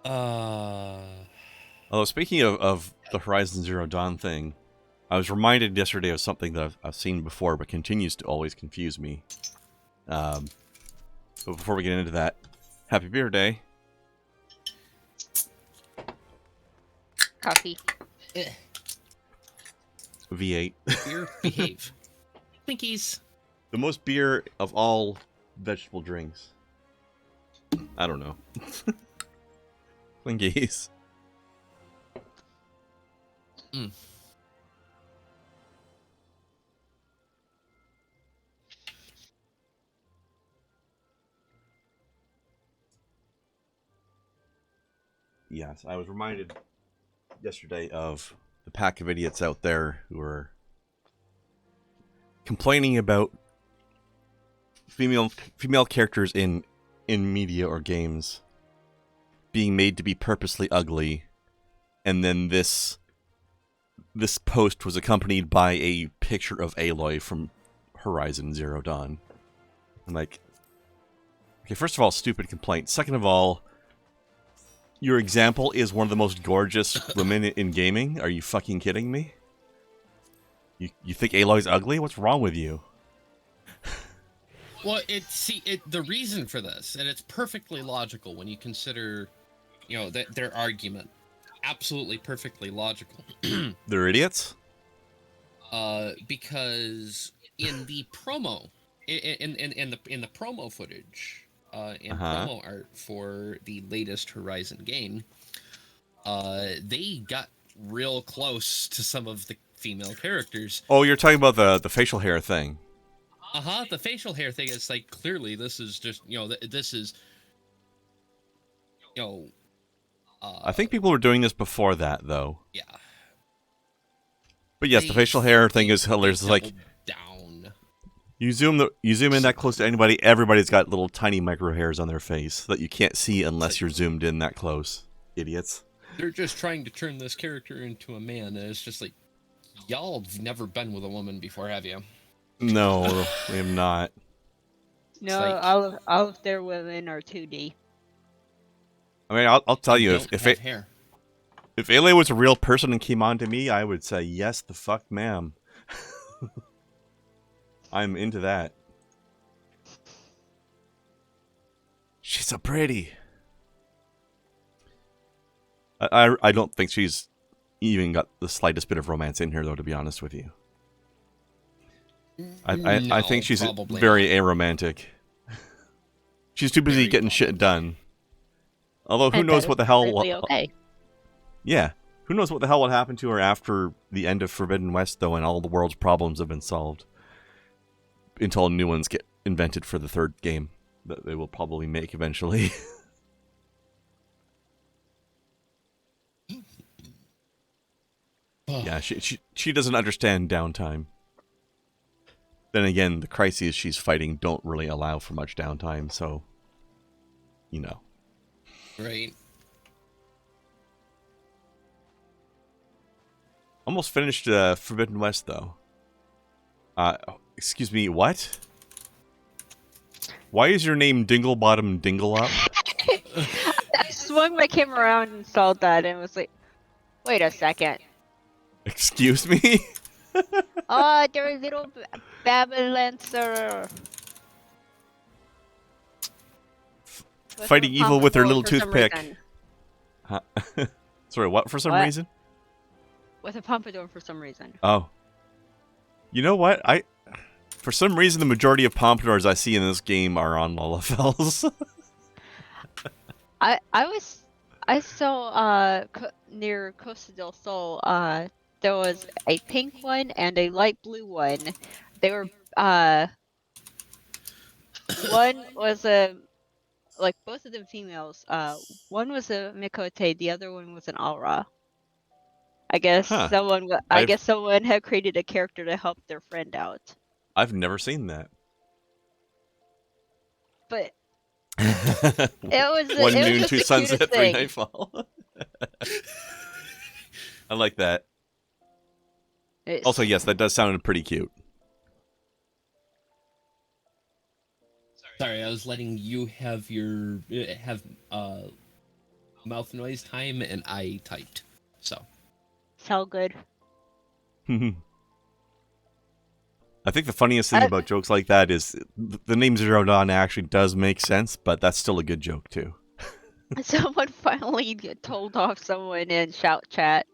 Uh, Although, speaking of the Horizon Zero Dawn thing, I was reminded yesterday of something that I've seen before, but continues to always confuse me. But before we get into that, happy beer day. Coffee. V8. beer, behave. Twinkies. The most beer of all vegetable drinks. I don't know. Twinkies. Mm. Yes, I was reminded yesterday of the pack of idiots out there who are complaining about female characters in media or games being made to be purposely ugly, and then this post was accompanied by a picture of Aloy from Horizon Zero Dawn. I'm like, okay, first of all, stupid complaint. Second of all, your example is one of the most gorgeous women in gaming. Are you fucking kidding me? You think Aloy's ugly? What's wrong with you? Well, the reason for this, and it's perfectly logical when you consider, their argument. Absolutely perfectly logical. They're idiots? Because in the promo, in the promo footage, promo art for the latest Horizon game, they got real close to some of the female characters. Oh, you're talking about the facial hair thing. The facial hair thing is like, clearly this is just, this is, I think people were doing this before that, though. Yeah. But yes, the facial hair thing is hilarious. It's like, down. You zoom in that close to anybody, everybody's got little tiny micro hairs on their face that you can't see unless you're zoomed in that close. Idiots. They're just trying to turn this character into a man, and it's just like, y'all have never been with a woman before, have you? No, we have not. No, like, all of their women are 2D. I mean, I'll tell you, if Aloy was a real person and came on to me, I would say, yes, the fuck, ma'am. I'm into that. She's so pretty. I don't think she's even got the slightest bit of romance in here, though, to be honest with you. I think she's very aromantic. She's too busy getting shit done. Although, who knows what the hell... Okay. Yeah. Who knows what the hell would happen to her after the end of Forbidden West, though, and all the world's problems have been solved. Until new ones get invented for the third game that they will probably make eventually. Yeah, she doesn't understand downtime. Then again, the crises she's fighting don't really allow for much downtime, so... You know. Right. Almost finished Forbidden West, though. Excuse me, what? Why is your name Dinglebottom Dingleup? I swung my camera around and saw that and was like, wait a second. Excuse me? Oh, they're a little Babylancer. Fighting evil with their little toothpick. Huh? Sorry, what for some reason? With a pompadour for some reason. Oh. You know what? For some reason, the majority of pompadours I see in this game are on Lalafels. I saw near Costa del Sol, there was a pink one and a light blue one. They were one was both of them females. One was a Mikote, the other one was an Aura. I guess someone had created a character to help their friend out. I've never seen that. But it was one noon, two sunset, three nightfall. I like that. Also, yes, that does sound pretty cute. Sorry, I was letting you have mouth noise time, and I typed. So. Sound good. I think the funniest thing about jokes like that is the name Zero Dawn actually does make sense, but that's still a good joke too. Someone finally told off someone in shout chat.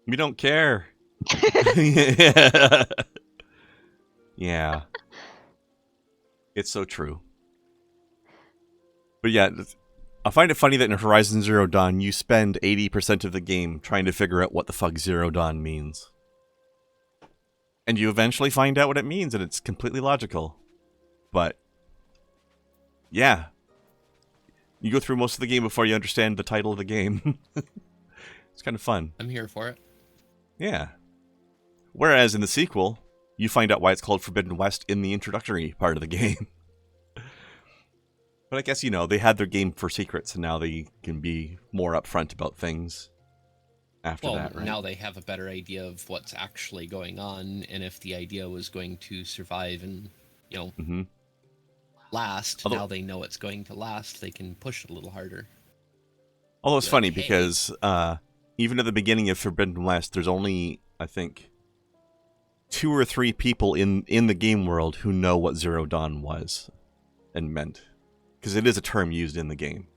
We don't care. Yeah. It's so true. But yeah, I find it funny that in Horizon Zero Dawn, you spend 80% of the game trying to figure out what the fuck Zero Dawn means. And you eventually find out what it means, and it's completely logical. But, yeah. You go through most of the game before you understand the title of the game. It's kind of fun. I'm here for it. Yeah. Whereas in the sequel, you find out why it's called Forbidden West in the introductory part of the game. But I guess, they had their game for secrets, and now they can be more upfront about things after that, right? Now they have a better idea of what's actually going on, and if the idea was going to survive and, last, now they know it's going to last, they can push it a little harder. Although it's funny because even at the beginning of Forbidden West, there's only, I think, 2 or 3 people in the game world who know what Zero Dawn was and meant. Because it is a term used in the game.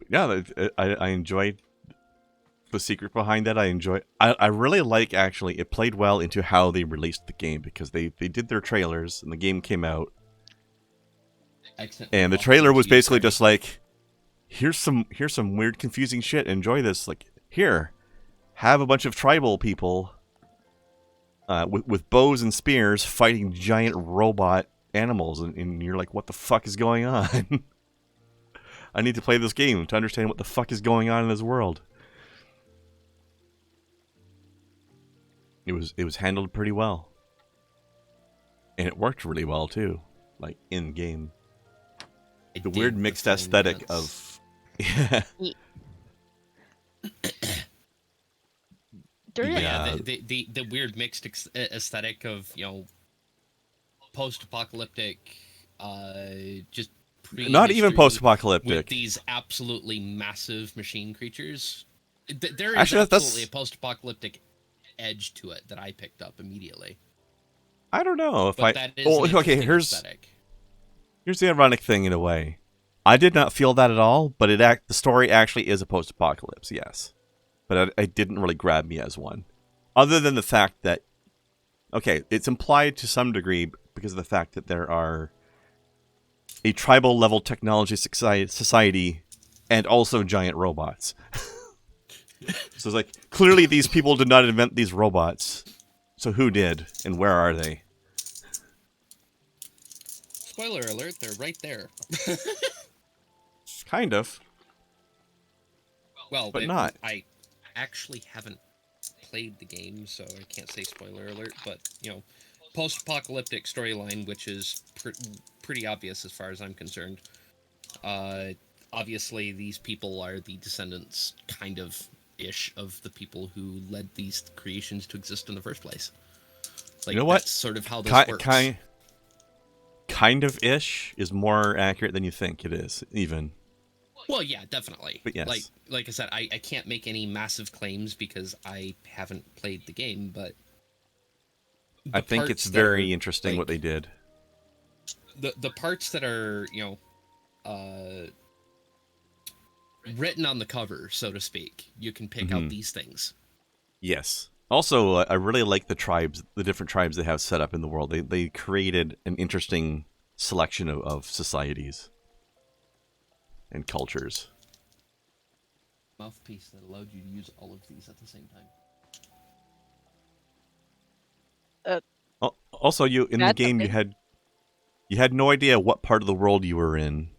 Yeah, I enjoyed the secret behind that. I really like, actually, it played well into how they released the game, because they did their trailers and the game came out. And the trailer was basically just like, here's some weird confusing shit, enjoy this. Like, here, have a bunch of tribal people with bows and spears fighting giant robot animals, and you're like, what the fuck is going on? I need to play this game to understand what the fuck is going on in this world. It was handled pretty well. And it worked really well too, like in game. The weird mixed aesthetic of the weird mixed aesthetic of, post-apocalyptic, just not even post-apocalyptic, with these absolutely massive machine creatures. There is absolutely a post-apocalyptic edge to it that I picked up immediately. I don't know if here's the ironic thing in a way. I did not feel that at all, but the story actually is a post-apocalypse, yes. But it didn't really grab me as one. Other than the fact that, it's implied to some degree because of the fact that there are a tribal-level technology society and also giant robots. So it's like, clearly these people did not invent these robots. So who did, and where are they? Spoiler alert, they're right there. Kind of. Well, but not. I actually haven't played the game, so I can't say spoiler alert, but, post-apocalyptic storyline, which is pretty obvious as far as I'm concerned. Obviously, these people are the descendants, kind of, ish, of the people who led these creations to exist in the first place. Like, you know what? That's sort of how this works. Kind of ish is more accurate than you think it is, even. Well, yeah, definitely. But yes. Like I said, I can't make any massive claims because I haven't played the game, but I think it's very interesting what they did. The parts that are, written on the cover, so to speak, you can pick out these things. Yes. Also, I really like the different tribes they have set up in the world. They created an interesting selection of societies and cultures. Mouthpiece that allowed you to use all of these at the same time. Also, in the game, you had no idea what part of the world you were in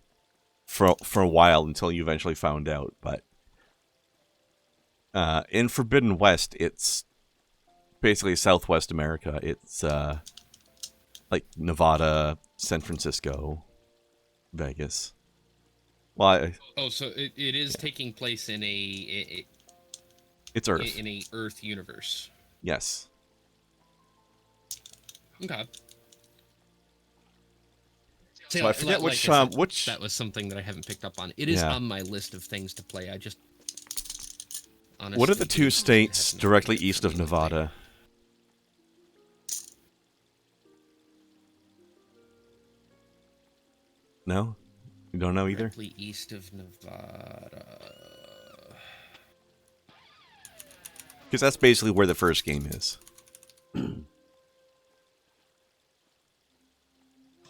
for a while until you eventually found out. But in Forbidden West, it's basically Southwest America. It's like Nevada, San Francisco, Vegas. Well, so it is taking place in it's Earth. In a Earth universe. Yes. Okay. So I forget which I said, which. that was something that I haven't picked up on. It is Yeah. on my list of things to play. I just honestly. What are the two states hasn't directly happened yet east for of me to play. Nevada? No? You don't know either? Directly east of Nevada. Because that's basically where the first game is.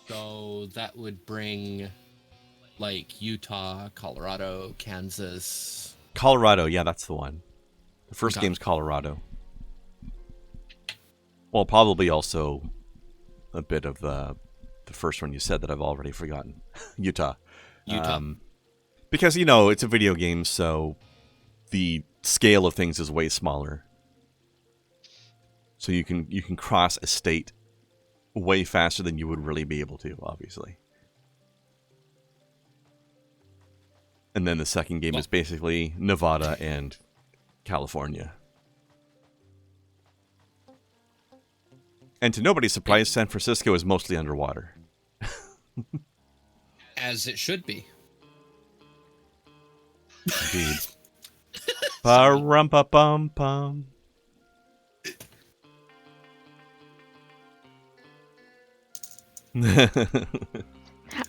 So that would bring, like, Utah, Colorado, Kansas. Colorado, yeah, that's the one. The first Okay. game's Colorado. Well, probably also a bit of the first one you said that I've already forgotten. Utah. Utah. Because, you know, it's a video game, so the scale of things is way smaller. So you can cross a state way faster than you would really be able to, obviously. And then the second game is basically Nevada and California. And to nobody's surprise, San Francisco is mostly underwater. As it should be. Indeed. Ba-rum-pa-bum-pum.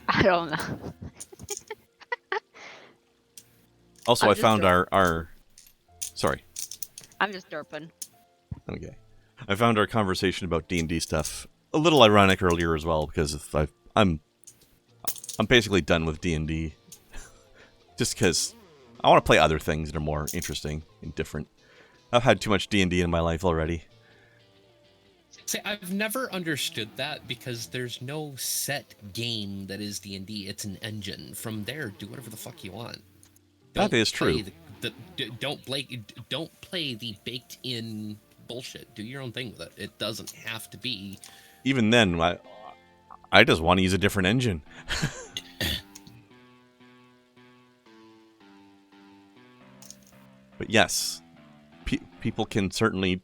I don't know. Also, I found our... Sorry. I'm just derping. Okay. I found our conversation about D&D stuff a little ironic earlier as well, because I'm basically done with D&D. Just because I want to play other things that are more interesting and different. I've had too much D&D in my life already. See, I've never understood that, because there's no set game that is D&D. It's an engine. From there, do whatever the fuck you want. That is true. Don't play the baked-in bullshit. Do your own thing with it. It doesn't have to be. Even then, I just want to use a different engine. But yes, people can certainly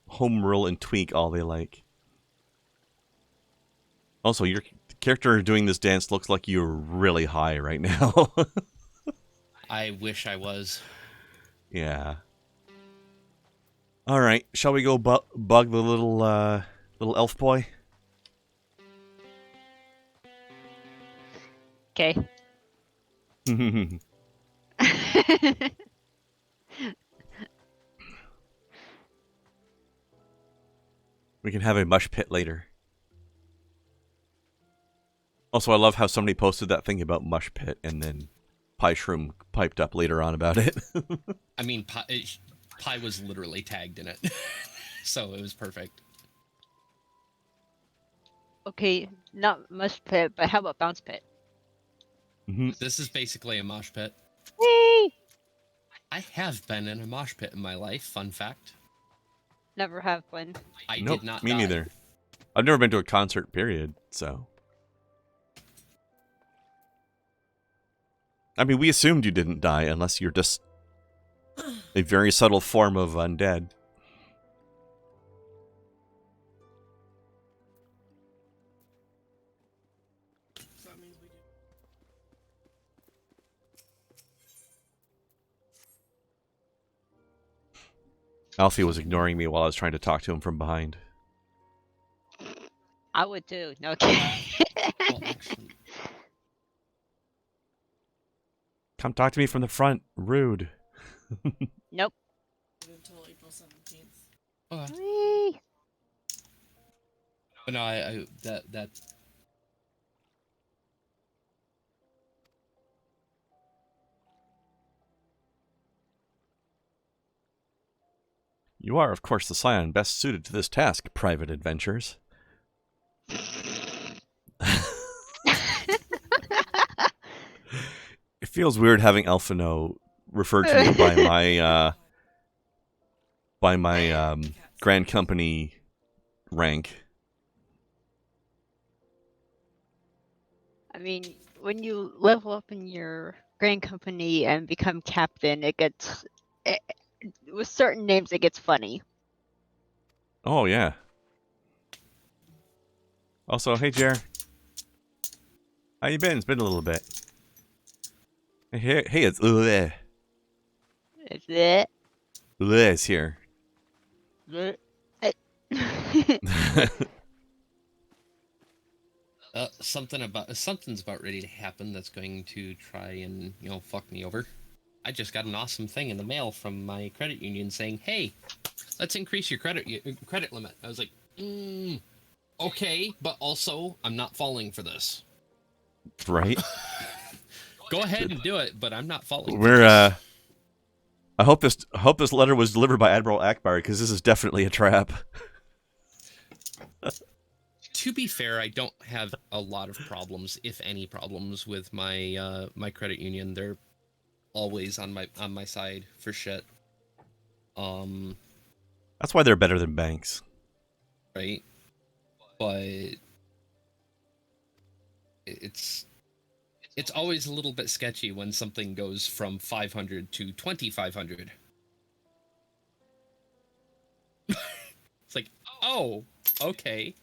home rule and tweak all they like. Also, your character doing this dance looks like you're really high right now. I wish I was. Yeah. All right, shall we go bug the little elf boy? Okay. We can have a mush pit later. Also, I love how somebody posted that thing about mush pit and then Pie Shroom piped up later on about it. I mean, Pie was literally tagged in it. So it was perfect. Okay, not mush pit, but how about bounce pit? This is basically a mosh pit. Whee! I have been in a mosh pit in my life. Fun fact. Never have one. I Nope, did not me die. neither. I've never been to a concert, period, so... I mean, we assumed you didn't die unless you're just a very subtle form of undead. That means we do. Alfie was ignoring me while I was trying to talk to him from behind. I would too. No kidding. Well, actually, Come talk to me from the front. Rude. Nope. Until April 17th. okay. Whee! But no, that. You are, of course, the scion best suited to this task, Private Adventures. It feels weird having Elfino referred to me by my Grand Company rank. I mean, when you level up in your Grand Company and become captain, with certain names, it gets funny. Oh, yeah. Also, hey, Jer. How you been? It's been a little bit. Hey, it's Ule. Is it? Ule is here. Something's about ready to happen that's going to try and fuck me over. I just got an awesome thing in the mail from my credit union saying, "Hey, let's increase your credit limit." I was like, okay, but also I'm not falling for this. Right? Go ahead and do it, but I'm not falling. I hope this letter was delivered by Admiral Akbar, because this is definitely a trap. To be fair, I don't have a lot of problems, if any problems, with my my credit union. They're always on my side for shit. That's why they're better than banks. Right? But it's always a little bit sketchy when something goes from 500 to 2,500. It's like, oh, okay.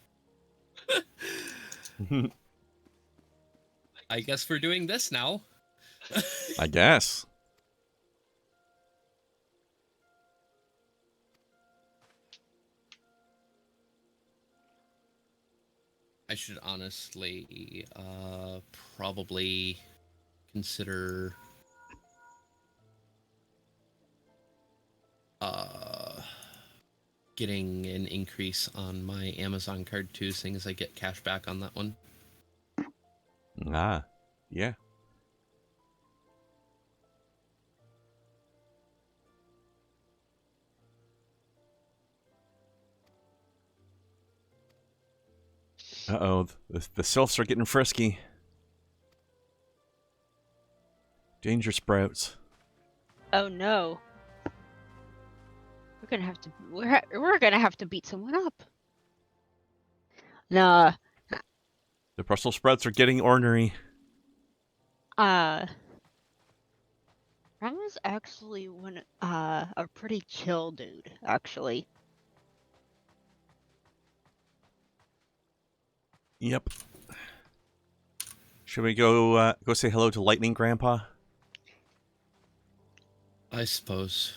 I guess we're doing this now. I guess. I should honestly probably consider getting an increase on my Amazon card too, seeing as I get cash back on that one. Ah, yeah. Uh-oh, the sylphs are getting frisky. Danger sprouts. Oh no. We're gonna have to beat someone up. Nah. The Brussels sprouts are getting ornery. Ramuh's actually a pretty chill dude, actually. Yep. Should we go say hello to Lightning Grandpa? I suppose.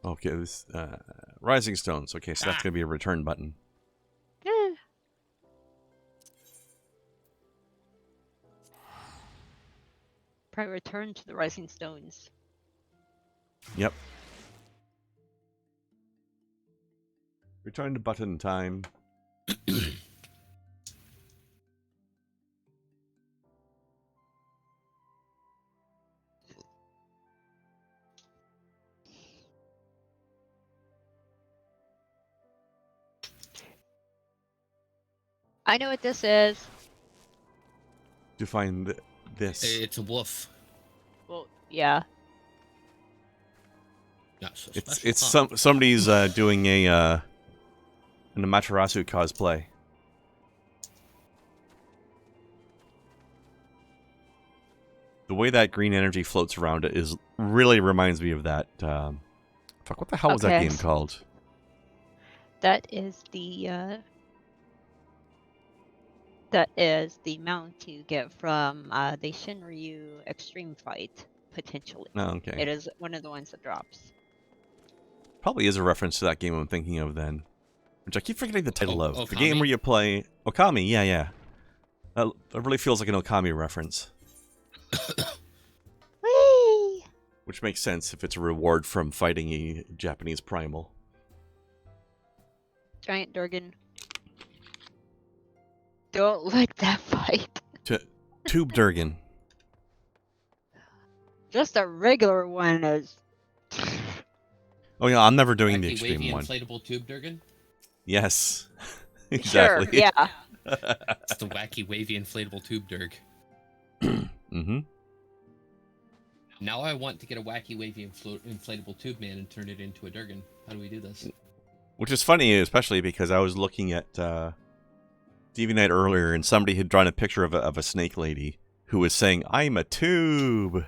Okay, this Rising Stones. Okay, so that's gonna be a return button. Yeah. Probably return to the Rising Stones. Yep. Return to button time. I know what this is. To find this. It's a wolf. Well, yeah. Not so It's special, somebody's doing an Amaterasu cosplay. The way that green energy floats around it really reminds me of that. Fuck, what the hell was that game called? That is the mount you get from the Shinryu Extreme Fight, potentially. Oh, okay. It is one of the ones that drops. Probably is a reference to that game I'm thinking of then. Which I keep forgetting the title of. Okami? The game where you play... Okami, yeah. That really feels like an Okami reference. Whee! Which makes sense if it's a reward from fighting a Japanese primal. Giant Durgan. Don't like that fight. Tube Durgan. Just a regular one is... Oh yeah, I'm never doing the Wacky, extreme wavy, one. inflatable tube Durgan? Yes. Exactly. Sure, yeah. It's the wacky, wavy, inflatable tube Durg. Mm-hmm. Now I want to get a wacky, wavy, inflatable tube man and turn it into a Durgan. How do we do this? Which is funny, especially because I was looking at TV Night earlier, and somebody had drawn a picture of a snake lady who was saying, "I'm a tube,"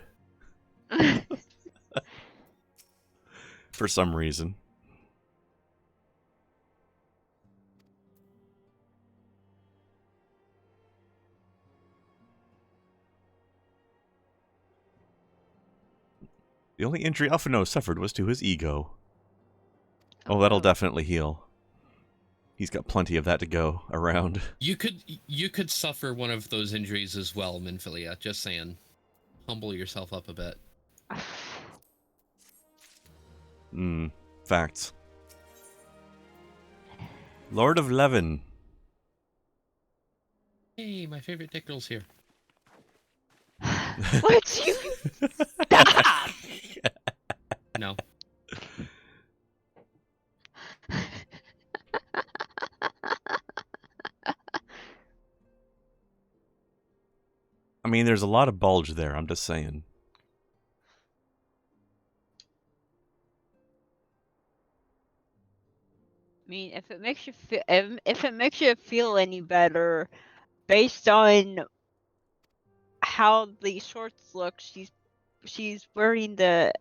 for some reason. The only injury Alphino suffered was to his ego. Oh, that'll definitely heal. He's got plenty of that to go around. You could suffer one of those injuries as well, Minfilia. Just saying. Humble yourself up a bit. Facts. Lord of Levin. Hey, my favorite dick girl's here. What you stop? No. I mean, there's a lot of bulge there, I'm just saying. I mean, if it makes you feel, if it makes you feel any better, based on how the shorts look, she's wearing the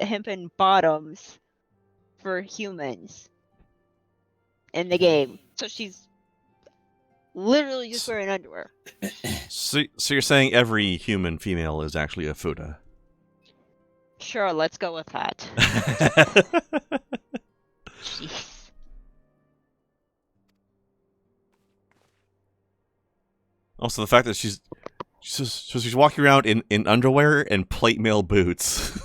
hempen bottoms for humans in the game, so she's literally just wearing underwear. So you're saying every human female is actually a fuda? Sure, let's go with that. Jeez. Also, the fact that she's walking around in underwear and plate mail boots.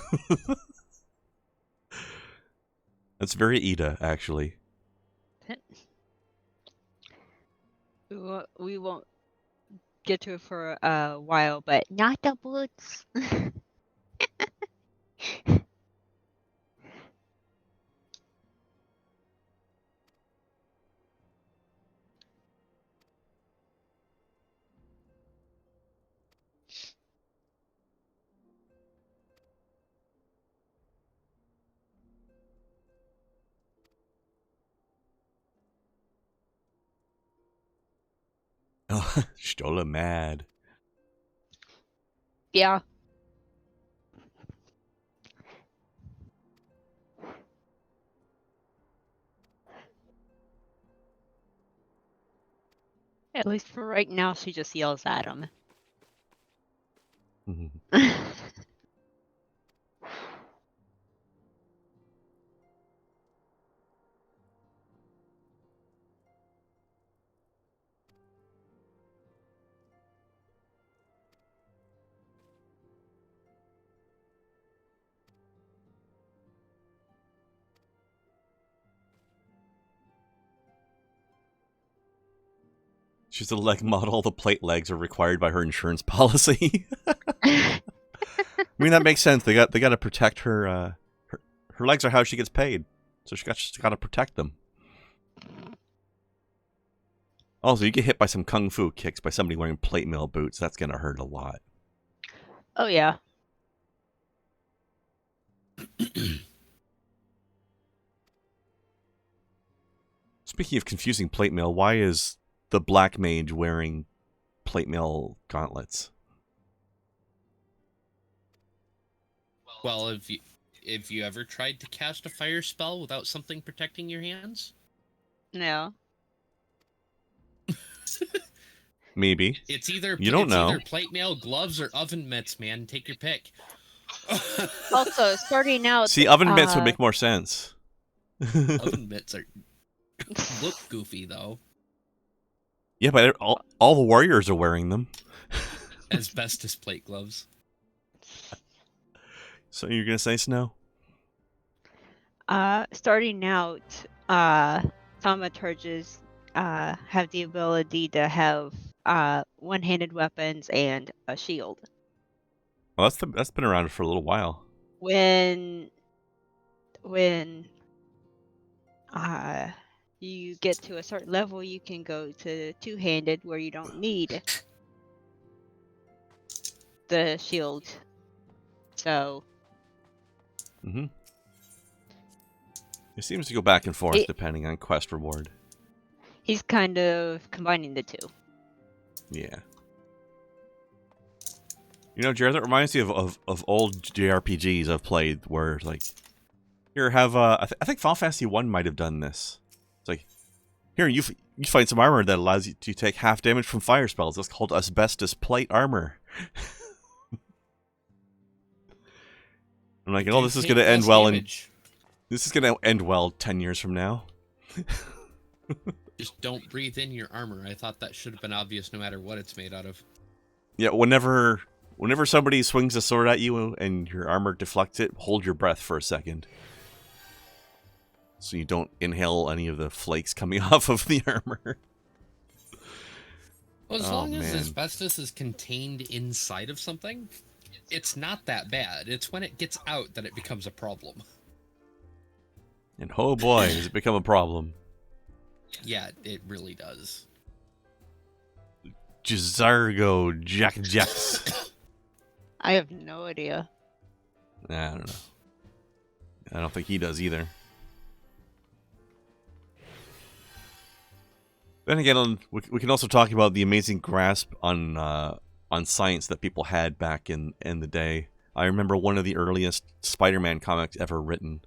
That's very Ida, actually. We won't get to it for a while, but not the boots. Oh, Stola mad. Yeah. At least for right now, she just yells at him. She's a leg model. The plate legs are required by her insurance policy. I mean, that makes sense. They got to protect her. Her legs are how she gets paid, so she's got to protect them. Also, you get hit by some kung fu kicks by somebody wearing plate mail boots. That's gonna hurt a lot. Oh yeah. Speaking of confusing plate mail, why is the black mage wearing plate mail gauntlets? Well, if you ever tried to cast a fire spell without something protecting your hands? No. Maybe. It's either either plate mail, gloves, or oven mitts, man. Take your pick. Also, starting out. See, oven mitts would make more sense. Oven mitts look goofy though. Yeah, but all the warriors are wearing them. Asbestos plate gloves. So you're gonna say Snow? Starting out, thaumaturges have the ability to have one-handed weapons and a shield. Well, that's been around for a little while. When you get to a certain level, you can go to two-handed, where you don't need the shield. So. Mm-hmm. It seems to go back and forth depending on quest reward. He's kind of combining the two. Yeah. You know, Jared, that reminds me of old JRPGs I've played where, like, here, have, I think Final Fantasy 1 might have done this. It's like, here, you find some armor that allows you to take half damage from fire spells. That's called asbestos plate armor. I'm like, Do oh, this is take gonna end less well, and damage. this is gonna end well 10 years from now. Just don't breathe in your armor. I thought that should have been obvious no matter what it's made out of. Yeah, whenever somebody swings a sword at you and your armor deflects it, hold your breath for a second. So you don't inhale any of the flakes coming off of the armor. Well, as Oh, long as man. asbestos is contained inside of something, it's not that bad. It's when it gets out that it becomes a problem. And oh boy, has it become a problem. Yeah, it really does. Jazargo Jack Jacks. I have no idea. I don't know. I don't think he does either. Then again, we can also talk about the amazing grasp on science that people had back in the day. I remember one of the earliest Spider-Man comics ever written.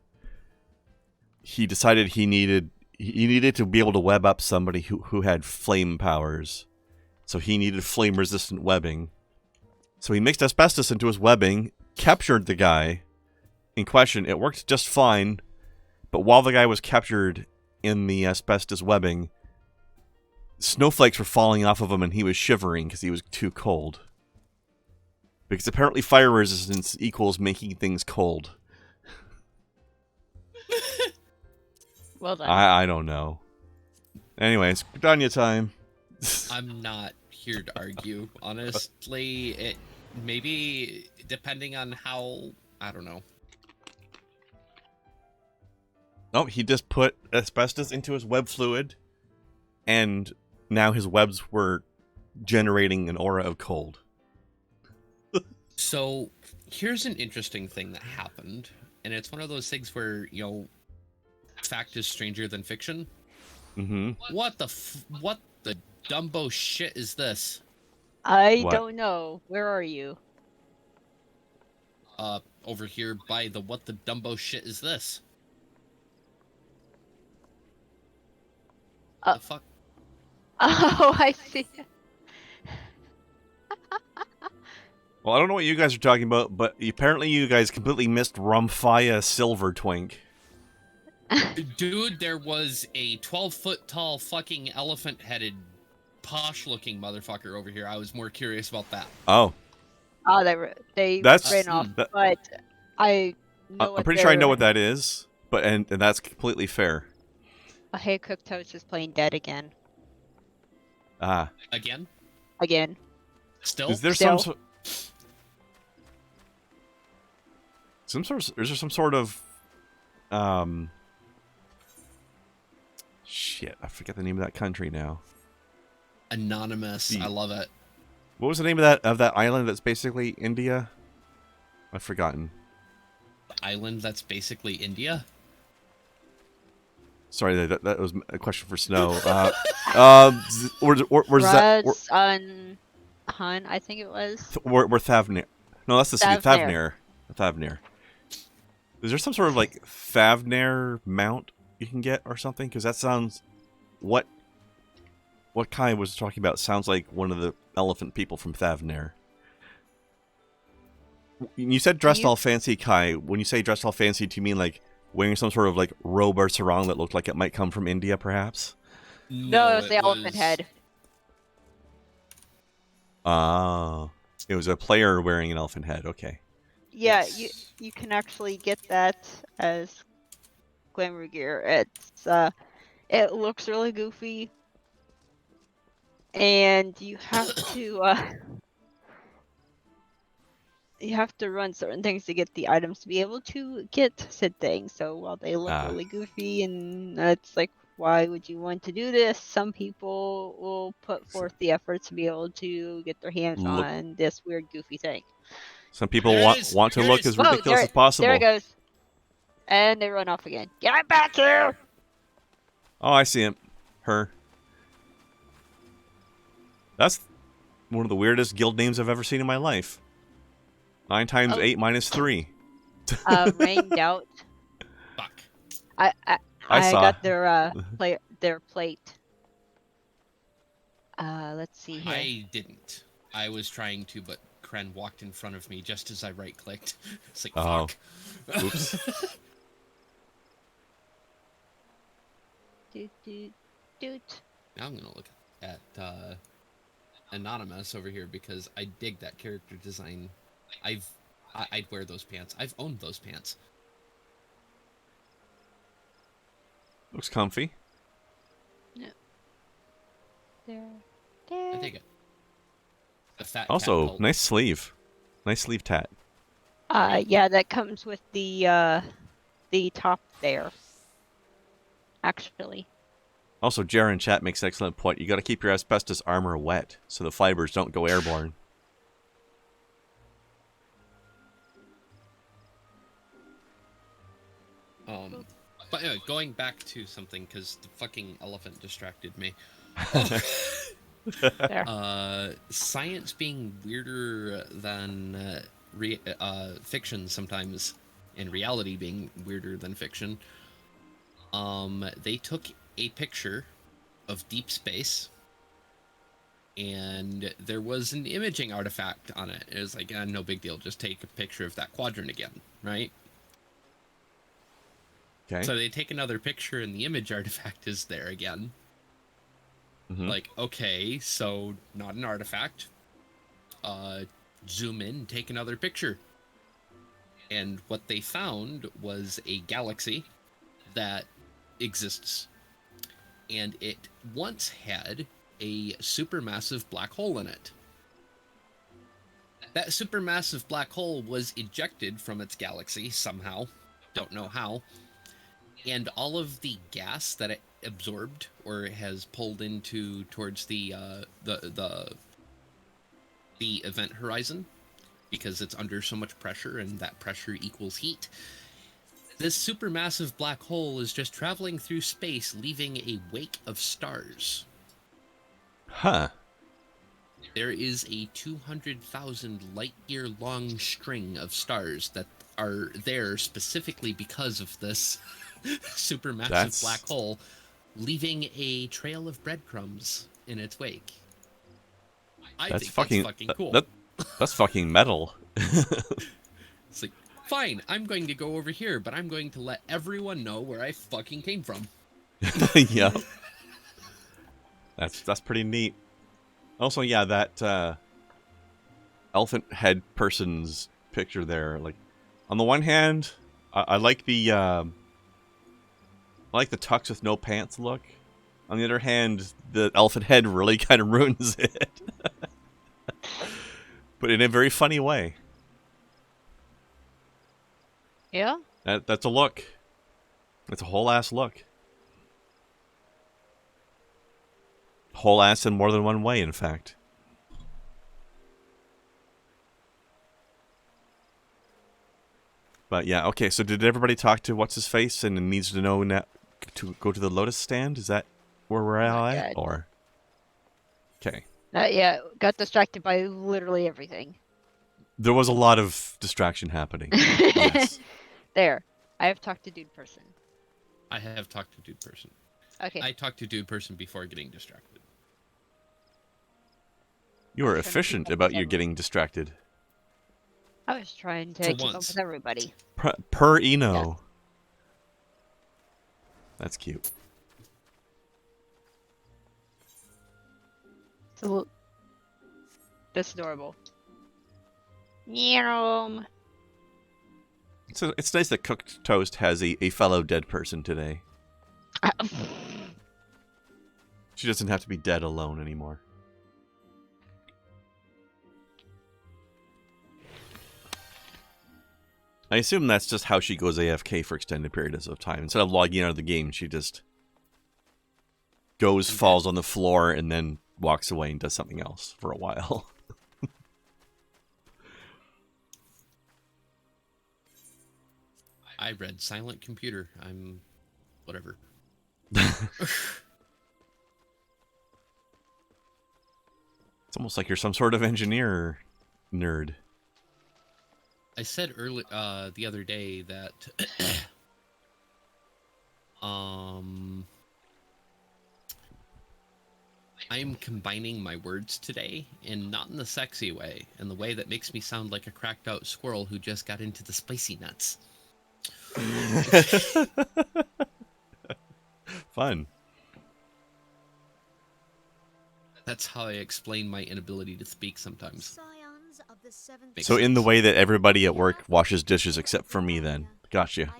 He decided he needed to be able to web up somebody who had flame powers. So he needed flame-resistant webbing. So he mixed asbestos into his webbing, captured the guy in question. It worked just fine, but while the guy was captured in the asbestos webbing, snowflakes were falling off of him and he was shivering because he was too cold. Because apparently fire resistance equals making things cold. Well done. I don't know. Anyways, Gudanya time. I'm not here to argue. Honestly, it maybe depending on how, I don't know. Oh, he just put asbestos into his web fluid, and now his webs were generating an aura of cold. So here's an interesting thing that happened, and it's one of those things where, you know, fact is stranger than fiction. Mm-hmm. What the Dumbo shit is this? I What? don't know. Where are you? Over here by the what the Dumbo shit is this? The fuck? Oh, I see. Well, I don't know what you guys are talking about, but apparently you guys completely missed Rumphia Silver Twink. Dude, there was a 12-foot tall fucking elephant-headed, posh-looking motherfucker over here. I was more curious about that. Oh. Oh, they That's- ran off, that- but I know I'm pretty sure I know what that is, but and that's completely fair. Oh, hey, Cook Toast is playing dead again. Ah. Again? Again. Still? Is there Still. is there some sort of shit, I forget the name of that country now. Anonymous. I love it. What was the name of that island that's basically India? I've forgotten. The island that's basically India? Sorry, that was a question for Snow. Where's that? on Hun, I think it was. Where Thavnir? No, that's the city. Thavnir. Thavnir. Is there some sort of like Thavnir mount you can get or something? Because that sounds what Kai was talking about sounds like one of the elephant people from Thavnir. You said dressed all fancy, Kai. When you say dressed all fancy, do you mean like wearing some sort of like robe or sarong that looked like it might come from India, perhaps? No, it was the elephant head. Ah, it was a player wearing an elephant head. Okay. Yeah, Yes. you can actually get that as glamour gear. It looks really goofy, and you have to run certain things to get the items to be able to get said things. So while they look really goofy, and it's like, why would you want to do this? Some people will put forth the effort to be able to get their hands on this weird goofy thing. Some people There it want is. want to There it look is. as Whoa, ridiculous as possible. There it goes. And they run off again. Get back here! Oh, I see him. Her. That's one of the weirdest guild names I've ever seen in my life. 9 times 8 minus 3. Rained out. Fuck. I saw. got their plate. Let's see here. I didn't. I was trying to, but Kren walked in front of me just as I right-clicked. It's like, Oh. fuck. Oops. Doot, doot, doot. Now I'm gonna look at Anonymous over here because I dig that character design. I'd wear those pants. I've owned those pants. Looks comfy. There. I There. dig it. The fat cat Also, pelt. nice sleeve. Nice sleeve tat. Yeah, that comes with the top there. Actually. Also, Jaren in chat makes an excellent point. You got to keep your asbestos armor wet so the fibers don't go airborne. But anyway, going back to something because the fucking elephant distracted me. There. Science being weirder than fiction sometimes, and reality being weirder than fiction. They took a picture of deep space, and there was an imaging artifact on it. It was like, no big deal, just take a picture of that quadrant again, right? Okay. So they take another picture, and the image artifact is there again. Mm-hmm. Like, okay, so not an artifact. Zoom in, take another picture. And what they found was a galaxy that exists, and it once had a supermassive black hole in it. That supermassive black hole was ejected from its galaxy somehow, don't know how, and all of the gas that it absorbed or has pulled into towards the event horizon, because it's under so much pressure and that pressure equals heat. This supermassive black hole is just traveling through space, leaving a wake of stars. Huh. There is a 200,000 light-year long string of stars that are there specifically because of this supermassive black hole, leaving a trail of breadcrumbs in its wake. I think that's fucking cool. That's fucking metal. It's like, fine, I'm going to go over here, but I'm going to let everyone know where I fucking came from. Yeah. That's pretty neat. Also, yeah, that elephant head person's picture there. Like, on the one hand, I like the tux with no pants look. On the other hand, the elephant head really kind of ruins it, but in a very funny way. Yeah. That's a look. It's a whole ass look. Whole ass in more than one way, in fact. But yeah, okay, so did everybody talk to What's-His-Face and needs to know now to go to the Lotus stand? Is that where we're at? Or... Okay. Not yet. Got distracted by literally everything. There was a lot of distraction happening. Yes. There. I have talked to Dude Person. I have talked to Dude Person. Okay. I talked to Dude Person before getting distracted. You were efficient about your getting distracted. I was trying to keep up with everybody. Per Eno. Yeah. That's cute. So, that's adorable. Yeah. So it's nice that Cooked Toast has a fellow dead person today. She doesn't have to be dead alone anymore. I assume that's just how she goes AFK for extended periods of time. Instead of logging out of the game, she just goes, falls on the floor, and then walks away and does something else for a while. I read Silent Computer. I'm... whatever. It's almost like you're some sort of engineer nerd. I said early the other day that I'm combining my words today, and not in the sexy way, in the way that makes me sound like a cracked out squirrel who just got into the spicy nuts. Fun. That's how I explain my inability to speak sometimes. Makes So in the sense. way that everybody at work washes dishes except for me then. Gotcha.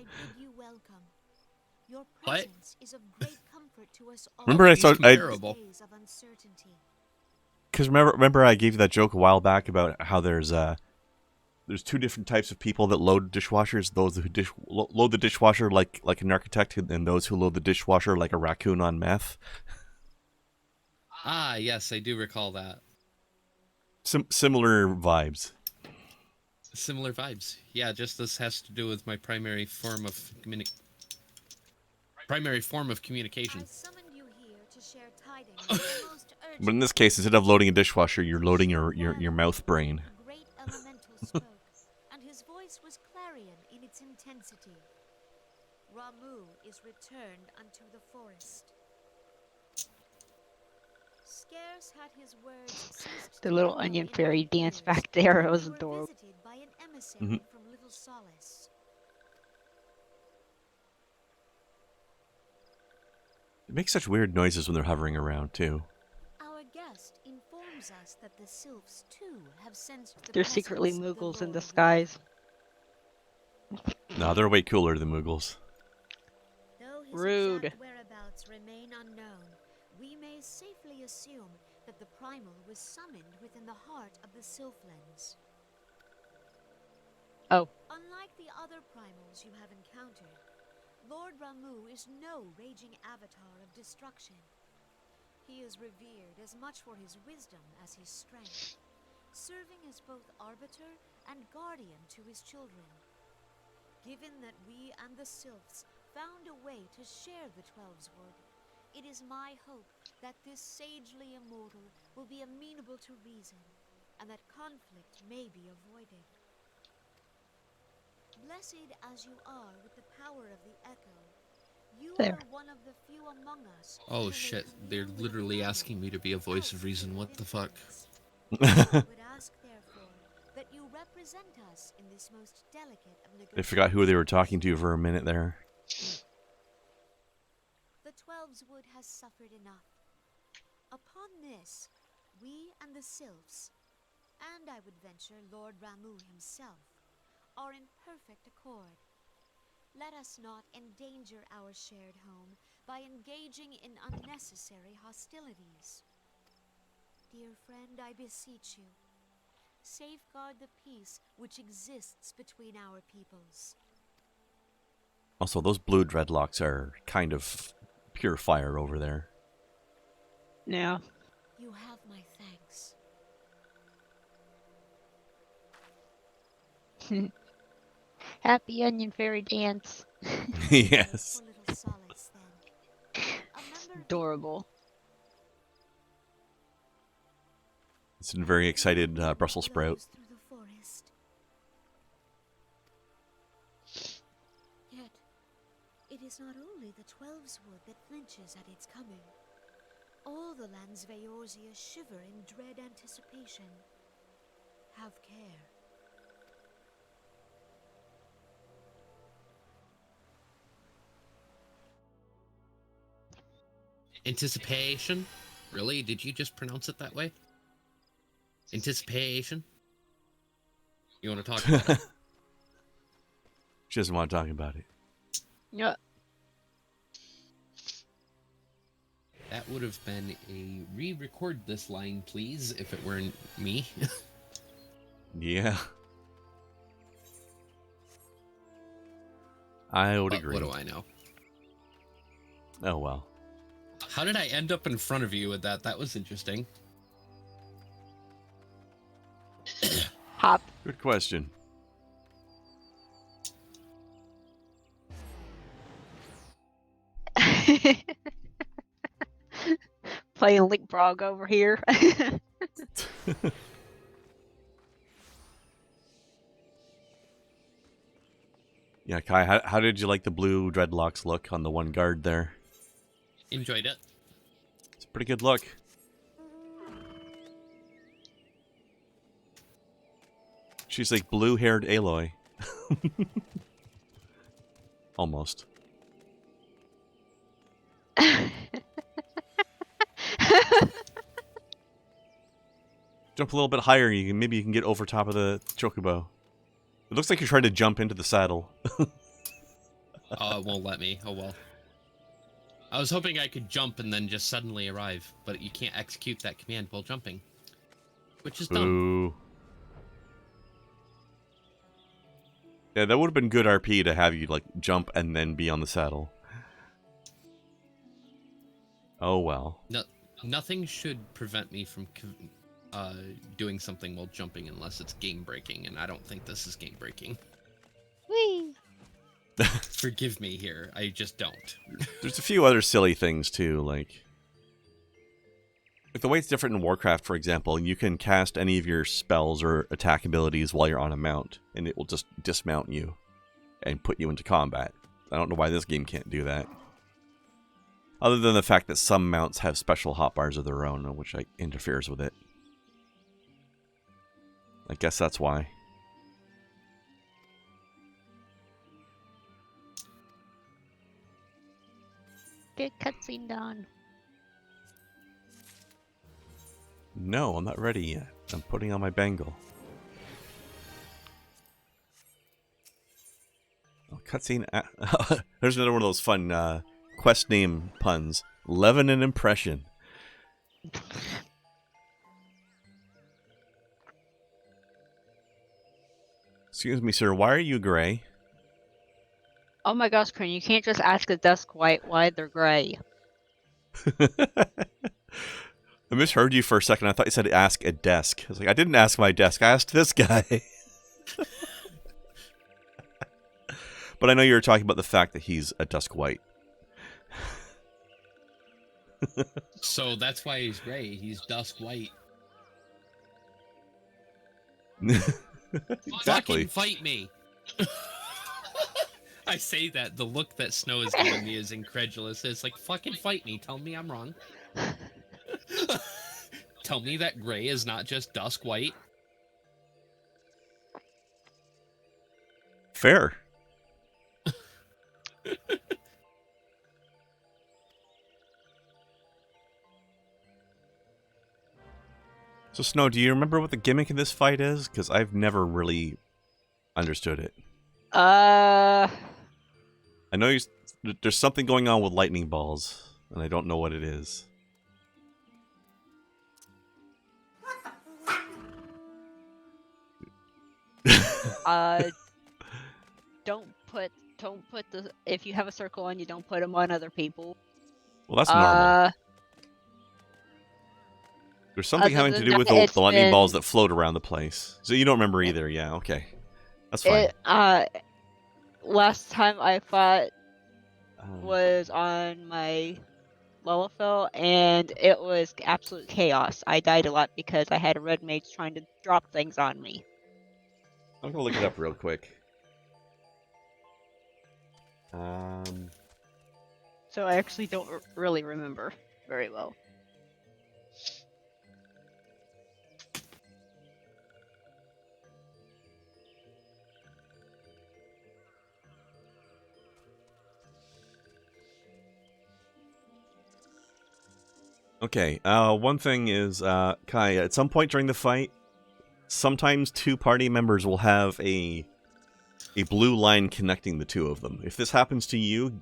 What? Remember I He's thought comparable. because remember I gave you that joke a while back about how there's two different types of people that load dishwashers. Those who load the dishwasher like an architect, and those who load the dishwasher like a raccoon on meth. Ah, yes, I do recall that. Similar vibes. Similar vibes. Yeah, just this has to do with my primary form of communication. But in this case, instead of loading a dishwasher, you're loading your mouth brain. And his voice was clarion in its intensity. Ramuh is returned unto the forest. Scarce had his words ceased The to little echo onion in fairy my dance ears, back there, it when was we were adorable. visited by an emissary from Little Solace. They make such weird noises when they're hovering around too. Our guest informs us that the sylphs too have sensed the They're secretly presence of the Moogles in Lord disguise. No, they're way cooler than Moogles. Though his Rude. exact whereabouts remain unknown, we may safely assume that the primal was summoned within the heart of the Sylphlands. Oh. Unlike the other primals you have encountered, Lord Ramuh is no raging avatar of destruction. He is revered as much for his wisdom as his strength, serving as both arbiter and guardian to his children. Given that we and the Sylphs found a way to share the Twelves Wood, it is my hope that this sagely immortal will be amenable to reason, and that conflict may be avoided. Blessed as you are with the power of the Echo, you There. are one of the few among us. who Oh may shit, commune they're with the literally primal asking me to be a voice of without reason. What the fuck? I would ask, therefore, that you represent us in this most delicate of negotiations. I forgot who they were talking to for a minute there. The Twelves Wood has suffered enough. Upon this, we and the Sylphs, and I would venture Lord Ramuh himself, are in perfect accord. Let us not endanger our shared home by engaging in unnecessary hostilities. Dear friend, I beseech you, safeguard the peace which exists between our peoples. Also, those blue dreadlocks are kind of pure fire over there. Yeah. You have my thanks. Happy onion fairy dance. Yes. For Little Solace, then. A member of the Adorable. It's a very excited Brussels sprout. blows through the forest. Yet, it is not only the Twelves Wood that flinches at its coming. All the lands Vayorsia shiver in dread anticipation. Have care. Anticipation? Really? Did you just pronounce it that way? Anticipation? You want to talk about it? She doesn't want to talk about it. Yeah. That would have been a re-record this line, please, if it weren't me. Yeah. I would But agree. what do I know? Oh well. How did I end up in front of you with that? That was interesting. Hop. Good question. Playing leapfrog over here. Yeah, Kai, how did you like the blue dreadlocks look on the one guard there? Enjoyed it. It's a pretty good look. She's like blue-haired Aloy. Almost. Jump a little bit higher, maybe you can get over top of the chocobo. It looks like you're trying to jump into the saddle. Oh, it won't let me. Oh well. I was hoping I could jump and then just suddenly arrive, but you can't execute that command while jumping. Which is dumb. Ooh. Yeah, that would have been good RP to have you, like, jump and then be on the saddle. Oh well. No, nothing should prevent me from doing something while jumping unless it's game breaking, and I don't think this is game breaking. Whee! Forgive me here, I just don't. There's a few other silly things too, like the way it's different in Warcraft, for example. You can cast any of your spells or attack abilities while you're on a mount, and it will just dismount you and put you into combat. I don't know why this game can't do that. Other than the fact that some mounts have special hotbars of their own, which like interferes with it. I guess that's why. Get cutscene done. No, I'm not ready yet. I'm putting on my bangle. Oh, cutscene. There's another one of those fun quest name puns. Leaven an impression. Excuse me, sir. Why are you gray? Oh my gosh, Kren, you can't just ask a dusk white why they're gray. I misheard you for a second. I thought you said ask a desk. I was like, I didn't ask my desk. I asked this guy. But I know you were talking about the fact that he's a dusk white. So that's why he's gray. He's dusk white. Exactly. Fucking fight me. I say that. The look that Snow is giving me is incredulous. It's like, fucking fight me. Tell me I'm wrong. Tell me that gray is not just dusk white. Fair. So, Snow, do you remember what the gimmick of this fight is? Because I've never really understood it. I know there's something going on with lightning balls, and I don't know what it is. Don't put the, if you have a circle on you, don't put them on other people. Well, that's normal. There's something having to do with the lightning balls that float around the place. So you don't remember either, yeah, okay. That's fine. Last time I fought was on my Lullafell, and it was absolute chaos. I died a lot because I had a red mage trying to drop things on me. I'm gonna look it up real quick. So I actually don't really remember very well. Okay, one thing is, Kai, at some point during the fight, sometimes two party members will have a blue line connecting the two of them. If this happens to you,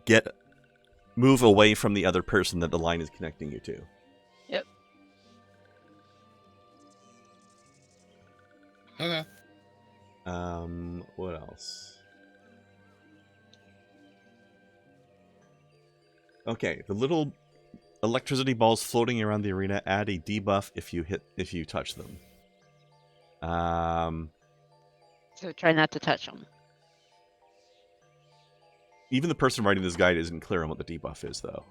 move away from the other person that the line is connecting you to. Yep. Okay. What else? Okay, the little electricity balls floating around the arena add a debuff if you touch them. So try not to touch them. Even the person writing this guide isn't clear on what the debuff is, though.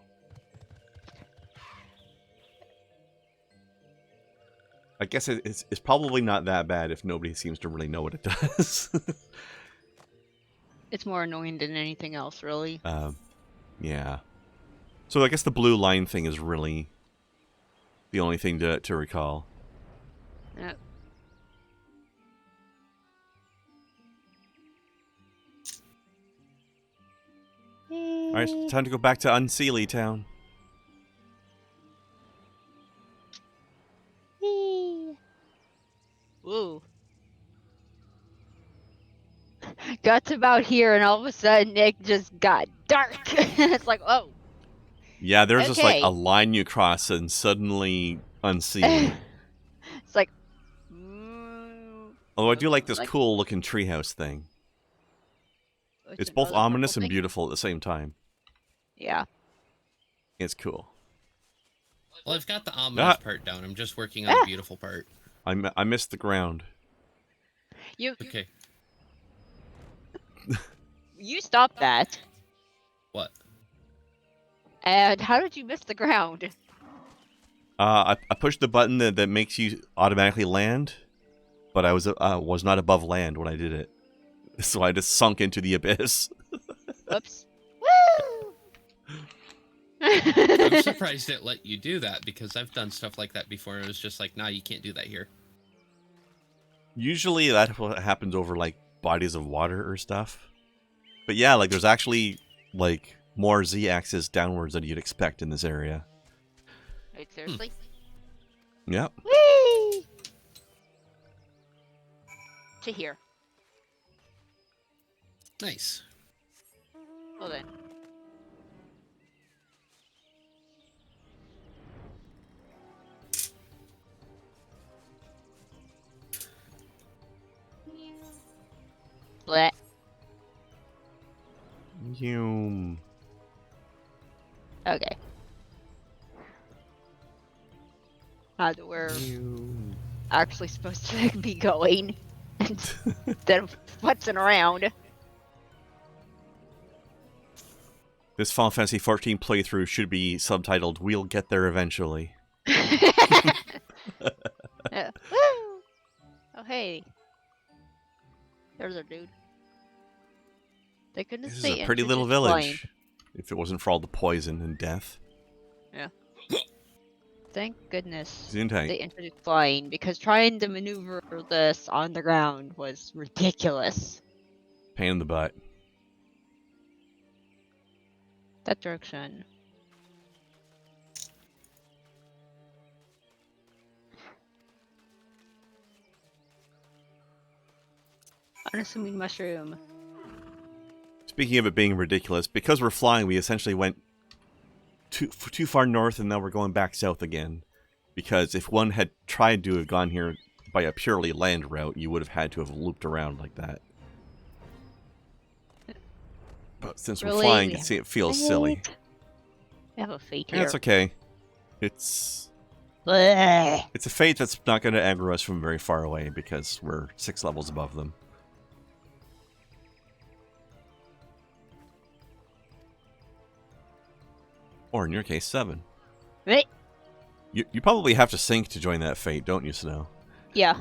I guess it's probably not that bad if nobody seems to really know what it does. It's more annoying than anything else, really. Yeah. So I guess the blue line thing is really the only thing to recall. Yep. Alright, time to go back to Unseelie Town. Woo. Got to about here, and all of a sudden it just got dark. It's like, oh. Yeah, there's just like Okay. a line you cross and suddenly Unseelie. It's like. Although I do like looks this cool looking treehouse thing. It's both another ominous purple and thing. beautiful at the same time. Yeah. It's cool. Well, I've got the ominous part down. I'm just working on the beautiful part. I missed the ground. Okay. You stopped that. What? And how did you miss the ground? I pushed the button that makes you automatically land, but I was not above land when I did it, so I just sunk into the abyss. Oops. Woo! I'm surprised it let you do that, because I've done stuff like that before. It was just like, nah, you can't do that here. Usually that happens over like bodies of water or stuff. But yeah, like there's actually like more Z-axis downwards than you'd expect in this area. Wait, seriously? Yep. Whee! To here. Nice. Well then. Bleh. You. Okay. Not that we're actually supposed to be going instead of futzing around. This Final Fantasy XIV playthrough should be subtitled "We'll Get There Eventually." Woo! Oh hey, there's our dude. They couldn't This is say a pretty little introduce flying. village. If it wasn't for all the poison and death. Yeah. Thank goodness Gesundheit. they introduced flying, because trying to maneuver this on the ground was ridiculous. Pain in the butt. That direction. Unassuming mushroom. Speaking of it being ridiculous, because we're flying, we essentially went too far north, and now we're going back south again. Because if one had tried to have gone here by a purely land route, you would have had to have looped around like that. But since we're flying, it feels silly. I have a fate Yeah, here. it's okay. It's Bleh. a fate that's not going to aggro us from very far away because we're 6 levels above them. Or in your case, 7. Wait. You probably have to sink to join that fate, don't you, Snow? Yeah.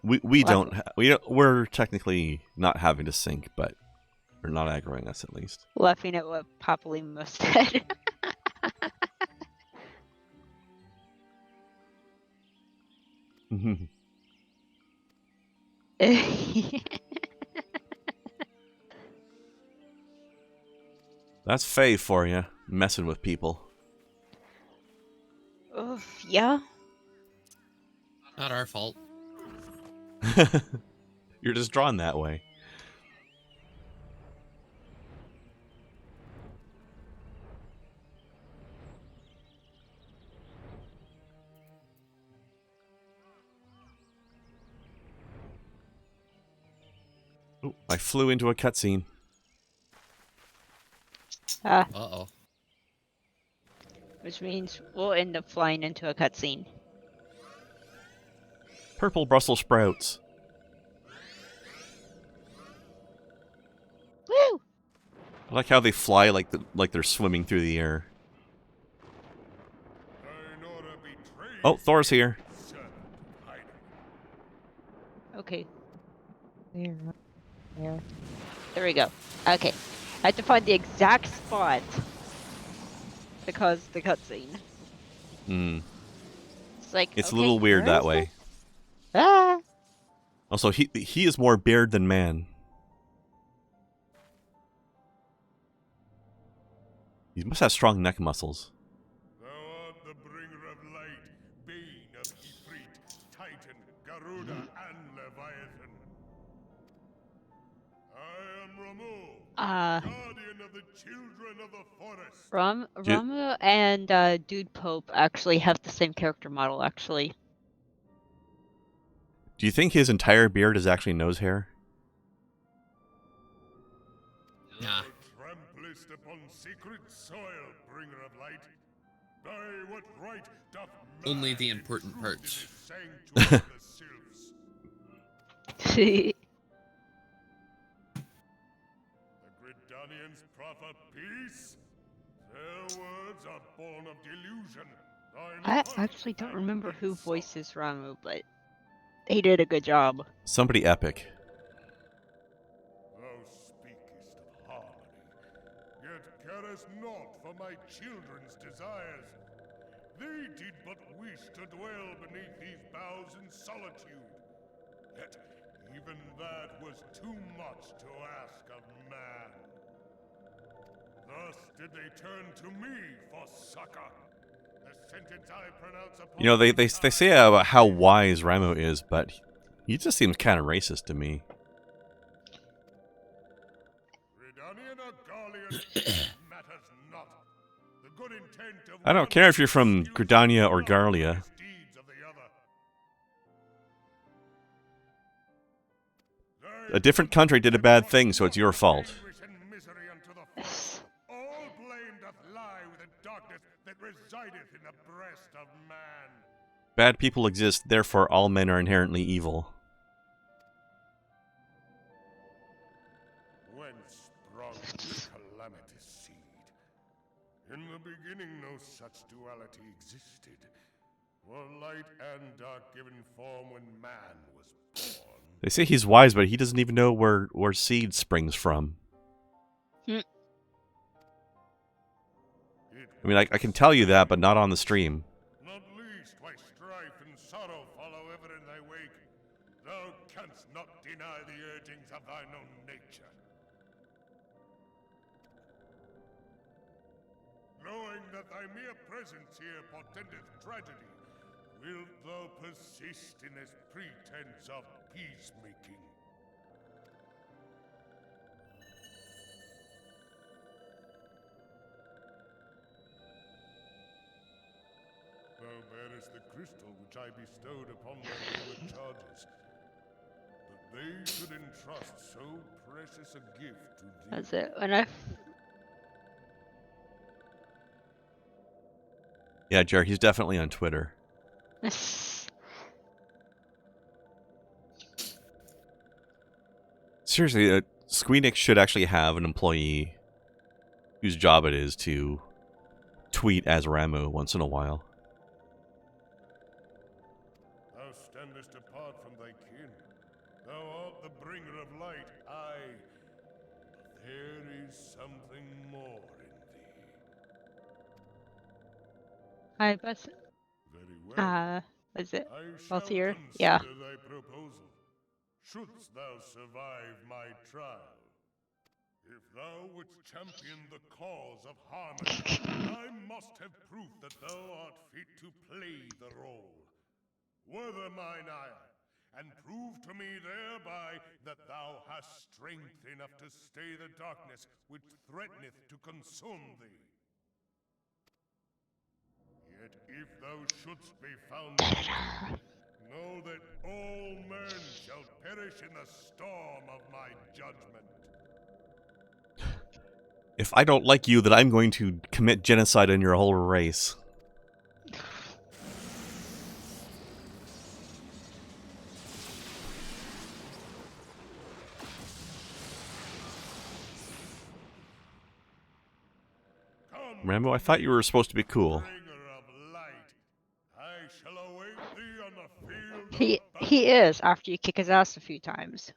We don't. We're technically not having to sink, but they're not aggroing us at least. Laughing at what Papalimos said. That's Faye for you, messing with people. Oof, yeah. Not our fault. You're just drawn that way. Ooh, I flew into a cutscene. Uh-oh. Which means we'll end up flying into a cutscene. Purple Brussels sprouts. Woo! I like how they fly like they're swimming through the air. Oh, Thor's here. Okay. There we go. Okay. I have to find the exact spot because the cutscene. Hmm. It's like It's okay, a little weird where that is way. it? Ah! Also, he is more beard than man. He must have strong neck muscles. Thou art the bringer of light, bane of Ifrit, Titan, Garuda, and Leviathan. I am Ramuh, guardian of the children of the forest. Ramuh and Dude Pope actually have the same character model, actually. Do you think his entire beard is actually nose hair? Nah. Thou tramplest upon sacred soil, bringer of light. By what right doth man Only the important intrude in parts. his sanctuary of the sylphs? The Gridanians proffer peace? Their words are born of delusion. I actually don't remember who voices Ramuh, but he did a good job. Somebody epic. Thou speakest of harmony, yet carest naught for my children's desires. They did but wish to dwell beneath these boughs in solitude. Yet even that was too much to ask of man. Thus did they turn to me for succor. The sentence I pronounce upon You know, they say about how wise Ramuh is, but he just seems kind of racist to me. Gridanian or Garlean matters not. The good intent of I don't one care if you're from excuse Gridania or not Garlia. misdeeds of the other. A different country did a bad thing, so it's your fault. Anguish and misery unto the flesh. All blame doth lie with the darkness that resideth in the breast of man. Bad people exist, therefore all men are inherently evil. Whence sprung this calamitous seed? In the beginning no such duality existed. Were light and dark given form when man was born? They say he's wise, but he doesn't even know where seed springs from. I mean, I can tell you that, but not on the stream. Not least why strife and sorrow follow ever in thy wake. Thou canst not deny the urgings of thine own nature. Knowing that thy mere presence here portendeth tragedy, wilt thou persist in this pretense of peacemaking? Thou bearest the crystal which I bestowed upon their wayward charges. That they should entrust so precious a gift to thee. That's it. And Yeah, Jared, he's definitely on Twitter. Seriously, Squeenix should actually have an employee whose job it is to tweet as Ramuh once in a while. Thou standest apart from thy kin. Thou art the bringer of light, aye. But there is something more in thee. hi, Bess. Very well. Is it I both shall here? consider Yeah. thy proposal. Shouldst thou survive my trial. If thou wouldst champion the cause of harmony, I must have proof that thou art fit to play the role. Wither mine ire, and prove to me thereby that thou hast strength enough to stay the darkness which threateneth to consume thee. Yet if thou shouldst be found guilty, know that all men shall perish in the storm of my judgment. If I don't like you, then I'm going to commit genocide on your whole race. Rambo, I thought you were supposed to be cool. He is after you kick his ass a few times.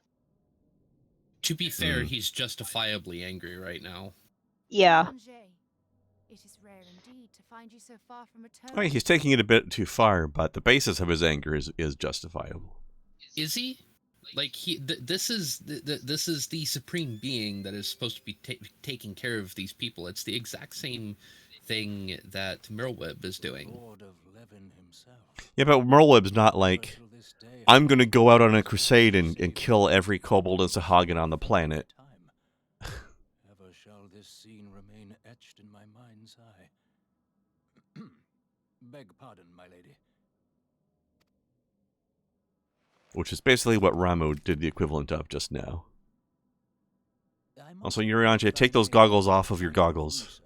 To be fair, he's justifiably angry right now. Yeah. It is rare indeed to find you so far from eternity. I mean, he's taking it a bit too far, but the basis of his anger is justifiable. Is he? Like this is this is the supreme being that is supposed to be taking care of these people. It's the exact same thing that Merlweb is doing. Yeah, but Merlweb's not like, I'm going to go out on a crusade and kill every kobold and Sahagin on the planet. Ever shall this scene remain etched in my mind's eye. Beg pardon, my lady. Which is basically what Ramuh did the equivalent of just now. Also, Urianger, take those goggles off of your goggles.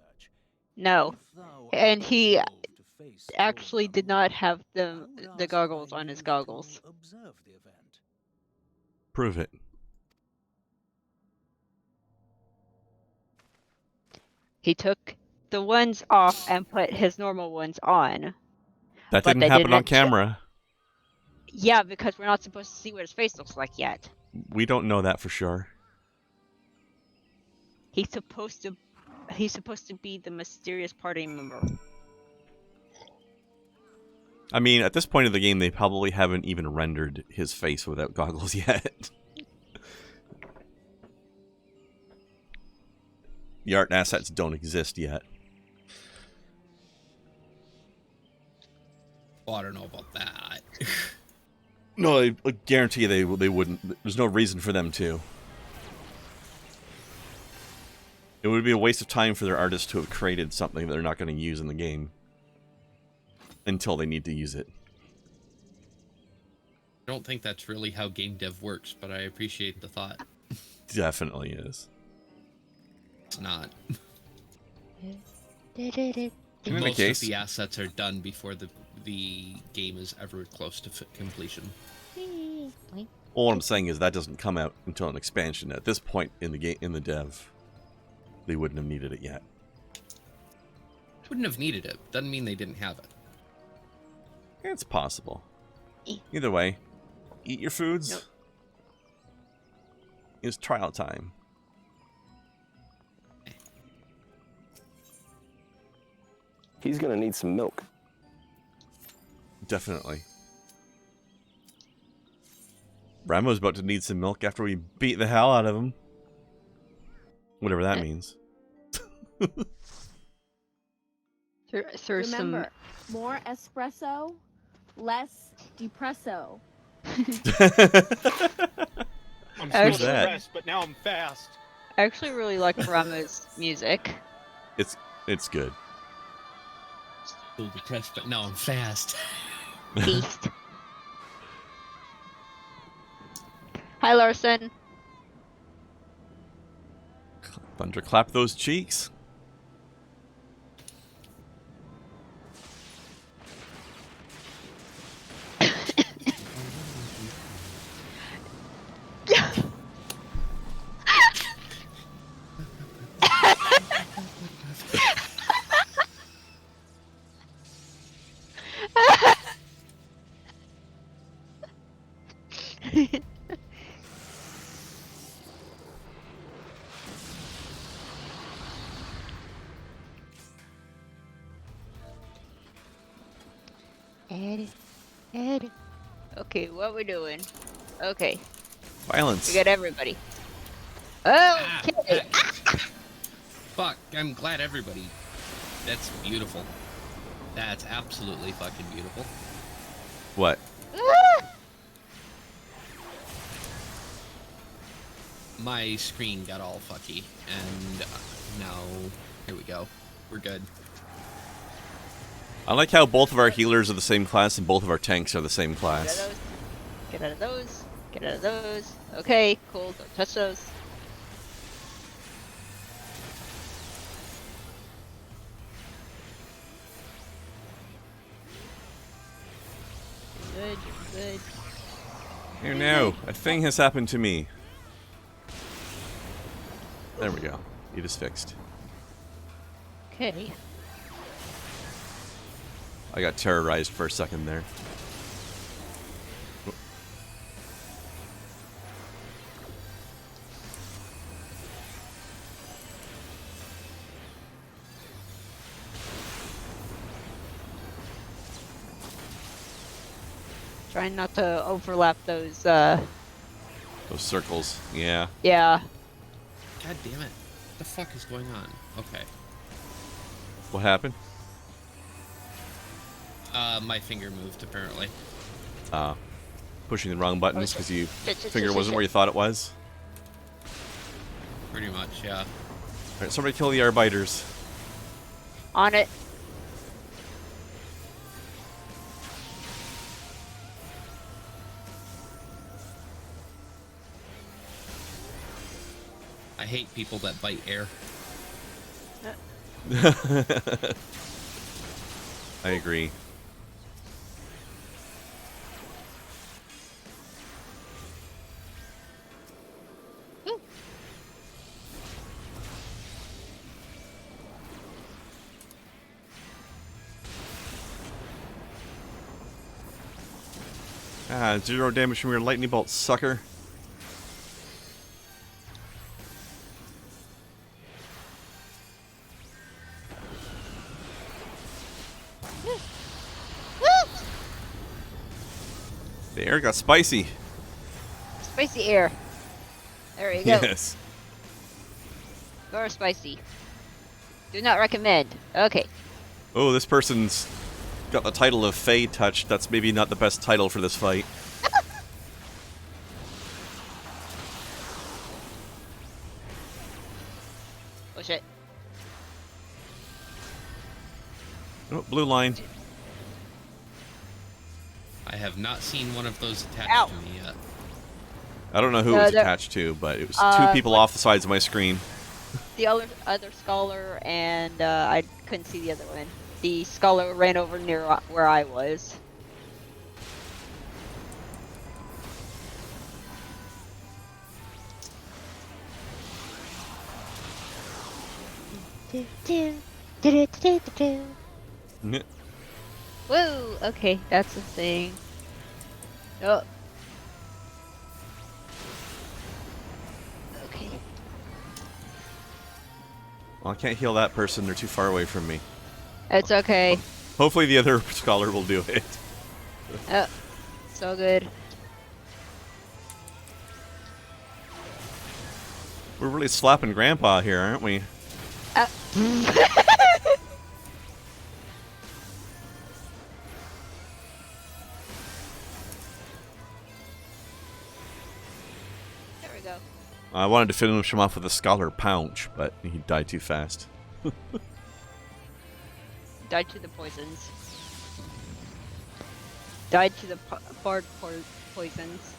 No. And he actually did not have the goggles on his goggles. Prove it. He took the ones off and put his normal ones on. That didn't happen on camera. Yeah, because we're not supposed to see what his face looks like yet. We don't know that for sure. He's supposed to be the mysterious party member. I mean, at this point of the game, they probably haven't even rendered his face without goggles yet. The art assets don't exist yet. Oh, I don't know about that. No, I guarantee they wouldn't. There's no reason for them to. It would be a waste of time for their artists to have created something that they're not going to use in the game. Until they need to use it. I don't think that's really how game dev works, but I appreciate the thought. Definitely is. It's not. In Most case, of the assets are done before the game is ever close to completion. all I'm saying is that doesn't come out until an expansion. At this point in the game, in the dev, they wouldn't have needed it yet. Wouldn't have needed it. Doesn't mean they didn't have it. It's possible. Either way, eat your foods. Nope. It's trial time. He's gonna need some milk. Definitely. Ramuh's about to need some milk after we beat the hell out of him. Whatever that means. Remember, more espresso, less depresso. I'm Who's still that? depressed, but now I'm fast. I actually really like Ramuh's music. It's good. Still depressed, but now I'm fast. Beast. Hi, Larson. Thunderclap those cheeks. Ed. Okay, what we doing? Okay, Violence. we got everybody. Oh, okay. Fuck, I'm glad everybody. That's beautiful. That's absolutely fucking beautiful. What? My screen got all fucky, and now, here we go. We're good. I like how both of our healers are the same class and both of our tanks are the same class. Get out of those. Get out of those. Okay, cool. Don't touch those. Good, you're good. Here now, a thing has happened to me. There we go. It is fixed. Okay. I got terrorized for a second there. Trying not to overlap those Those circles, yeah. Yeah. God damn it. What the fuck is going on? Okay. What happened? My finger moved, apparently. Pushing the wrong buttons because your finger wasn't where you thought it was? Pretty much, yeah. Alright, somebody kill the Arbiters. On it. I hate people that bite air. I agree. Ah, 0 damage from your lightning bolt, sucker. The air got spicy. Spicy air. There you go. Yes. More spicy. Do not recommend. Okay. Oh, this person's got the title of Fey Touch. That's maybe not the best title for this fight. Oh shit. Oh, blue line. I have not seen one of those attached Ow. to me yet. I don't know who it was attached to, but it was two people off the sides of my screen. The other scholar, and I couldn't see the other one. The scholar ran over near where I was. Woo! Okay, that's the thing. Oh. Okay. Well, I can't heal that person. They're too far away from me. It's okay. Hopefully the other scholar will do it. Oh, so good. We're really slapping Grandpa here, aren't we? There we go. I wanted to finish him off with a Scholar Pounce, but he died too fast. Died to the poisons. Died to the bard poisons.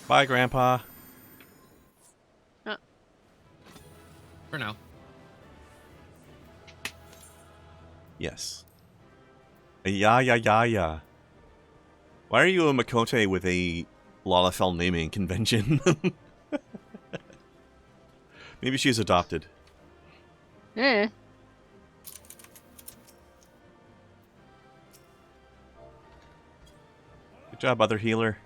Bye, Grandpa. For now. Yes. Yeah. Why are you a Makote with a Lalafell naming convention? Maybe she's adopted. Eh. Good job, other healer.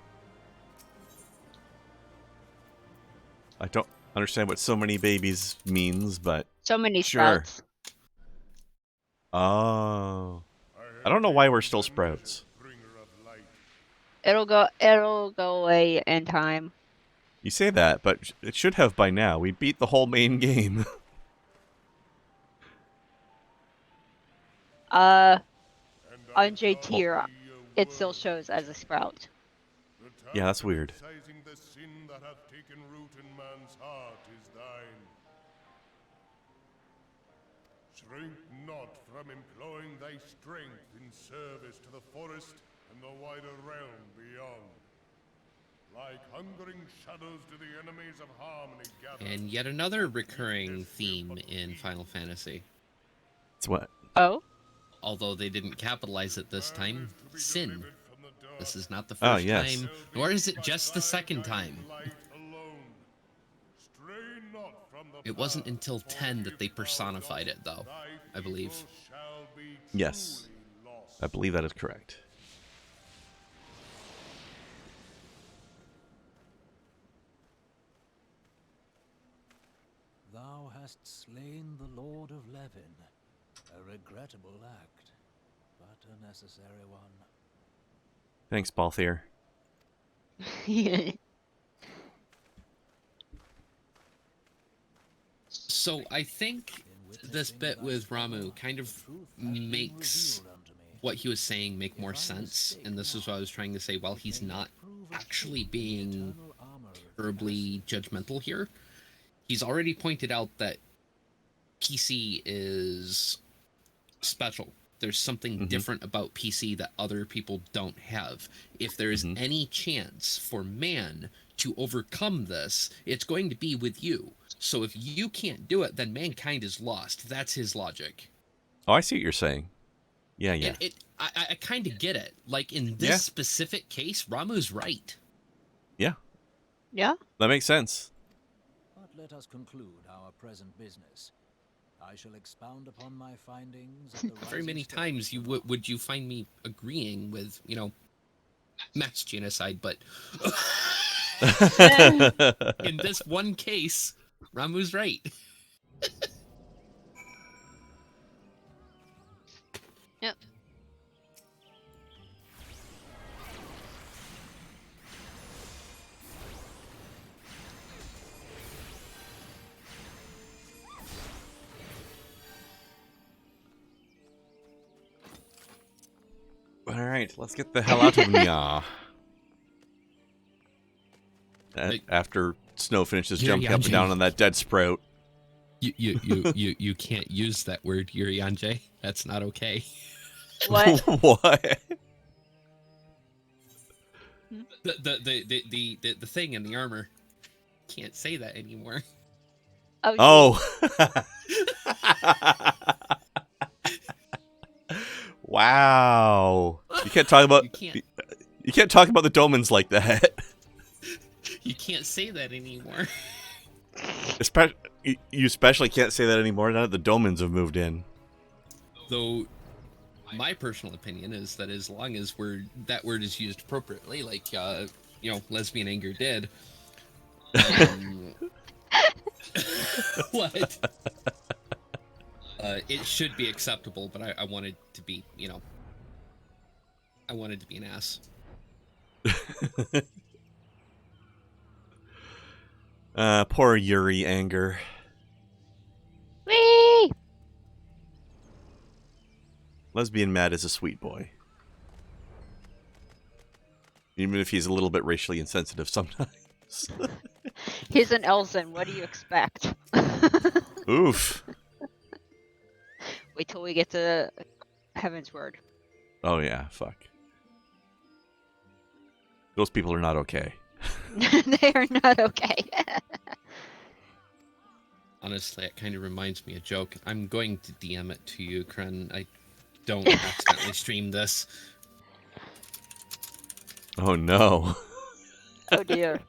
I don't understand what so many babies means, but So many sure. sprouts. Oh. I don't know why we're still sprouts. It'll go away in time. You say that, but it should have by now. We beat the whole main game. On J tier, it still shows as a sprout. Yeah, that's weird. The sin that hath taken root in man's heart is thine. Shrink not from employing thy strength in service to the forest and the wider realm beyond. Like hungering shadows do the enemies of harmony gather. And yet another recurring theme in Final Fantasy. It's what? Oh? Although they didn't capitalize it this time, sin. This is not the first time, nor is it just the second time. It wasn't until 10 that they personified it, though, I believe. Yes. I believe that is correct. Thou hast slain the Lord of Levin. A regrettable act, but a necessary one. Thanks, Balthier. So I think this bit with Ramuh kind of makes what he was saying make more sense, and this is what I was trying to say. While he's not actually being terribly judgmental here, he's already pointed out that PC is special. There's something different about PC that other people don't have. If there's any chance for man to overcome this, it's going to be with you. So if you can't do it, then mankind is lost. That's his logic. Oh, I see what you're saying. Yeah. And I kind of get it. Like, in this specific case, Ramuh's right. Yeah. Yeah? That makes sense. But let us conclude our present business. I shall expound upon my findings at the Very many times would you find me agreeing with, mass genocide, but in this one case, Ramuh's right. Yep. All right, let's get the hell out of Nya. After Snow finishes jumping up and down on that dead sprout. You can't use that word, Yurianjay. That's not okay. What? What? The thing in the armor. Can't say that anymore. Oh. Wow. You can't talk about you can't talk about the Domans like that. You can't say that anymore. You especially can't say that anymore now that the Domans have moved in. Though my personal opinion is that as long as that word is used appropriately, like lesbian anger did. What? It should be acceptable, but I wanted to be, I wanted to be an ass. Poor Yuri Anger. Whee! Lesbian Matt is a sweet boy. Even if he's a little bit racially insensitive sometimes. He's an Elzen. What do you expect? Oof. Wait till we get to Heaven's Word. Oh yeah, fuck. Those people are not okay. They are not okay. Honestly, it kind of reminds me of a joke. I'm going to DM it to you, Kren. I don't accidentally stream this. Oh no. Oh dear.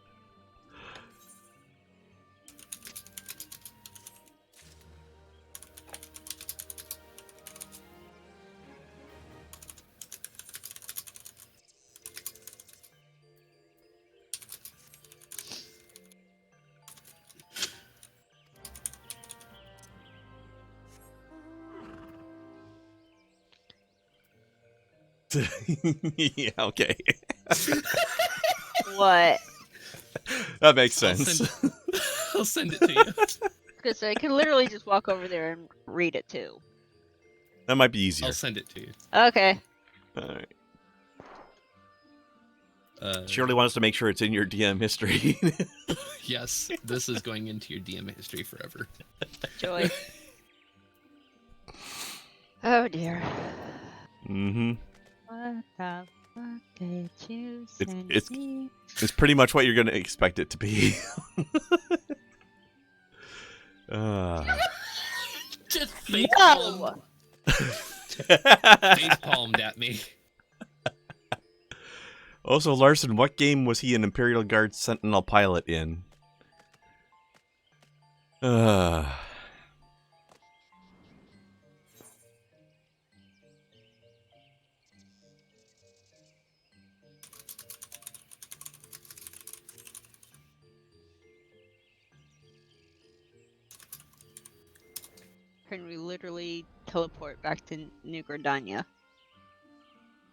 Yeah, okay. What? That makes sense. I'll send it to you. Because I can literally just walk over there and read it too. That might be easier. I'll send it to you. Okay. Alright. She really wants to make sure it's in your DM history. Yes, this is going into your DM history forever. Joy. Oh dear. Mm-hmm. What the fuck did you send me? It's pretty much what you're going to expect it to be. Just face palmed. Face palmed at me. Also, Larson, what game was he an Imperial Guard Sentinel pilot in? Can we literally teleport back to New Gridania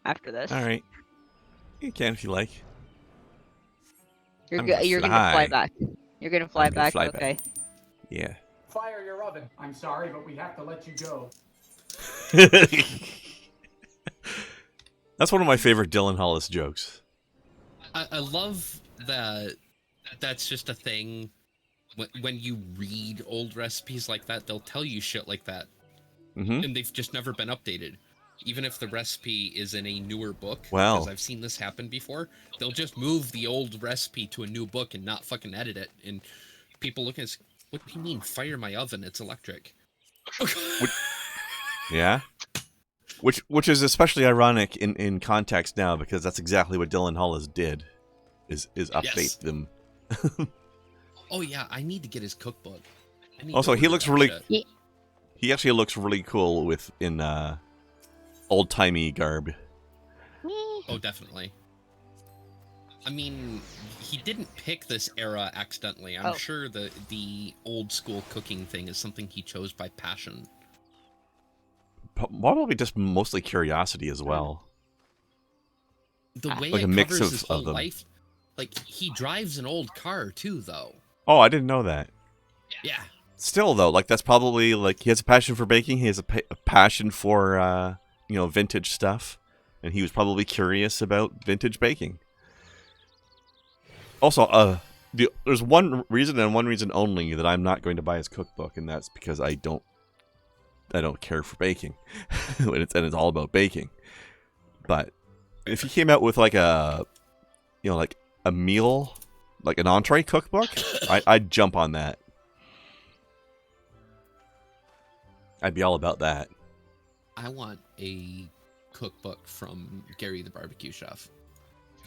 after this? Alright. You can if you like. You're I'm gonna you're gonna fly fly. back. You're gonna fly I'm gonna back. fly Okay. back. Yeah. Fire your oven. I'm sorry, but we have to let you go. That's one of my favorite Dylan Hollis jokes. I love that. That's just a thing. When you read old recipes like that, they'll tell you shit like that, and they've just never been updated. Even if the recipe is in a newer book, because I've seen this happen before, they'll just move the old recipe to a new book and not fucking edit it. And people look at it, what do you mean, fire my oven? It's electric. Yeah. Which is especially ironic in context now, because that's exactly what Dylan Hollis did, is update them. Oh yeah, I need to get his cookbook. Also, he looks really. He actually looks really cool in old timey garb. Oh, definitely. I mean, he didn't pick this era accidentally. I'm sure the old school cooking thing is something he chose by passion. Probably just mostly curiosity as well. The way like it a mix covers his of whole them. life, like he drives an old car too, though. Oh, I didn't know that. Yeah. Still though, like that's probably like he has a passion for baking. He has a passion for vintage stuff, and he was probably curious about vintage baking. Also, there's one reason and one reason only that I'm not going to buy his cookbook, and that's because I don't care for baking, and it's all about baking. But if he came out with like a meal, like an entree cookbook, I'd jump on that. I'd be all about that. I want a cookbook from Gary the Barbecue Chef.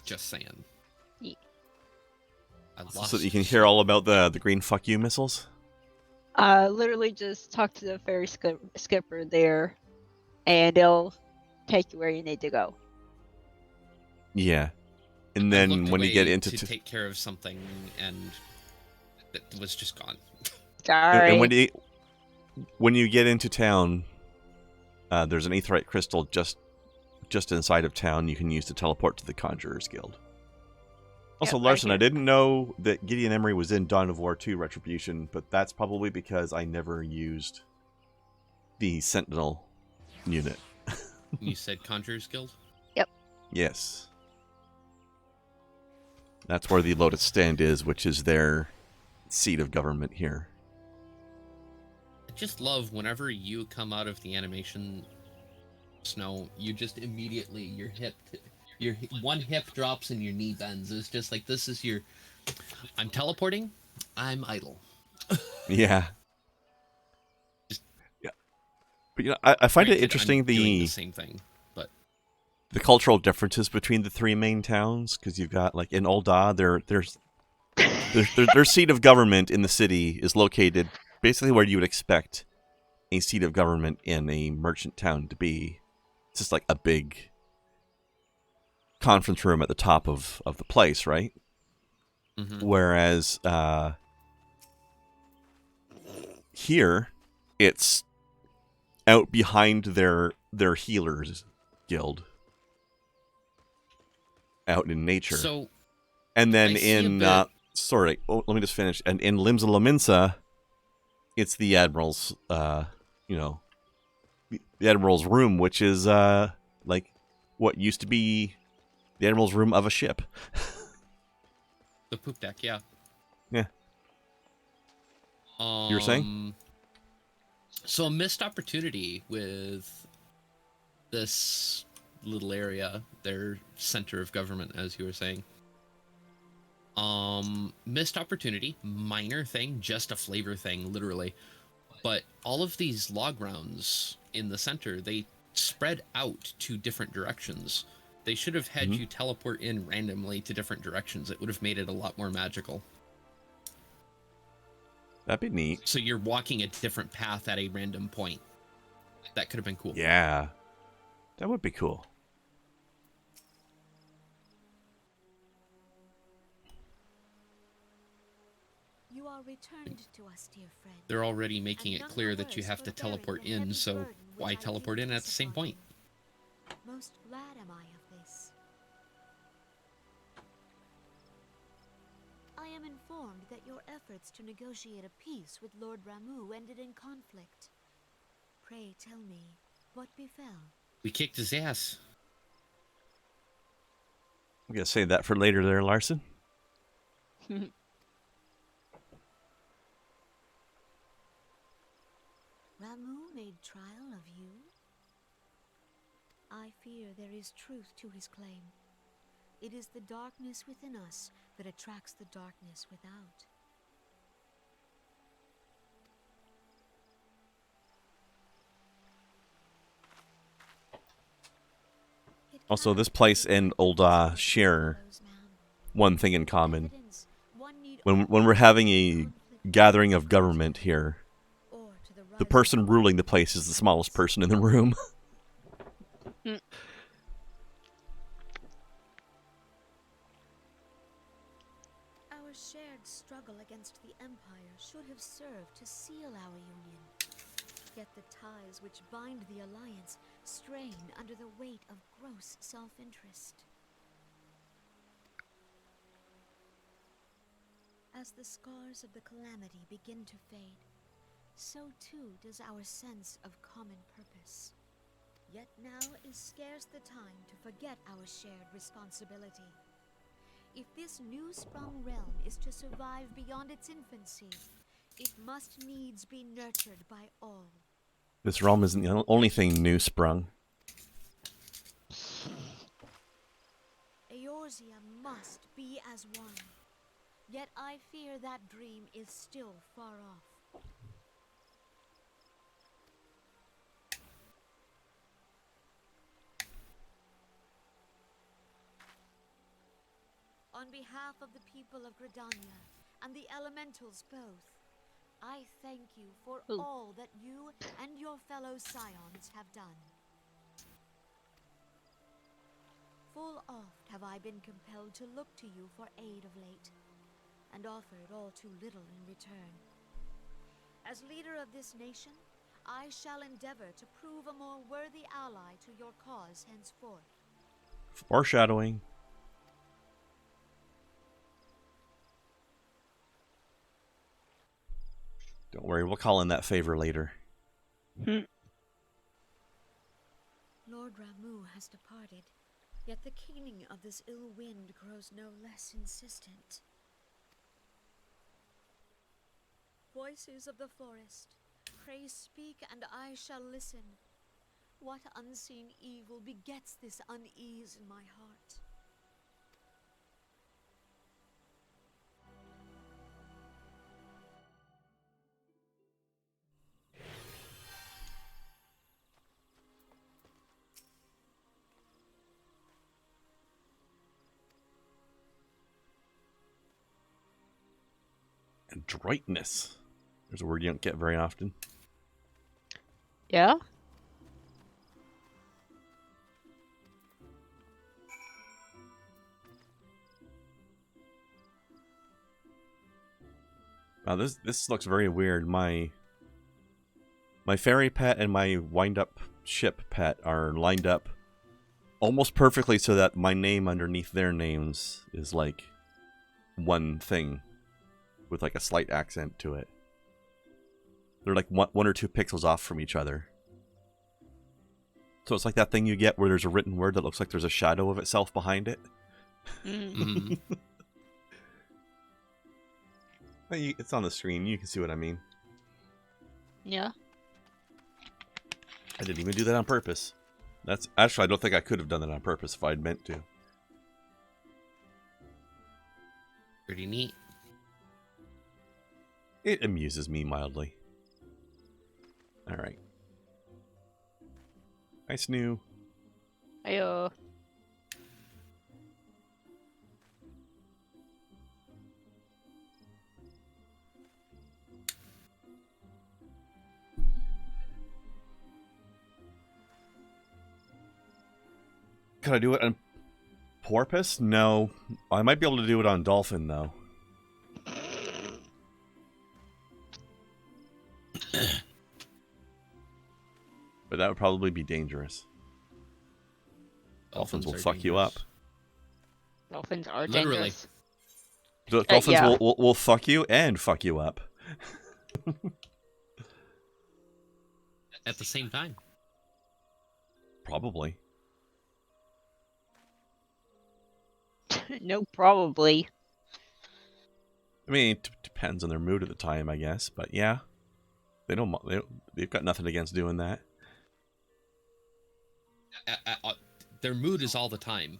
Just saying. Yeah. So that you can hear all about the green fuck you missiles? Literally just talk to the ferry skipper there, and they'll take you where you need to go. Yeah. And then when you get into to take care of something, and it was just gone. Sorry. And when you get into town, there's an aetheryte crystal just inside of town you can use to teleport to the Conjurer's Guild. Also, Yep, Larson, right I didn't know that Gideon Emery was in Dawn of War 2 Retribution, but that's probably because I never used the Sentinel unit. You said Conjurer's Guild? Yep. Yes. That's where the Lotus Stand is, which is their seat of government here. I just love whenever you come out of the animation snow, you just immediately, your one hip drops and your knee bends. It's just like, this is your, I'm teleporting, I'm idle. Yeah. But I find it interesting I'm doing the same thing, but the cultural differences between the three main towns, because you've got like in Ul'dah, their seat of government in the city is located basically where you would expect a seat of government in a merchant town to be. It's just like a big conference room at the top of the place, right? Mm-hmm. Whereas here, it's out behind their healers guild, out in nature. So, and then let me just finish. And in Limsa Lominsa, it's the admiral's, the admiral's room, which is like what used to be the admiral's room of a ship. The poop deck, yeah. Yeah. You were saying? So a missed opportunity with this little area, their center of government, as you were saying. Missed opportunity, minor thing, just a flavor thing, literally. But all of these log rounds in the center, they spread out to different directions. They should have had you teleport in randomly to different directions. It would have made it a lot more magical. That'd be neat. So you're walking a different path at a random point. That could have been cool. Yeah. That would be cool. You are returned to us, dear friend. They're already making it clear that you have to teleport in, so why teleport in at the same point? Most glad am I of this. am informed that your efforts to negotiate a peace with Lord Ramuh ended in conflict. Pray tell me, what befell? We kicked his ass. I'm gonna save that for later there, Larson. Ramuh made trial of you? I fear there is truth to his claim. It is the darkness within us that attracts the darkness without. Also, this place and old share one thing in common. When we're having a gathering of government here, the person ruling the place is the smallest person in the room. Our shared struggle against the Empire should have served to seal our union. Yet the ties which bind the Alliance strain under the weight of gross self-interest. As the scars of the calamity begin to fade, so too does our sense of common purpose. Yet now is scarce the time to forget our shared responsibility. If this new-sprung realm is to survive beyond its infancy, it must needs be nurtured by all. This realm isn't the only thing new sprung. Eorzea must be as one. Yet I fear that dream is still far off. On behalf of the people of Gridania and the elementals both, I thank you for all that you and your fellow scions have done. Full oft have I been compelled to look to you for aid of late, and offered all too little in return. As leader of this nation, I shall endeavor to prove a more worthy ally to your cause henceforth. Foreshadowing. Don't worry, we'll call in that favor later. Lord Ramuh has departed, yet the keening of this ill wind grows no less insistent. Voices of the forest, pray speak and I shall listen. What unseen evil begets this unease in my heart? Adroitness. There's a word you don't get very often. Yeah? Wow, this looks very weird. My fairy pet and my wind-up ship pet are lined up almost perfectly so that my name underneath their names is like one thing with like a slight accent to it. They're like one or two pixels off from each other. So it's like that thing you get where there's a written word that looks like there's a shadow of itself behind it. Mm-hmm. It's on the screen. You can see what I mean. Yeah. I didn't even do that on purpose. That's actually, I don't think I could have done that on purpose if I'd meant to. Pretty neat. It amuses me mildly. Alright. Nice new. Ayo. Could I do it on porpoise? No. I might be able to do it on dolphin, though. But that would probably be dangerous. Dolphins will fuck you up. Dolphins are Literally. dangerous. Dolphins yeah. will fuck you and fuck you up. At the same time. Probably. No, probably. I mean, it depends on their mood at the time, I guess. But yeah, they've got nothing against doing that. Their mood is all the time.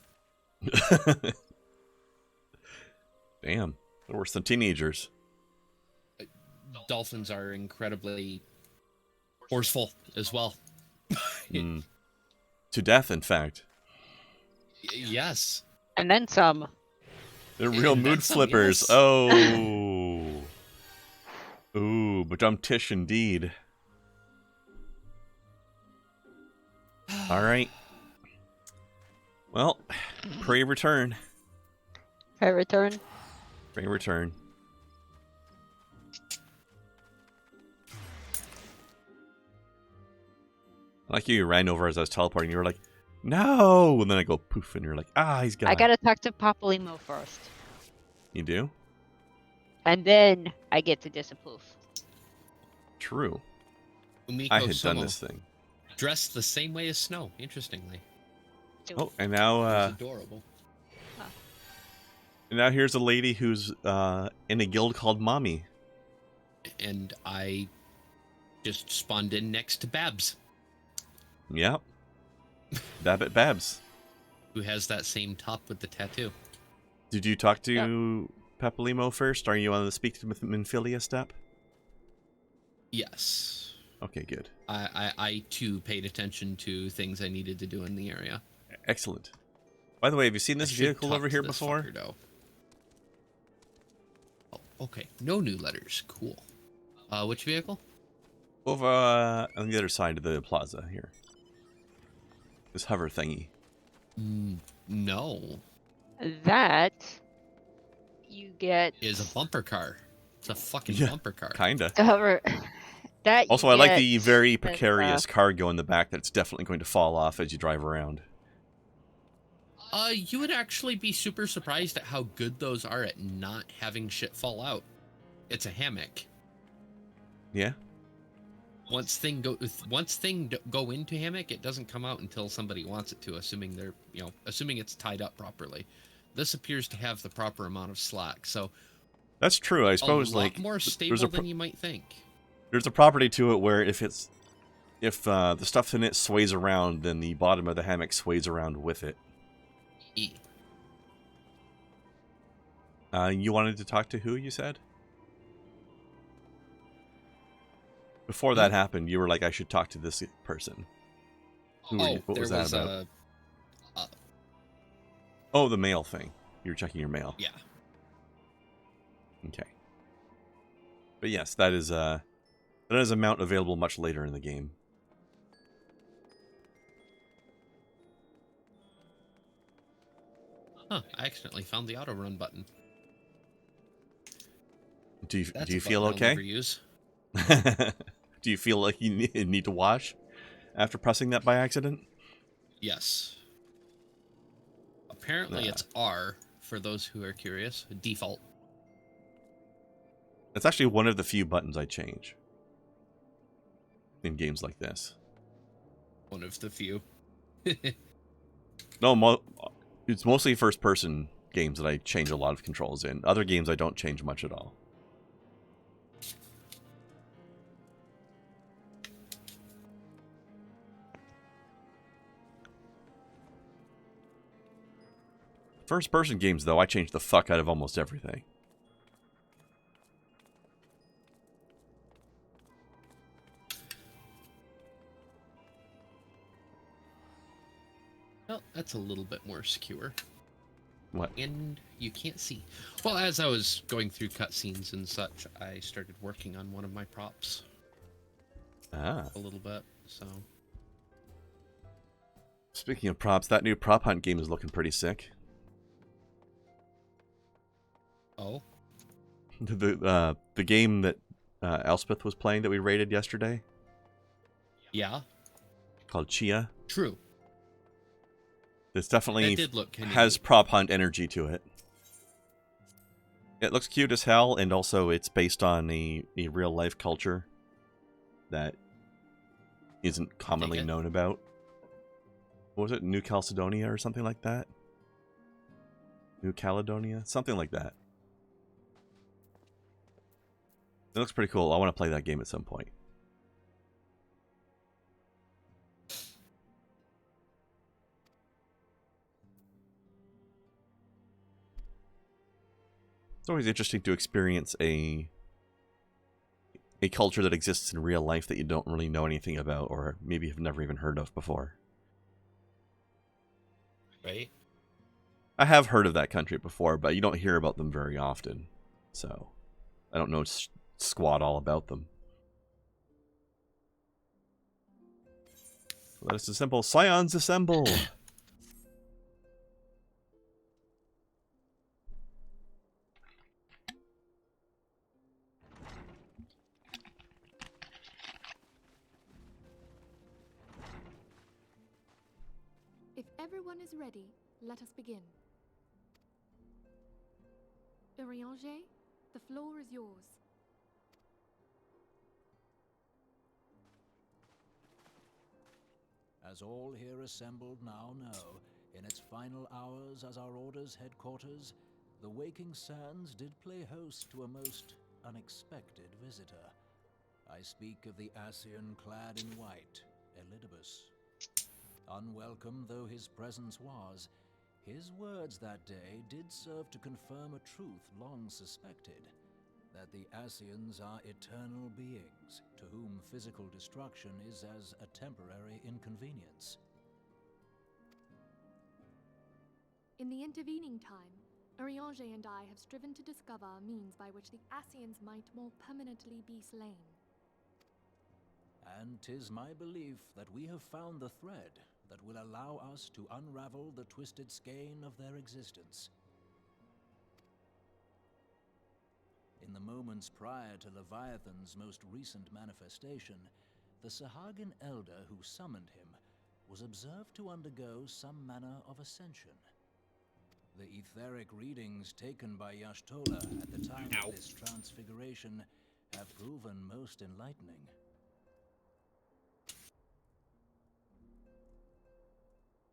Damn, they're worse than teenagers. Dolphins are incredibly forceful as well. To death, in fact. Yes. And then some. They're real mood flippers. Yes. Oh. Ooh, but I'm Tish indeed. All right. Well, pray return. Pray return. Pray return. I like you ran over as I was teleporting. You were like, no! And then I go poof, and you're like, he's gone. I gotta talk to Papalymo first. You do? And then I get to disapprove. True. Umiko I had Somo, done this thing. Dressed the same way as Snow, interestingly. Oh, and now adorable. Huh. And now here's a lady who's in a guild called Mommy. And I just spawned in next to Babs. Yep. Babbit Babs. Who has that same top with the tattoo. Did you talk to Papalymo first? Are you on the speak to Minfilia step? Yes. Okay, good. I too paid attention to things I needed to do in the area. Excellent. By the way, have you seen this vehicle over here before? Oh, okay. No new letters. Cool. Which vehicle? Over on the other side of the plaza here. This hover thingy. No. That you get is a bumper car. It's a fucking bumper car. Kinda. However, that also, I like the very precarious cargo in the back that's definitely going to fall off as you drive around. You would actually be super surprised at how good those are at not having shit fall out. It's a hammock. Yeah. Once thing go into hammock, it doesn't come out until somebody wants it to, assuming they're, assuming it's tied up properly. This appears to have the proper amount of slack, so that's true. I suppose a lot more stable than you might think. There's a property to it where if the stuff in it sways around, then the bottom of the hammock sways around with it. You wanted to talk to who, you said? Before that happened, you were like, I should talk to this person. What was that about? Oh, the mail thing. You were checking your mail. Yeah. Okay. But yes, that is a mount available much later in the game. Huh, I accidentally found the auto run button. Do you feel okay? I'll never use. Do you feel like you need to wash after pressing that by accident? Yes. Apparently it's R, for those who are curious. Default. It's actually one of the few buttons I change in games like this. One of the few. No, it's mostly first-person games that I change a lot of controls in. Other games I don't change much at all. First-person games, though, I change the fuck out of almost everything. Well, that's a little bit more secure. What? And you can't see. Well, as I was going through cutscenes and such, I started working on one of my props. A little bit, so... Speaking of props, that new prop hunt game is looking pretty sick. Oh? The game that Elspeth was playing that we rated yesterday? Yeah. Called Chia? True. This definitely did look has prop hunt energy to it. It looks cute as hell, and also it's based on a real-life culture that isn't commonly known about. What was it? New Caledonia or something like that? New Caledonia? Something like that. It looks pretty cool. I want to play that game at some point. It's always interesting to experience a culture that exists in real life that you don't really know anything about, or maybe have never even heard of before. Right? I have heard of that country before, but you don't hear about them very often. So, I don't know squat all about them. Let us assemble. Scions assemble! If everyone is ready, let us begin. Urianger, the floor is yours. As all here assembled now know, in its final hours as our Order's headquarters, the Waking Sands did play host to a most unexpected visitor. I speak of the Ascian clad in white, Elidibus. Unwelcome though his presence was, his words that day did serve to confirm a truth long suspected, that the Ascians are eternal beings, to whom physical destruction is as a temporary inconvenience. In the intervening time, Urianger and I have striven to discover a means by which the Ascians might more permanently be slain. And 'tis my belief that we have found the thread that will allow us to unravel the twisted skein of their existence. In the moments prior to Leviathan's most recent manifestation, the Sahagin elder who summoned him was observed to undergo some manner of ascension. The etheric readings taken by Y'shtola at the time of this transfiguration have proven most enlightening.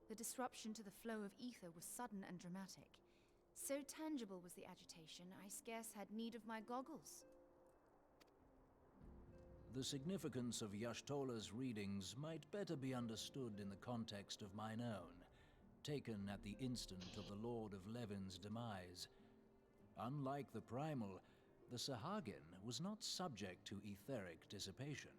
The disruption to the flow of ether was sudden and dramatic. So tangible was the agitation, I scarce had need of my goggles. The significance of Y'shtola's readings might better be understood in the context of mine own, taken at the instant of the Lord of Levin's demise. Unlike the Primal, the Sahagin was not subject to etheric dissipation.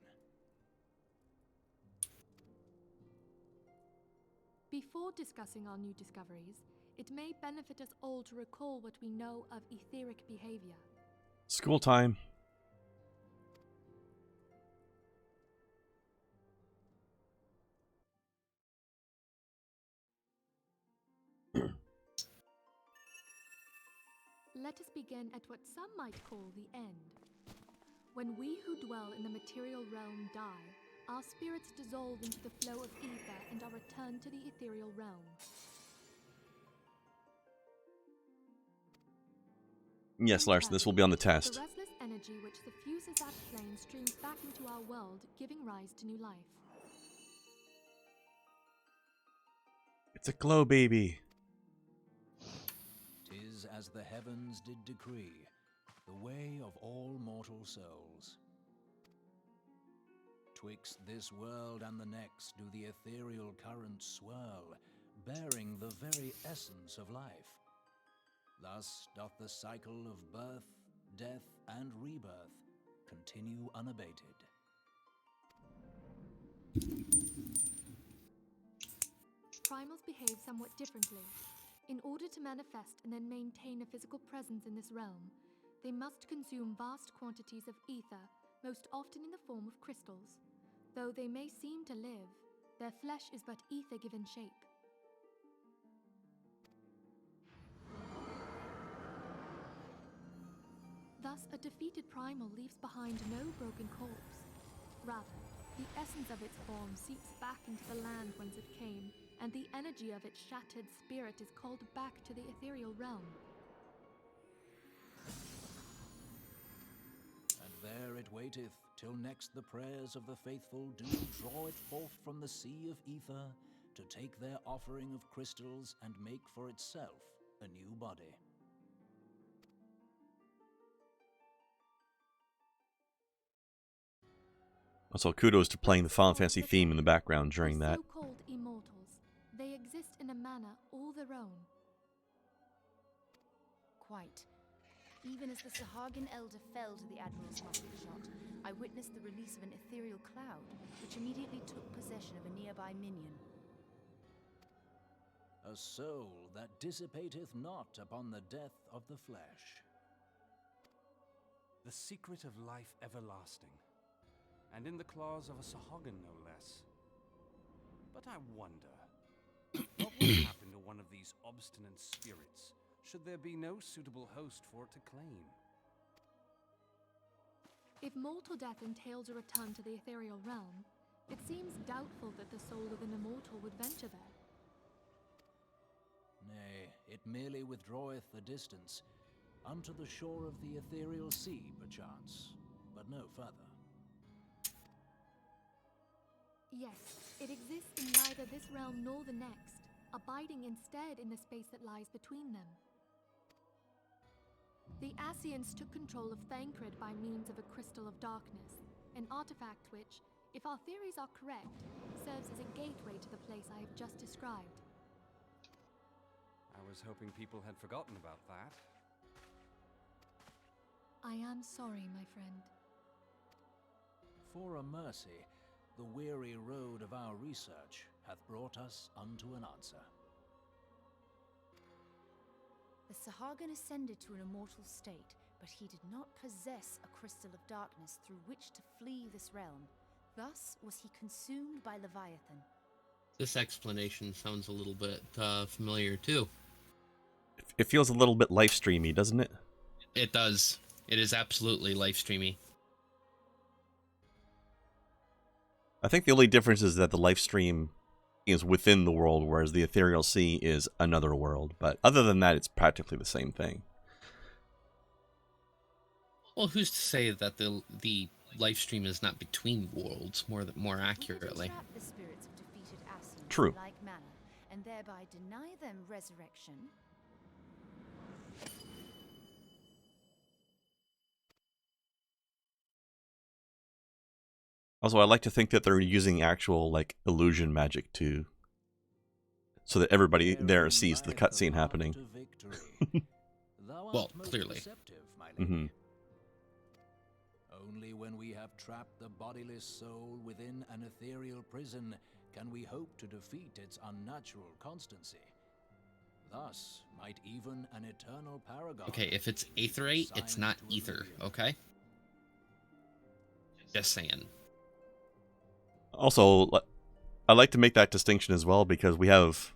Before discussing our new discoveries, it may benefit us all to recall what we know of etheric behavior. School time. Let us begin at what some might call the end. When we who dwell in the material realm die, our spirits dissolve into the flow of ether and are returned to the ethereal realm. Yes, Larson, this will be on the test. The restless energy which suffuses that flame streams back into our world, giving rise to new life. It's a glow baby. 'Tis as the heavens did decree, the way of all mortal souls. Twixt this world and the next do the ethereal currents swirl, bearing the very essence of life. Thus doth the cycle of birth, death, and rebirth continue unabated. Primals behave somewhat differently. In order to manifest and then maintain a physical presence in this realm, they must consume vast quantities of ether, most often in the form of crystals. Though they may seem to live, their flesh is but ether given shape. Thus, a defeated primal leaves behind no broken corpse. Rather, the essence of its form seeps back into the land whence it came, and the energy of its shattered spirit is called back to the ethereal realm. it waiteth till next the prayers of the faithful do draw it forth from the sea of ether to take their offering of crystals and make for itself a new body. Also, kudos to playing the Final Fantasy theme in the background during that. So-called immortals, they exist in a manner all their own. Quite. Even as the Sahagin Elder fell to the Admiral's musket shot, I witnessed the release of an ethereal cloud, which immediately took possession of a nearby minion. A soul that dissipateth not upon the death of the flesh. The secret of life everlasting, and in the claws of a Sahagin no less. But I wonder, what will happen to one of these obstinate spirits, should there be no suitable host for it to claim? If mortal death entails a return to the ethereal realm, it seems doubtful that the soul of an immortal would venture there. Nay, it merely withdraweth a distance, unto the shore of the ethereal sea, perchance, but no further. Yes, it exists in neither this realm nor the next, abiding instead in the space that lies between them. The Ascians took control of Thancred by means of a crystal of darkness, an artifact which, if our theories are correct, serves as a gateway to the place I have just described. I was hoping people had forgotten about that. I am sorry, my friend. For a mercy, the weary road of our research hath brought us unto an answer. The Sahagin ascended to an immortal state, but he did not possess a crystal of darkness through which to flee this realm. Thus was he consumed by Leviathan. This explanation sounds a little bit familiar too. It feels a little bit live streamy, doesn't it? It does. It is absolutely live streamy. I think the only difference is that the live stream is within the world, whereas the Ethereal Sea is another world. But other than that, it's practically the same thing. Well, who's to say that the live stream is not between worlds more accurately? Trap the spirits of defeated Ascians True. in like manner, and thereby deny them resurrection. Also, I like to think that they're using actual, like, illusion magic too, so that everybody there sees the cutscene happening. Well, clearly. Mm-hmm. Only when we have trapped the bodiless soul within an ethereal prison can we hope to defeat its unnatural constancy. Thus might even an eternal paragon... Okay, if it's aetherite, it's not ether, okay? Just saying. Also, I like to make that distinction as well, because we have,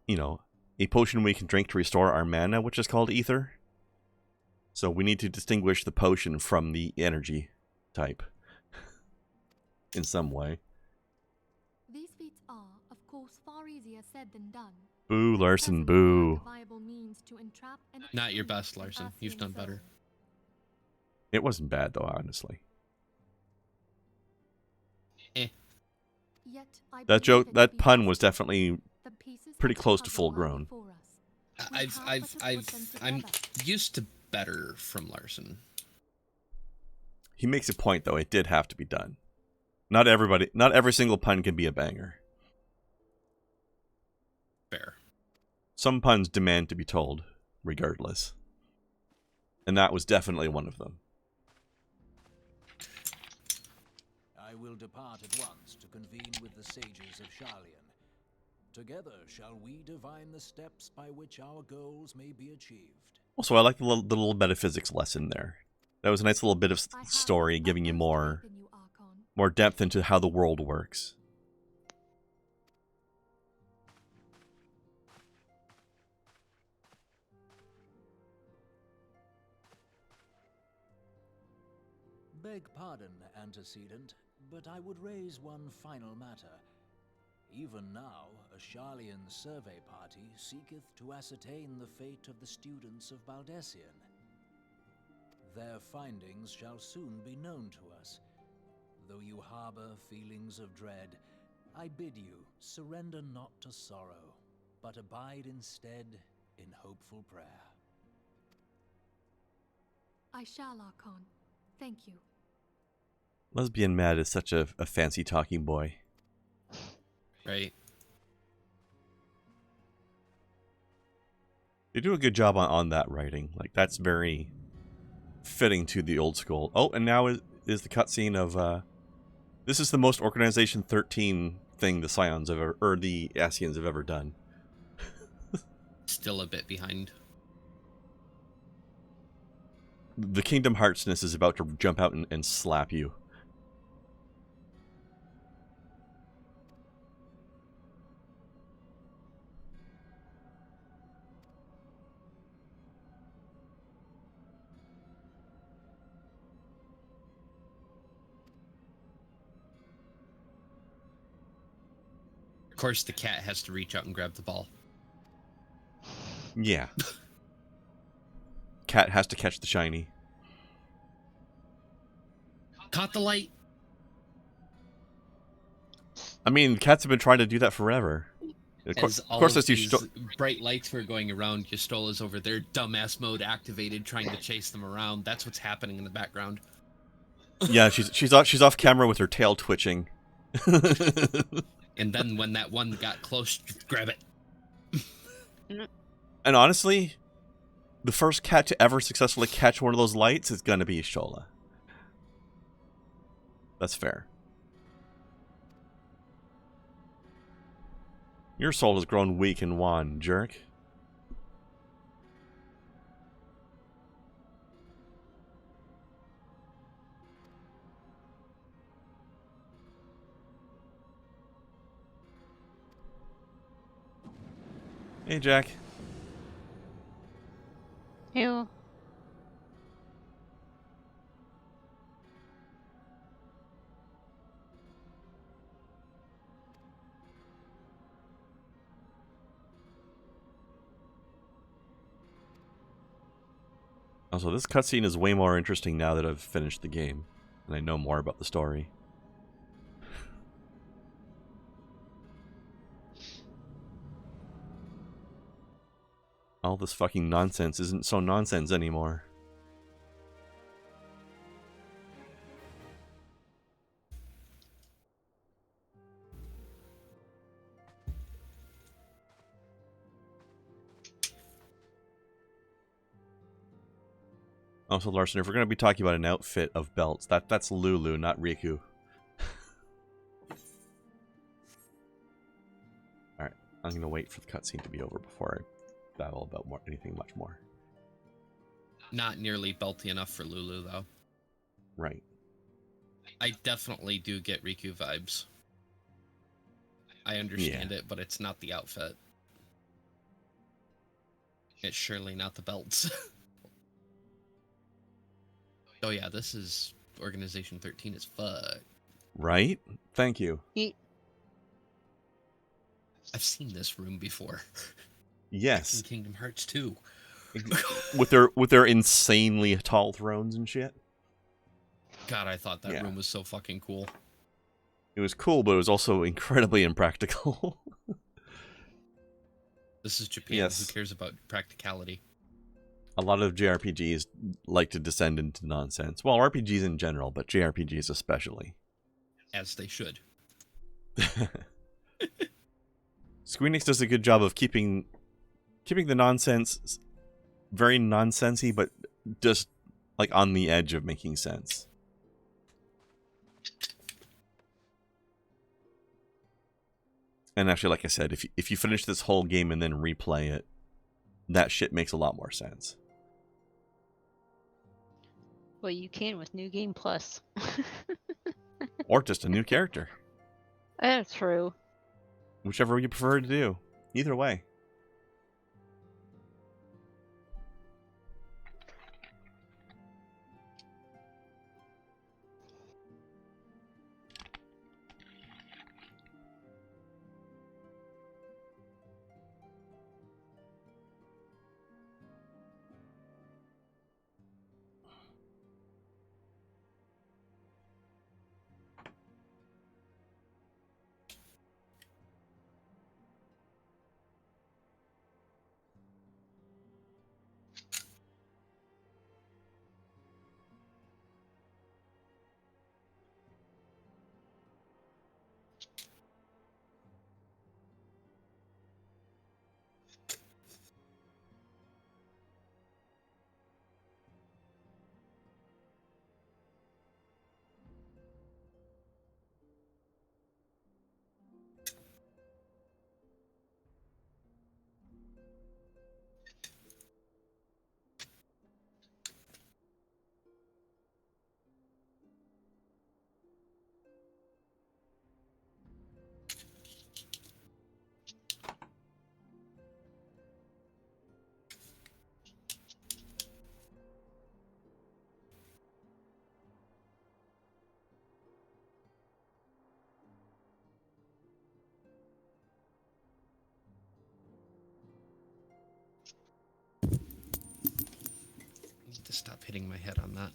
you know, a potion we can drink to restore our mana, which is called ether. So we need to distinguish the potion from the energy type in some way. These feats are, of course, far easier said than done. Boo, Larson, boo. Not your best, Larson. You've done better. It wasn't bad, though, honestly. That pun was definitely pretty close to full grown. I'm used to better from Larson. He makes a point, though. It did have to be done. Not every single pun can be a banger. Fair. Some puns demand to be told, regardless. And that was definitely one of them. I will depart at once to convene with the sages of Sharlayan. Together shall we divine the steps by which our goals may be achieved. Also, I like the little metaphysics lesson there. That was a nice little bit of story, giving you more depth into how the world works. Beg pardon, antecedent, but I would raise one final matter. Even now, a Sharlayan survey party seeketh to ascertain the fate of the students of Baldessian. their findings shall soon be known to us. Though you harbor feelings of dread, I bid you surrender not to sorrow, but abide instead in hopeful prayer. I shall, Archon. Thank you. Lesbian Mad is such a fancy talking boy. Right. They do a good job on that writing. Like, that's very fitting to the old school. Oh, and now is the cutscene of, this is the most Organization 13 thing the Scions have ever, or the Ascians have ever done. Still a bit behind. The Kingdom Heartsness is about to jump out and slap you. Of course, the cat has to reach out and grab the ball. Yeah. Cat has to catch the shiny. Caught the light. I mean, cats have been trying to do that forever. Of course, as these bright lights were going around, Yastola's over there, dumbass mode activated, trying to chase them around. That's what's happening in the background. Yeah, she's off camera with her tail twitching. And then when that one got close, grab it. And honestly, the first cat to ever successfully catch one of those lights is gonna be Y'shtola. That's fair. Your soul has grown weak and wan, jerk. Hey, Jack. Ew. Also, this cutscene is way more interesting now that I've finished the game, and I know more about the story. All this fucking nonsense isn't so nonsense anymore. Also, Larson, if we're going to be talking about an outfit of belts, that's Lulu, not Riku. Alright, I'm going to wait for the cutscene to be over before I babble about anything much more. Not nearly belty enough for Lulu, though. Right. I definitely do get Riku vibes. I understand it, but it's not the outfit. It's surely not the belts. Oh yeah, this is Organization 13 as fuck. Right? Thank you. I've seen this room before. Yes. In Kingdom Hearts 2. with their insanely tall thrones and shit. God, I thought that room was so fucking cool. It was cool, but it was also incredibly impractical. This is Japan. Yes. Who cares about practicality? A lot of JRPGs like to descend into nonsense. Well, RPGs in general, but JRPGs especially. As they should. Square Enix does a good job of keeping the nonsense very nonsensy, but just like on the edge of making sense. And actually, like I said, if you finish this whole game and then replay it, that shit makes a lot more sense. Well, you can with New Game Plus. Or just a new character. That's true. Whichever you prefer to do. Either way. Stop hitting my head on that.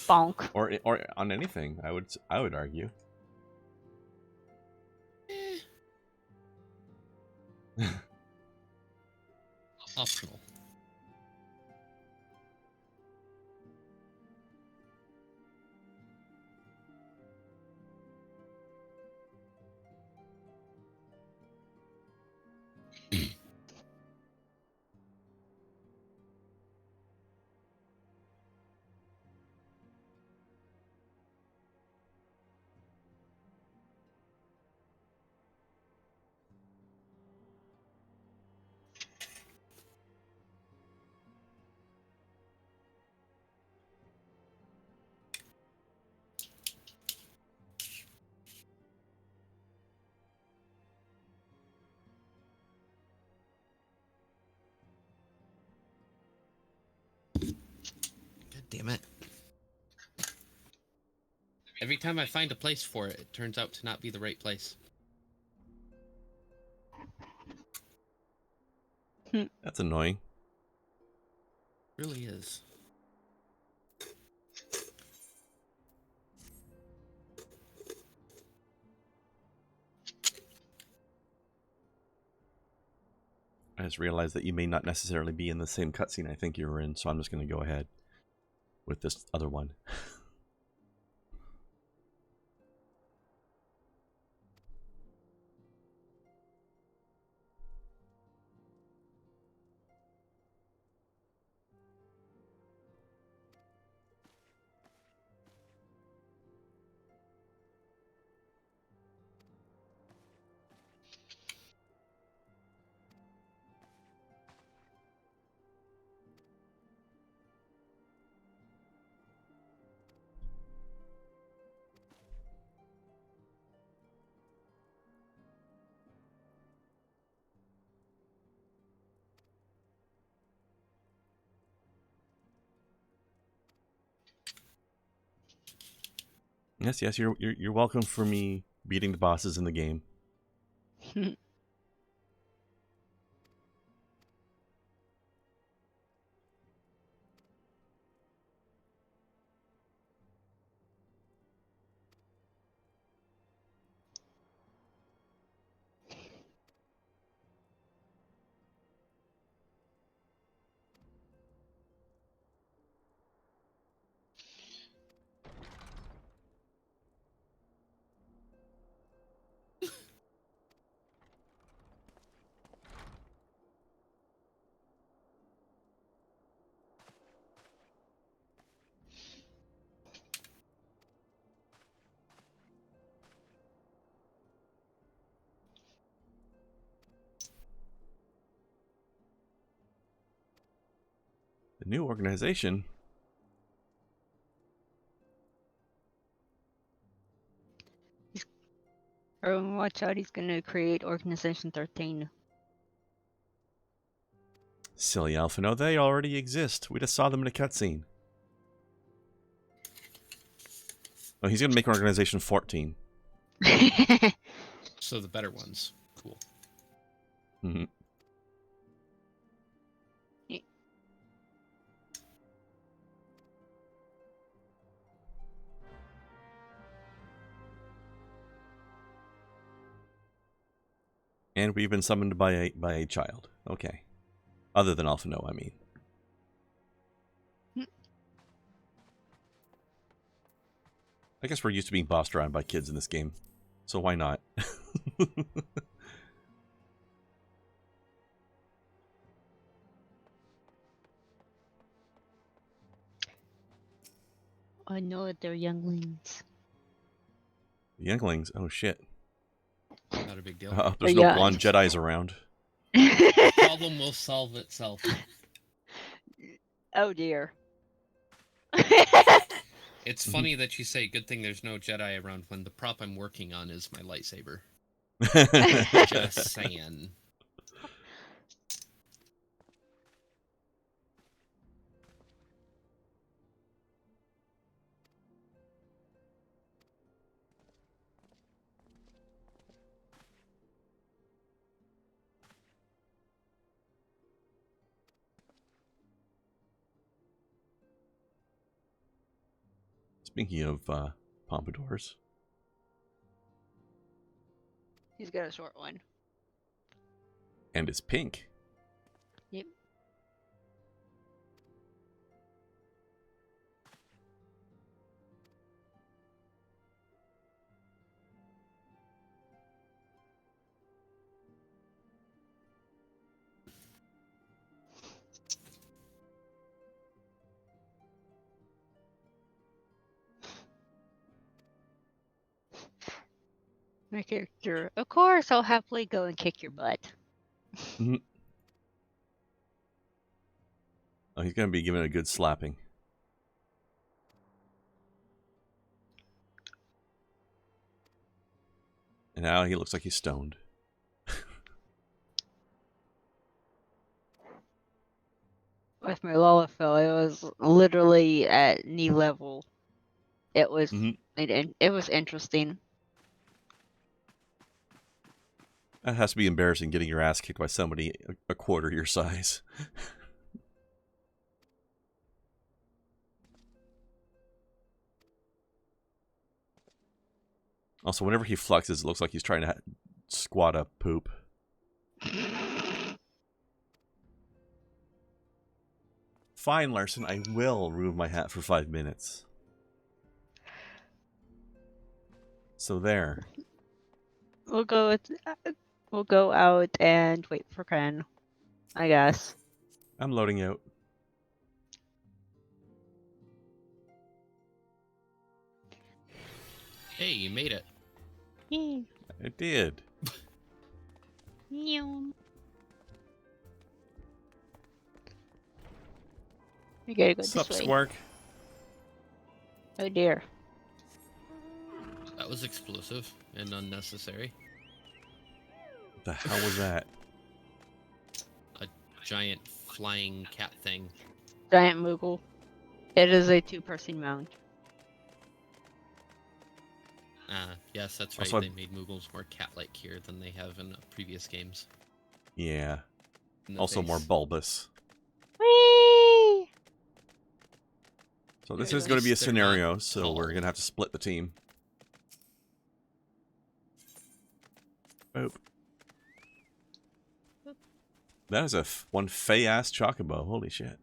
Bonk. Or on anything, I would argue. Optional. God damn it. Every time I find a place for it, it turns out to not be the right place. That's annoying. It really is. I just realized that you may not necessarily be in the same cutscene I think you were in, so I'm just going to go ahead with this other one. Yes, you're welcome for me beating the bosses in the game. The new organization. Everyone watch out, he's gonna create Organization 13. Silly Alphino, they already exist. We just saw them in a cutscene. Oh, he's gonna make Organization 14. So the better ones. Cool. Mm-hmm. And we've been summoned by a child. Okay. Other than Alphino, I mean. I guess we're used to being bossed around by kids in this game. So why not? I know that they're younglings. Younglings? Oh shit. Not a big deal. There's no blonde Jedis around. The problem will solve itself. Oh dear. It's funny that you say good thing there's no Jedi around when the prop I'm working on is my lightsaber. Just saying. Speaking of pompadours. He's got a short one. And it's pink. Yep. My character, of course, I'll happily go and kick your butt. Mm-hmm. Oh, he's going to be given a good slapping. And now he looks like he's stoned. With my Lalafell, it was literally at knee level. It was it was interesting. That has to be embarrassing, getting your ass kicked by somebody a quarter your size. Also, whenever he flexes, it looks like he's trying to squat up poop. Fine, Larson, I will remove my hat for 5 minutes. So there. We'll go out and wait for Kren, I guess. I'm loading out. Hey, you made it. Yeah. I did. You gotta go Sup, this way. Squark? Oh dear. That was explosive and unnecessary. What the hell was that? A giant flying cat thing. Giant Moogle. It is a 2-person mount. Yes, that's right. Also, they made Moogles more cat-like here than they have in previous games. Yeah. In Also face. more bulbous. Whee! So this At is going to be a least they're scenario, not so tall. we're going to have to split the team. Boop. That is one fey-ass chocobo. Holy shit.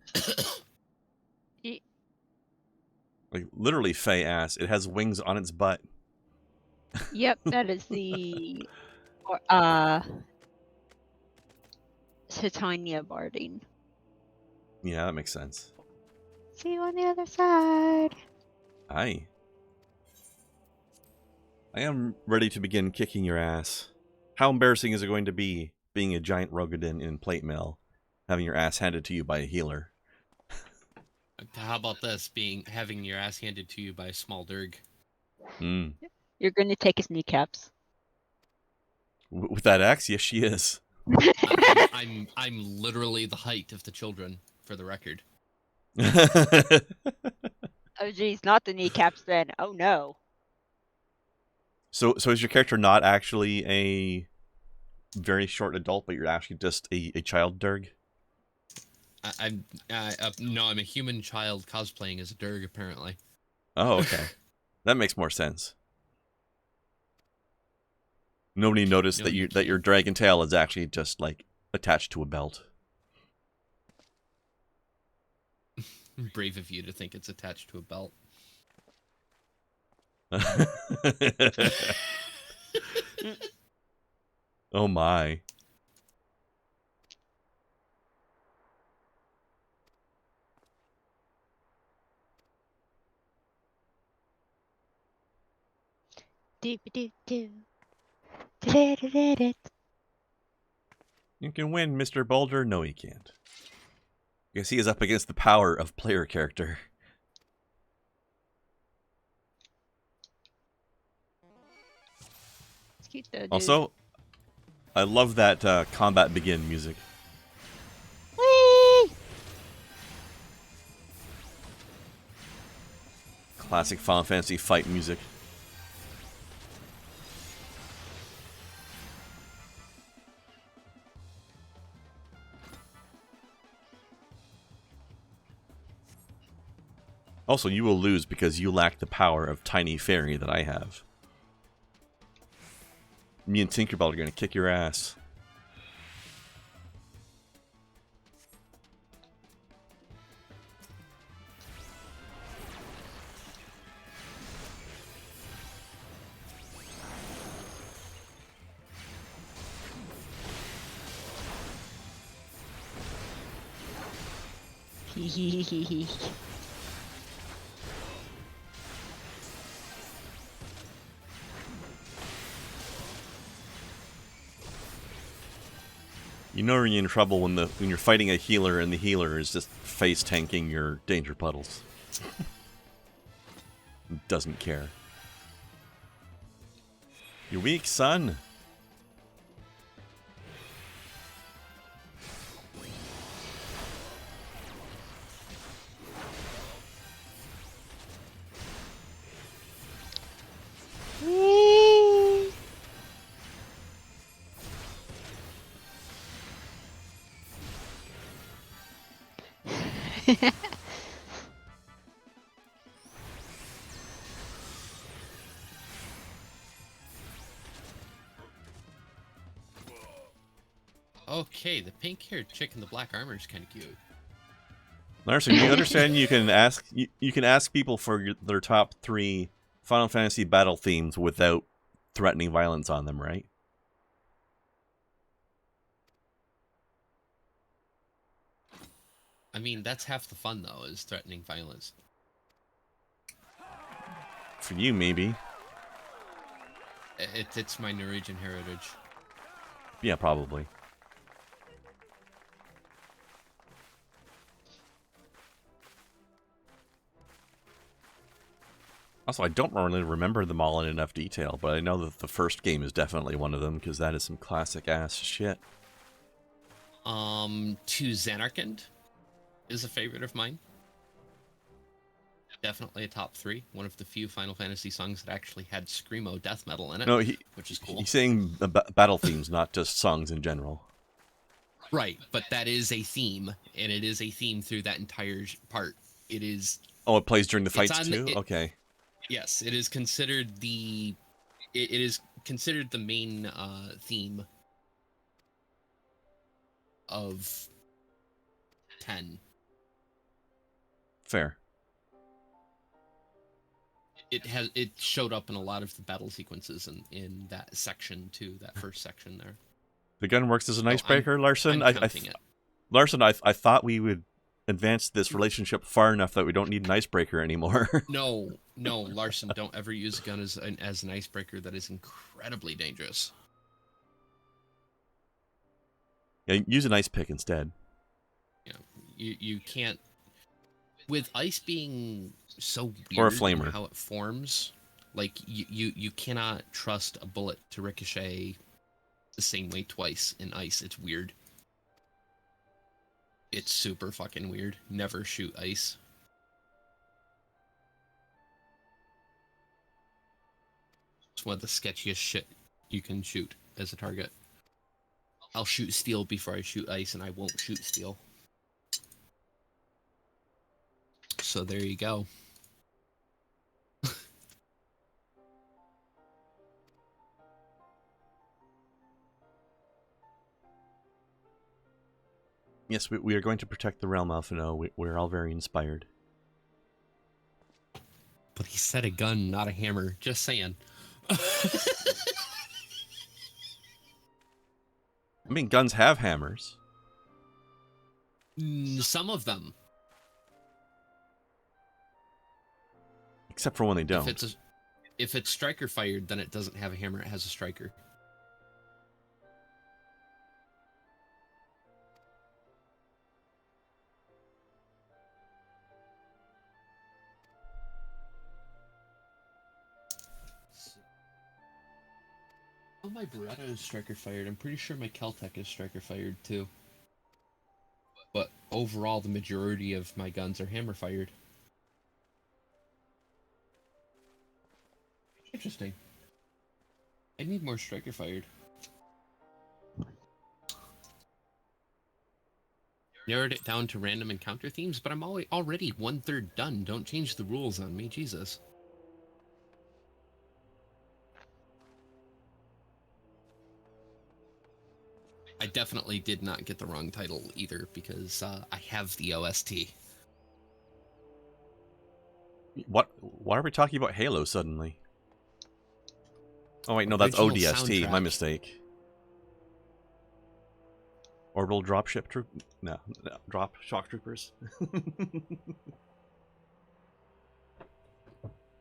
Like, literally fey-ass. It has wings on its butt. Yep, that is the Titania Barding. Yeah, that makes sense. See you on the other side. Aye. I am ready to begin kicking your ass. How embarrassing is it going to be being a giant Rogadin in plate mail, having your ass handed to you by a healer? How about this, having your ass handed to you by a small Durg? Hmm. You're going to take his kneecaps. With that axe? Yes, she is. I'm literally the height of the children, for the record. Oh geez, not the kneecaps then. Oh no. So is your character not actually a very short adult, but you're actually just a child Durg? No, I'm a human child cosplaying as a Durg, apparently. Oh, okay. That makes more sense. Nobody noticed that your dragon tail is actually just like attached to a belt. Brave of you to think it's attached to a belt. Oh my. You can win, Mr. Boulder. No, he can't. Guess he is up against the power of player character. It's cute though, dude. Also, I love that combat begin music. Whee! Classic Final Fantasy fight music. Also, you will lose because you lack the power of Tiny Fairy that I have. Me and Tinkerbell are going to kick your ass. You know you're in trouble when you're fighting a healer and the healer is just face tanking your danger puddles. Doesn't care. You're weak, son. Okay, the pink-haired chick in the black armor is kind of cute. Larson, you understand you can ask people for their top 3 Final Fantasy battle themes without threatening violence on them, right? I mean, that's half the fun, though, is threatening violence. For you, maybe. It's my Norwegian heritage. Yeah, probably. Also, I don't really remember them all in enough detail, but I know that the first game is definitely one of them, because that is some classic-ass shit. To Xanarkand is a favorite of mine. Definitely a top 3. One of the few Final Fantasy songs that actually had screamo death metal in it, No, which is cool. He's saying the battle themes, not just songs in general. Right, but that is a theme, and it is a theme through that entire part. It is... Oh, it plays during the fights too? Okay. Yes, it is considered the... It is considered the main theme of 10. Fair. It showed up in a lot of the battle sequences in that section too, that first section there. The gun works as an icebreaker, Larson. I'm counting it. Larson, I thought we would advance this relationship far enough that we don't need an icebreaker anymore. No, Larson, don't ever use a gun as an icebreaker. That is incredibly dangerous. Yeah, use an ice pick instead. Yeah, you can't. With ice being so weird, or a flamer, how it forms, like you cannot trust a bullet to ricochet the same way twice in ice. It's weird. It's super fucking weird. Never shoot ice. It's one of the sketchiest shit you can shoot as a target. I'll shoot steel before I shoot ice, and I won't shoot steel. So there you go. Yes, we are going to protect the realm, Alphino. We're all very inspired. But he said a gun, not a hammer. Just saying. I mean, guns have hammers. Some of them. Except for when they don't. If it's striker fired, then it doesn't have a hammer, it has a striker. Oh, my Beretta is striker fired. I'm pretty sure my Keltec is striker fired too. But overall, the majority of my guns are hammer fired. Interesting. I need more striker fired. narrowed it down to random encounter themes, but I'm already 1/3 done. Don't change the rules on me, Jesus. I definitely did not get the wrong title either, because I have the OST. What? Why are we talking about Halo suddenly? Oh wait, no, that's Original ODST. My soundtrack. mistake. Orbital Dropship Troop? No, Drop Shock Troopers.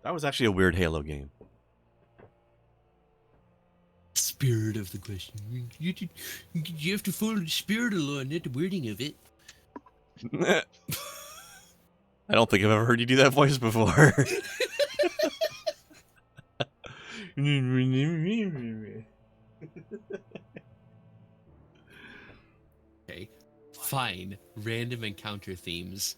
That was actually a weird Halo game. Spirit of the question. You have to follow the spirit of the law, not the wording of it. I don't think I've ever heard you do that voice before. Okay, fine. Random encounter themes.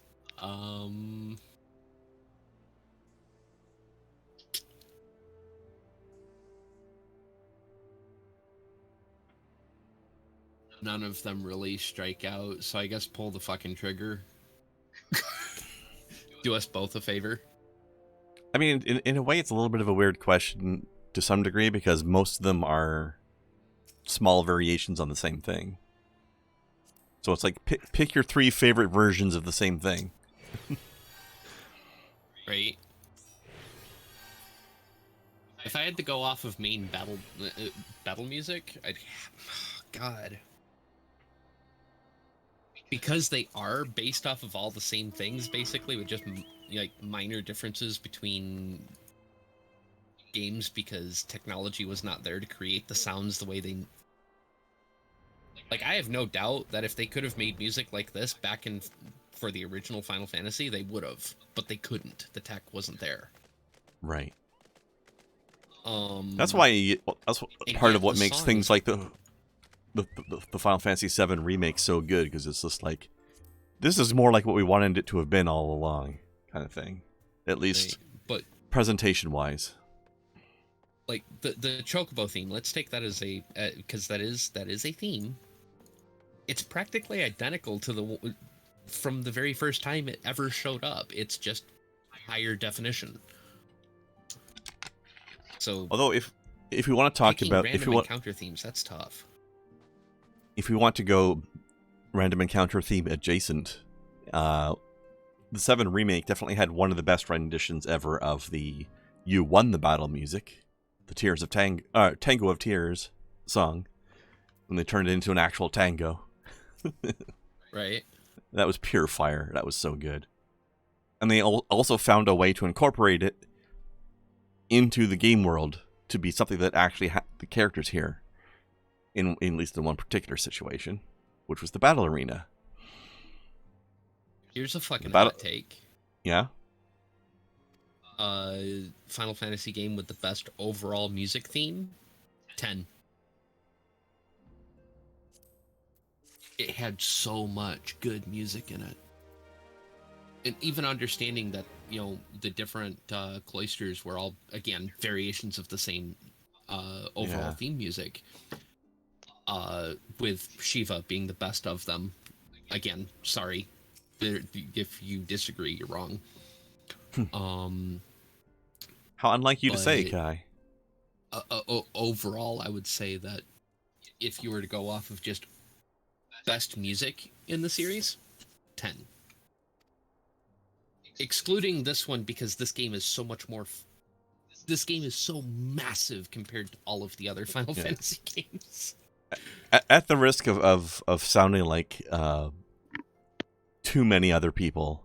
None of them really strike out, so I guess pull the fucking trigger. Do us both a favor. I mean, in a way, it's a little bit of a weird question to some degree because most of them are small variations on the same thing. So it's like pick your 3 favorite versions of the same thing. Right. If I had to go off of main battle music, God. Because they are based off of all the same things, basically, with just like minor differences between games because technology was not there to create the sounds the way they... Like, I have no doubt that if they could have made music like this back in for the original Final Fantasy, they would have, but they couldn't. The tech wasn't there. Right. That's why that's part of what makes things like the Final Fantasy VII remake so good, because it's just like, this is more like what we wanted it to have been all along, kind of thing. At least, but presentation-wise. Like the Chocobo theme, let's take that as a because that is a theme. It's practically identical to the from the very first time it ever showed up. It's just higher definition. So, although if we want to talk about random encounter themes, that's tough. If we want to go random encounter theme adjacent, the 7 remake definitely had one of the best renditions ever of the "You Won the Battle" music, the Tears of Tango of Tears song, when they turned it into an actual tango. Right. That was pure fire. That was so good. And they also found a way to incorporate it into the game world to be something that actually the characters hear. In at least in one particular situation, which was the battle arena. Here's a fucking hot take. Yeah? Final Fantasy game with the best overall music theme? 10. It had so much good music in it. And even understanding that, you know, the different cloisters were all, again, variations of the same overall theme music. With Shiva being the best of them. Again, sorry. If you disagree, you're wrong. How unlike you to say, Kai. Overall, I would say that if you were to go off of just best music in the series, 10. Excluding this one because this game is so much more... This game is so massive compared to all of the other Final Fantasy games. At the risk of sounding like too many other people,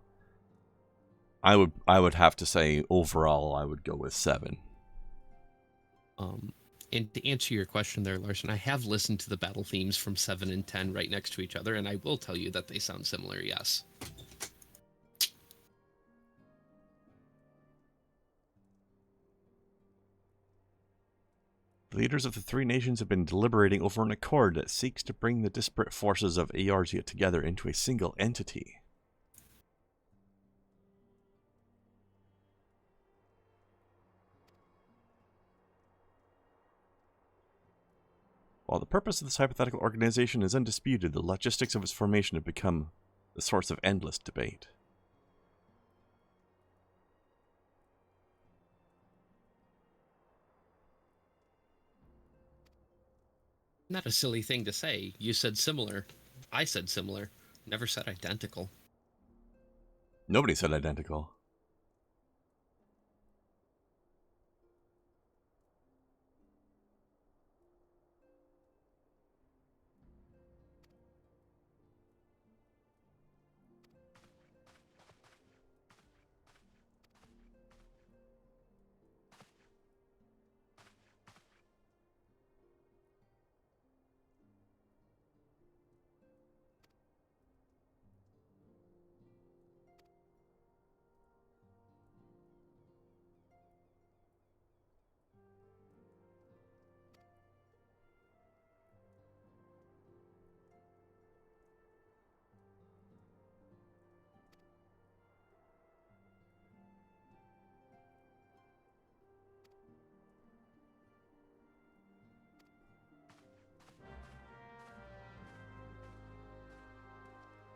I would have to say overall I would go with 7. And to answer your question there, Larson, I have listened to the battle themes from 7 and 10 right next to each other, and I will tell you that they sound similar, yes. The leaders of the 3 nations have been deliberating over an accord that seeks to bring the disparate forces of Eorzea together into a single entity. While the purpose of this hypothetical organization is undisputed, the logistics of its formation have become the source of endless debate. Not a silly thing to say. You said similar. I said similar. Never said identical. Nobody said identical.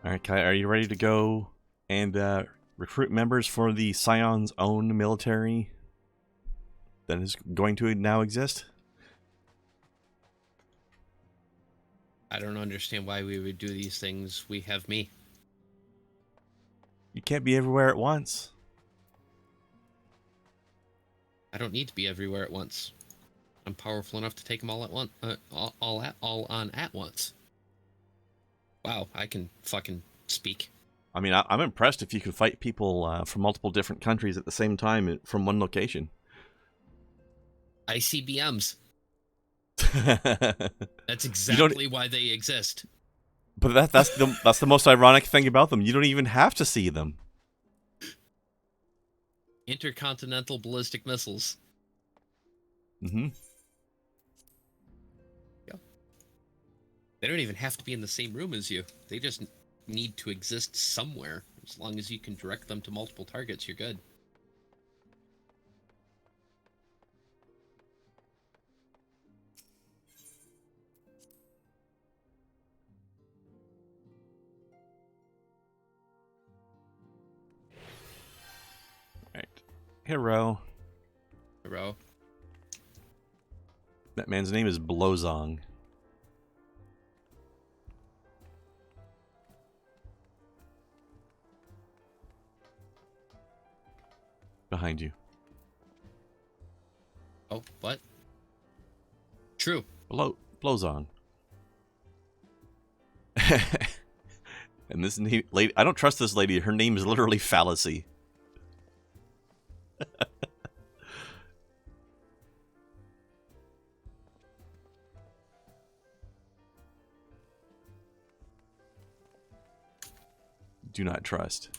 Alright, Kai, are you ready to go and recruit members for the Scion's own military that is going to now exist? I don't understand why we would do these things. We have me. You can't be everywhere at once. I don't need to be everywhere at once. I'm powerful enough to take them all at once. All on at once. Wow, I can fucking speak. I mean, I'm impressed if you can fight people from multiple different countries at the same time from one location. ICBMs. That's exactly why they exist. But that's the most ironic thing about them. You don't even have to see them. Intercontinental ballistic missiles. Mm-hmm. Yeah. They don't even have to be in the same room as you. They just need to exist somewhere. As long as you can direct them to multiple targets, you're good. Alright. Hero. Hero. That man's name is Blozong. Behind you. Oh, what? True. Blozong. And this lady, I don't trust this lady. Her name is literally Fallacy. Do not trust.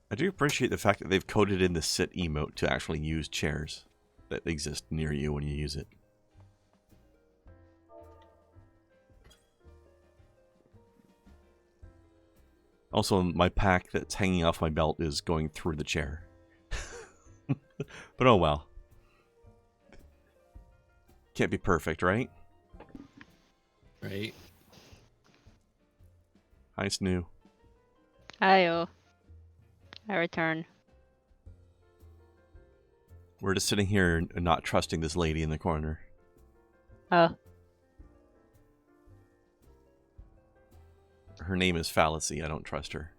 I do appreciate the fact that they've coded in the sit emote to actually use chairs that exist near you when you use it. Also, my pack that's hanging off my belt is going through the chair. But oh well. Can't be perfect, right? Right. Hi, Snoo. Hi-oh. I return. We're just sitting here and not trusting this lady in the corner. Oh. Her name is Fallacy. I don't trust her.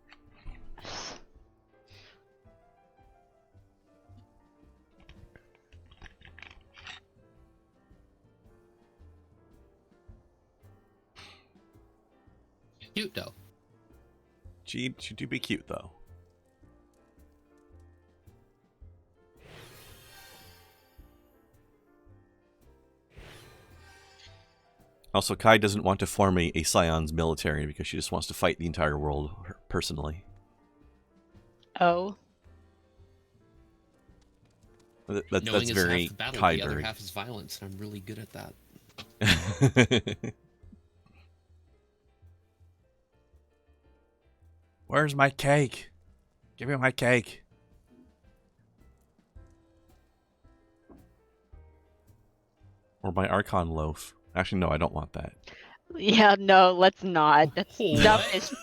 Cute, though. She do be cute, though. Also, Kai doesn't want to form a Scion's military because she just wants to fight the entire world personally. Oh. That's very half the battle, Kai the other bird. half is violence, and I'm really good at that. Where's my cake? Give me my cake. Or my Archon loaf. Actually, no, I don't want that. Yeah, no, let's not. That's stuff is.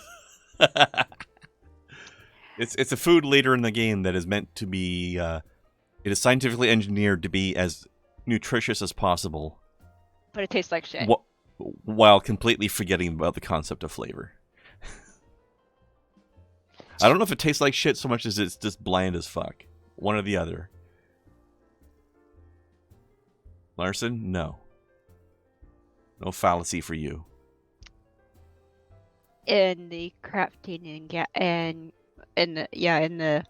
It's a food later in the game that is meant to be. It is scientifically engineered to be as nutritious as possible. But it tastes like shit. While completely forgetting about the concept of flavor. I don't know if it tastes like shit so much as it's just bland as fuck. One or the other. Larson, no. No fallacy for you. In the crafting and in the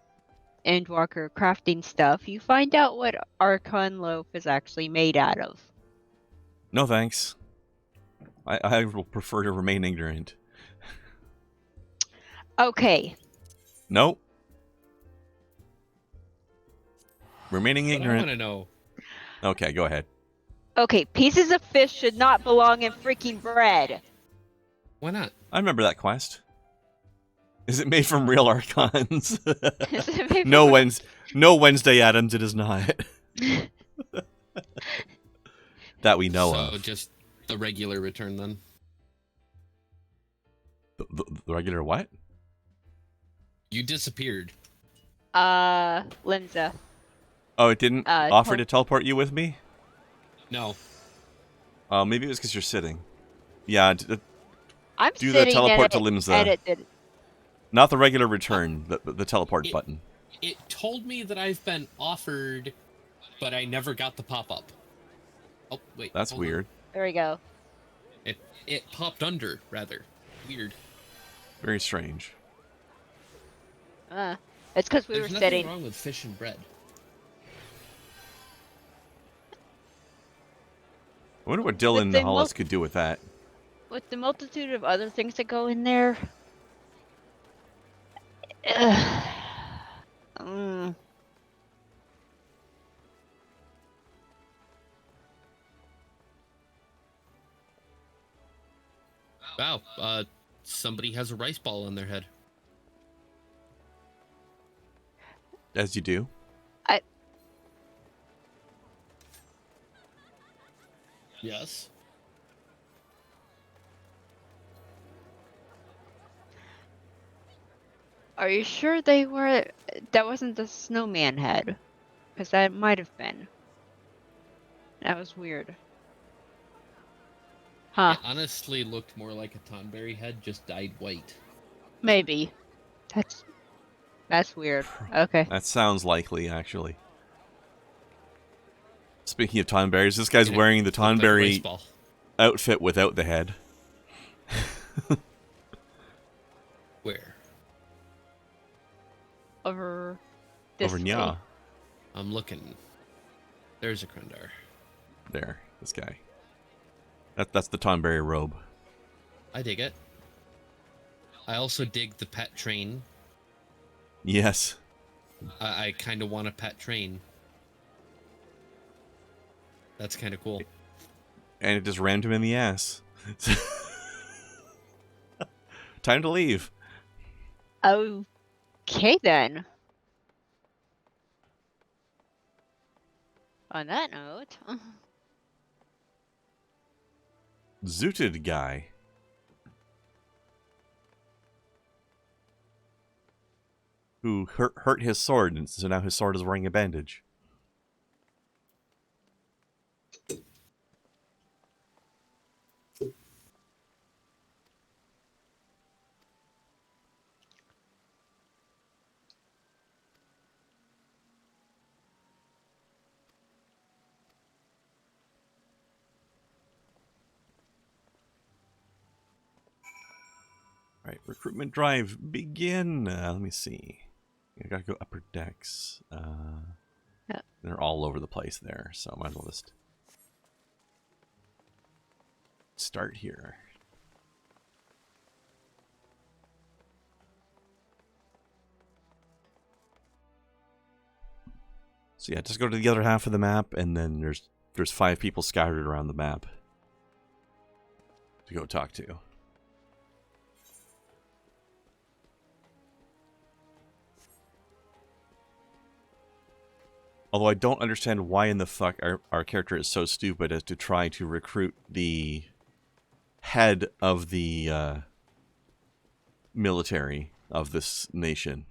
Endwalker crafting stuff, you find out what Archon loaf is actually made out of. No thanks. I will prefer to remain ignorant. Okay. Nope. Remaining ignorant. I want to know. Okay, go ahead. Okay, pieces of fish should not belong in freaking bread. Why not? I remember that quest. Is it made from real Archons? No Wednesday Addams, it is not. That we know of. So just the regular return then? The regular what? You disappeared. Limsa. Oh, it didn't offer to teleport you with me? No. Oh, maybe it was because you're sitting. Yeah, I'm do sitting the teleport to and Limsa. it did. Not the regular return, the teleport button. It told me that I've been offered, but I never got the pop-up. Oh, wait. That's weird. There we go. It popped under, rather. Weird. Very strange. It's because we There's were nothing sitting. wrong with fish and bread. I wonder what Dylan Hollis could do with that. With the multitude of other things that go in there. Wow, somebody has a rice ball on their head. As you do. Yes. Are you sure they were? That wasn't the snowman head, because that might have been. That was weird. Huh? It honestly looked more like a Tonberry head, just dyed white. Maybe. That's weird. Okay. That sounds likely, actually. Speaking of Tonberries, this guy's wearing the Tonberry outfit without the head. Where? Over this way. Nya. I'm looking. There's a Krendar. There, this guy. That's the Tonberry robe. I dig it. I also dig the pet train. Yes. I kind of want a pet train. That's kind of cool. And it just rammed him in the ass. Time to leave. Okay then. On that note. Zooted guy. Who hurt his sword, and so now his sword is wearing a bandage. Right, recruitment drive, begin. Let me see. I gotta go upper decks. They're all over the place there, so I might as well just start here. So yeah, just go to the other half of the map, and then there's 5 people scattered around the map to go talk to. Although I don't understand why in the fuck our character is so stupid as to try to recruit the head of the military of this nation.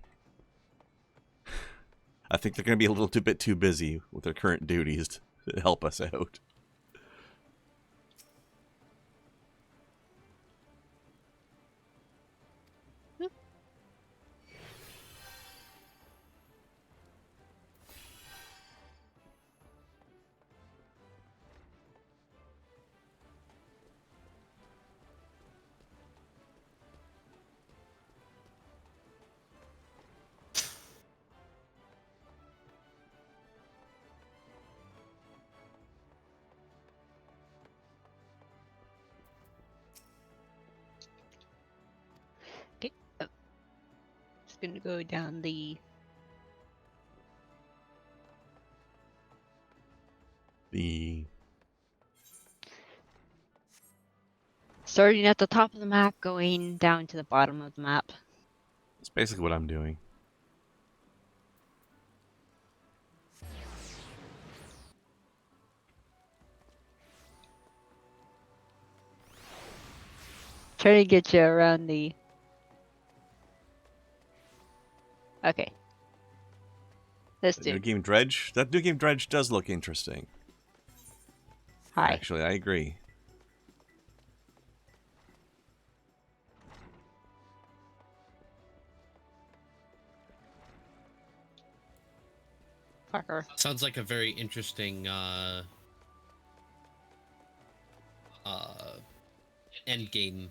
I think they're going to be a little bit too busy with their current duties to help us out. Okay. Oh. Just gonna go down the starting at the top of the map, going down to the bottom of the map. That's basically what I'm doing. Trying to get you around the... Okay. Let's do. New game Dredge? That new game Dredge does look interesting. Hi. Actually, I agree. Fucker. Sounds like a very interesting end game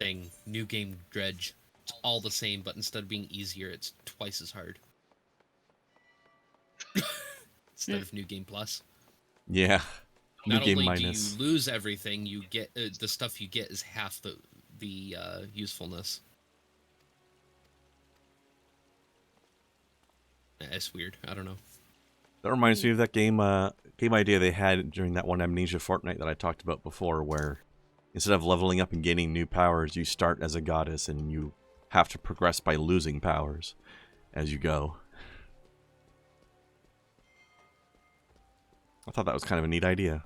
thing. New game Dredge. It's all the same, but instead of being easier, it's twice as hard. Instead of New Game Plus. Yeah. New Not game only minus. do you lose everything, you get the stuff you get is half the usefulness. It's weird. I don't know. That reminds me of that game idea they had during that one Amnesia Fortnite that I talked about before, where instead of leveling up and gaining new powers, you start as a goddess and you have to progress by losing powers as you go. I thought that was kind of a neat idea.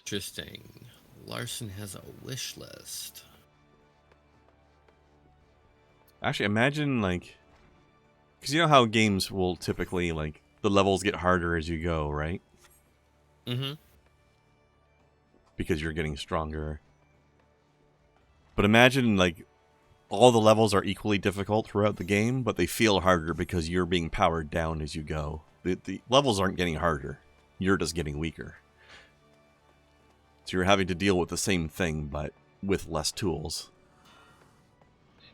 Interesting. Larson has a wish list. Actually, imagine, like... Because you know how games will typically, like, the levels get harder as you go, right? Mm-hmm. Because you're getting stronger. But imagine, like, all the levels are equally difficult throughout the game, but they feel harder because you're being powered down as you go. The levels aren't getting harder. You're just getting weaker. So you're having to deal with the same thing, but with less tools.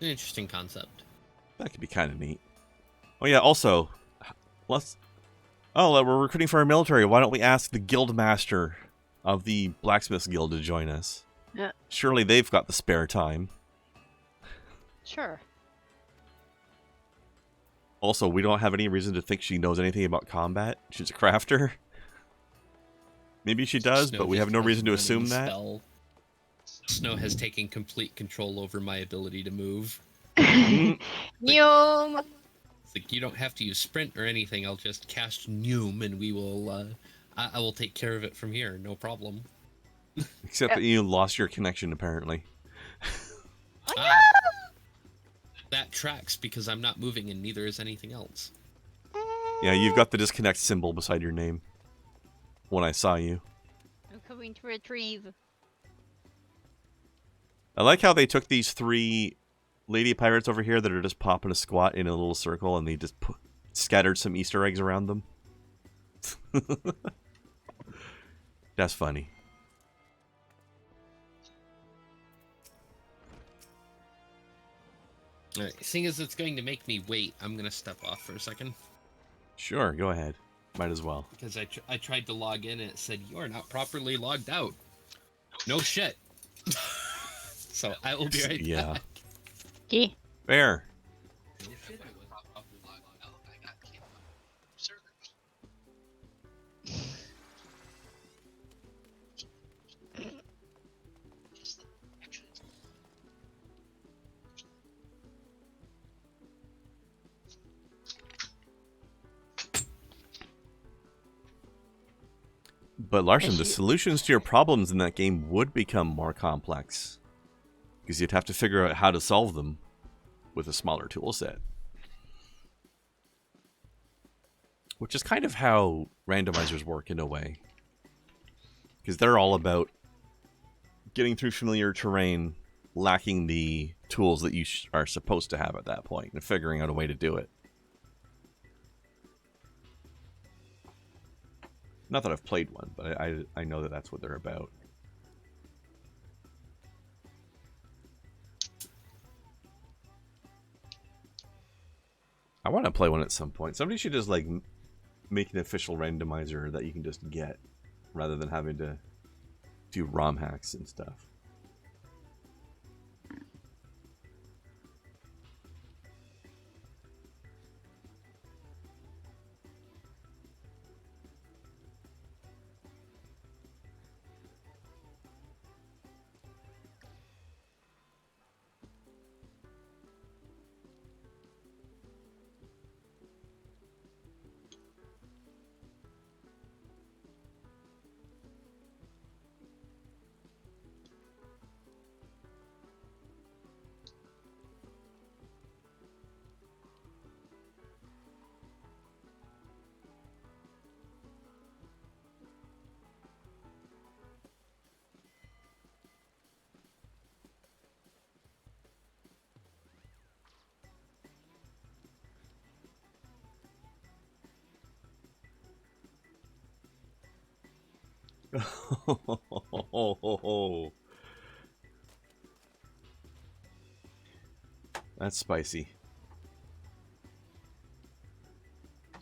An interesting concept. That could be kind of neat. Oh yeah, also, we're recruiting for our military. Why don't we ask the guild master of the Blacksmiths Guild to join us? Yeah. Surely they've got the spare time. Sure. Also, we don't have any reason to think she knows anything about combat. She's a crafter. Maybe she does, but we have no reason to assume that. Spell. Snow has taken complete control over my ability to move. Neum! It's like, you don't have to use sprint or anything. I'll just cast Neum and we will, I will take care of it from here. No problem. Except that you lost your connection, apparently. That tracks because I'm not moving and neither is anything else. Yeah, you've got the disconnect symbol beside your name. When I saw you. I'm coming to retrieve. I like how they took these 3 lady pirates over here that are just popping a squat in a little circle and they just scattered some Easter eggs around them. That's funny. Alright, seeing as it's going to make me wait, I'm going to step off for a second. Sure, go ahead. Might as well. Because I tried to log in and it said, you are not properly logged out. No shit. So I will be right back. Yeah. Fair. But Larson, the solutions to your problems in that game would become more complex. Because you'd have to figure out how to solve them with a smaller tool set. Which is kind of how randomizers work in a way. Because they're all about getting through familiar terrain, lacking the tools that you are supposed to have at that point, and figuring out a way to do it. Not that I've played one, but I know that that's what they're about. I want to play one at some point. Somebody should just like make an official randomizer that you can just get, rather than having to do ROM hacks and stuff. That's spicy.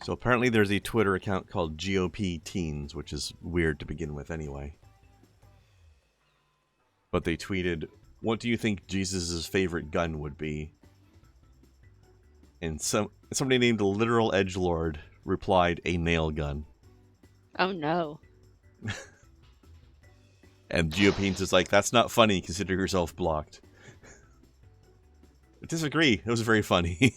So apparently there's a Twitter account called GOP Teens, which is weird to begin with anyway. But they tweeted, "What do you think Jesus' favorite gun would be?" And somebody named the Literal Edgelord replied, "A nail gun." Oh no. And GOP is like, "That's not funny, consider yourself blocked." I disagree. It was very funny.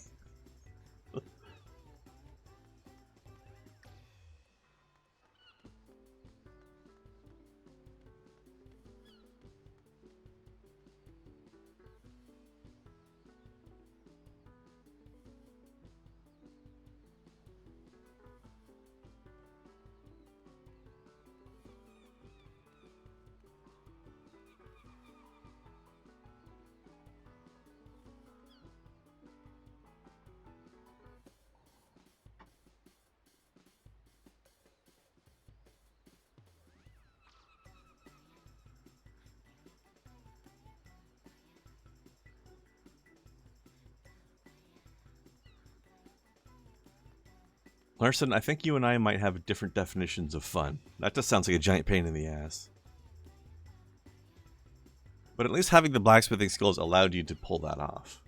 Larson, I think you and I might have different definitions of fun. That just sounds like a giant pain in the ass. But at least having the blacksmithing skills allowed you to pull that off.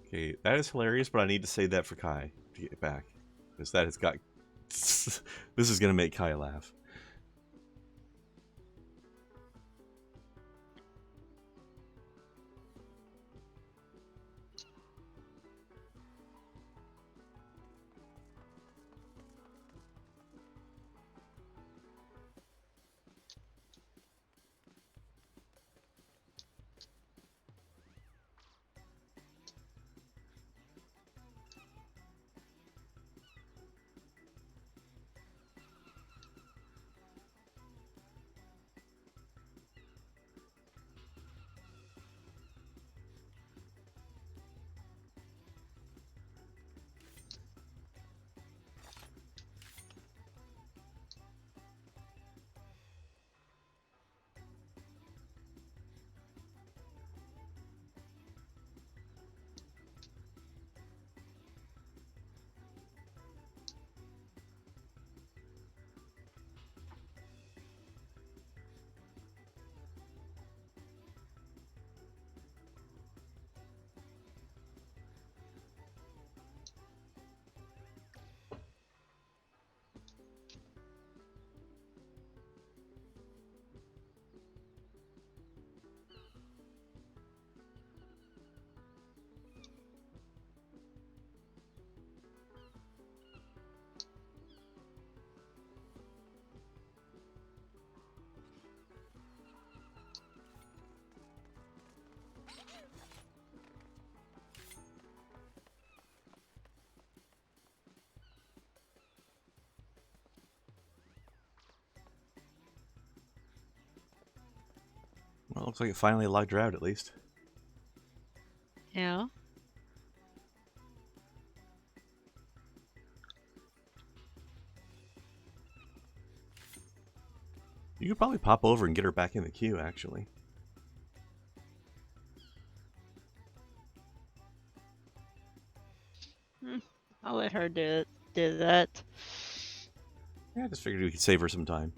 Okay, that is hilarious, but I need to say that for Kai to get it back. Because that has got... This is going to make Kai laugh. Looks like it finally logged her out, at least. Yeah. You could probably pop over and get her back in the queue, actually. I'll let her do that. Yeah, I just figured we could save her some time.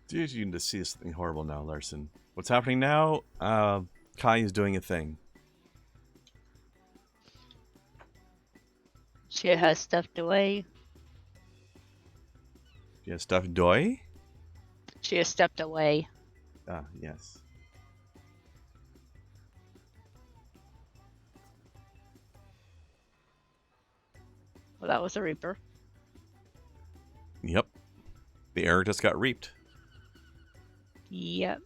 Dude, you need to see something horrible now, Larson. What's happening now? Kai is doing a thing. She has stepped away. She has stuff doy? She has stepped away. Ah, yes. Well, that was a Reaper. Yep. The error just got reaped. Yep.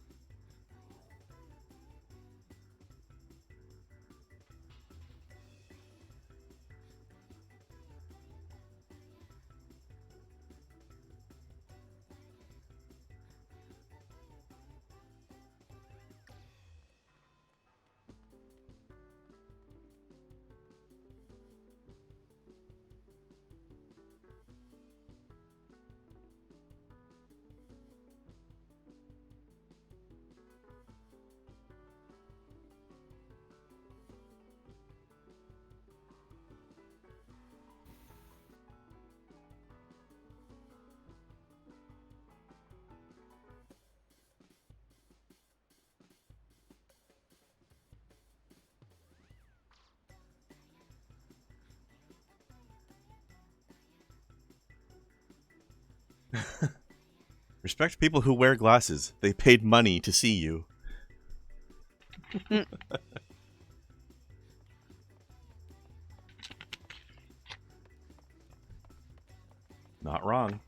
Respect people who wear glasses. They paid money to see you. Not wrong.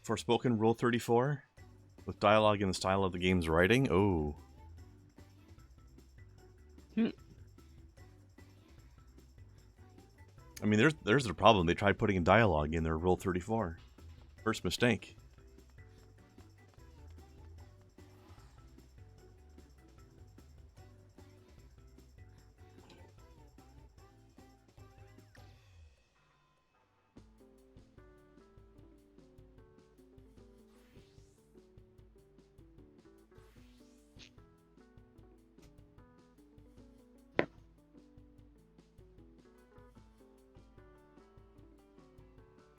Forspoken Rule 34? With dialogue in the style of the game's writing? Oh. I mean, there's the problem. They tried putting in dialogue in their Rule 34. First mistake.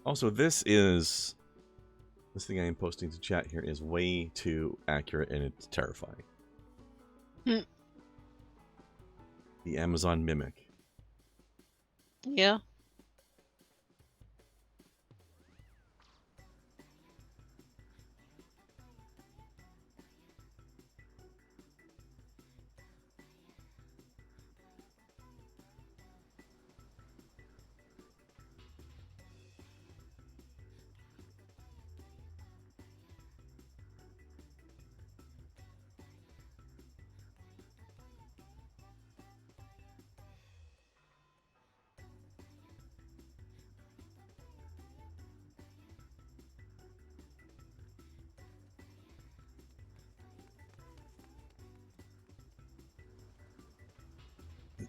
Also, this thing I am posting to chat here is way too accurate and it's terrifying. The Amazon Mimic. Yeah.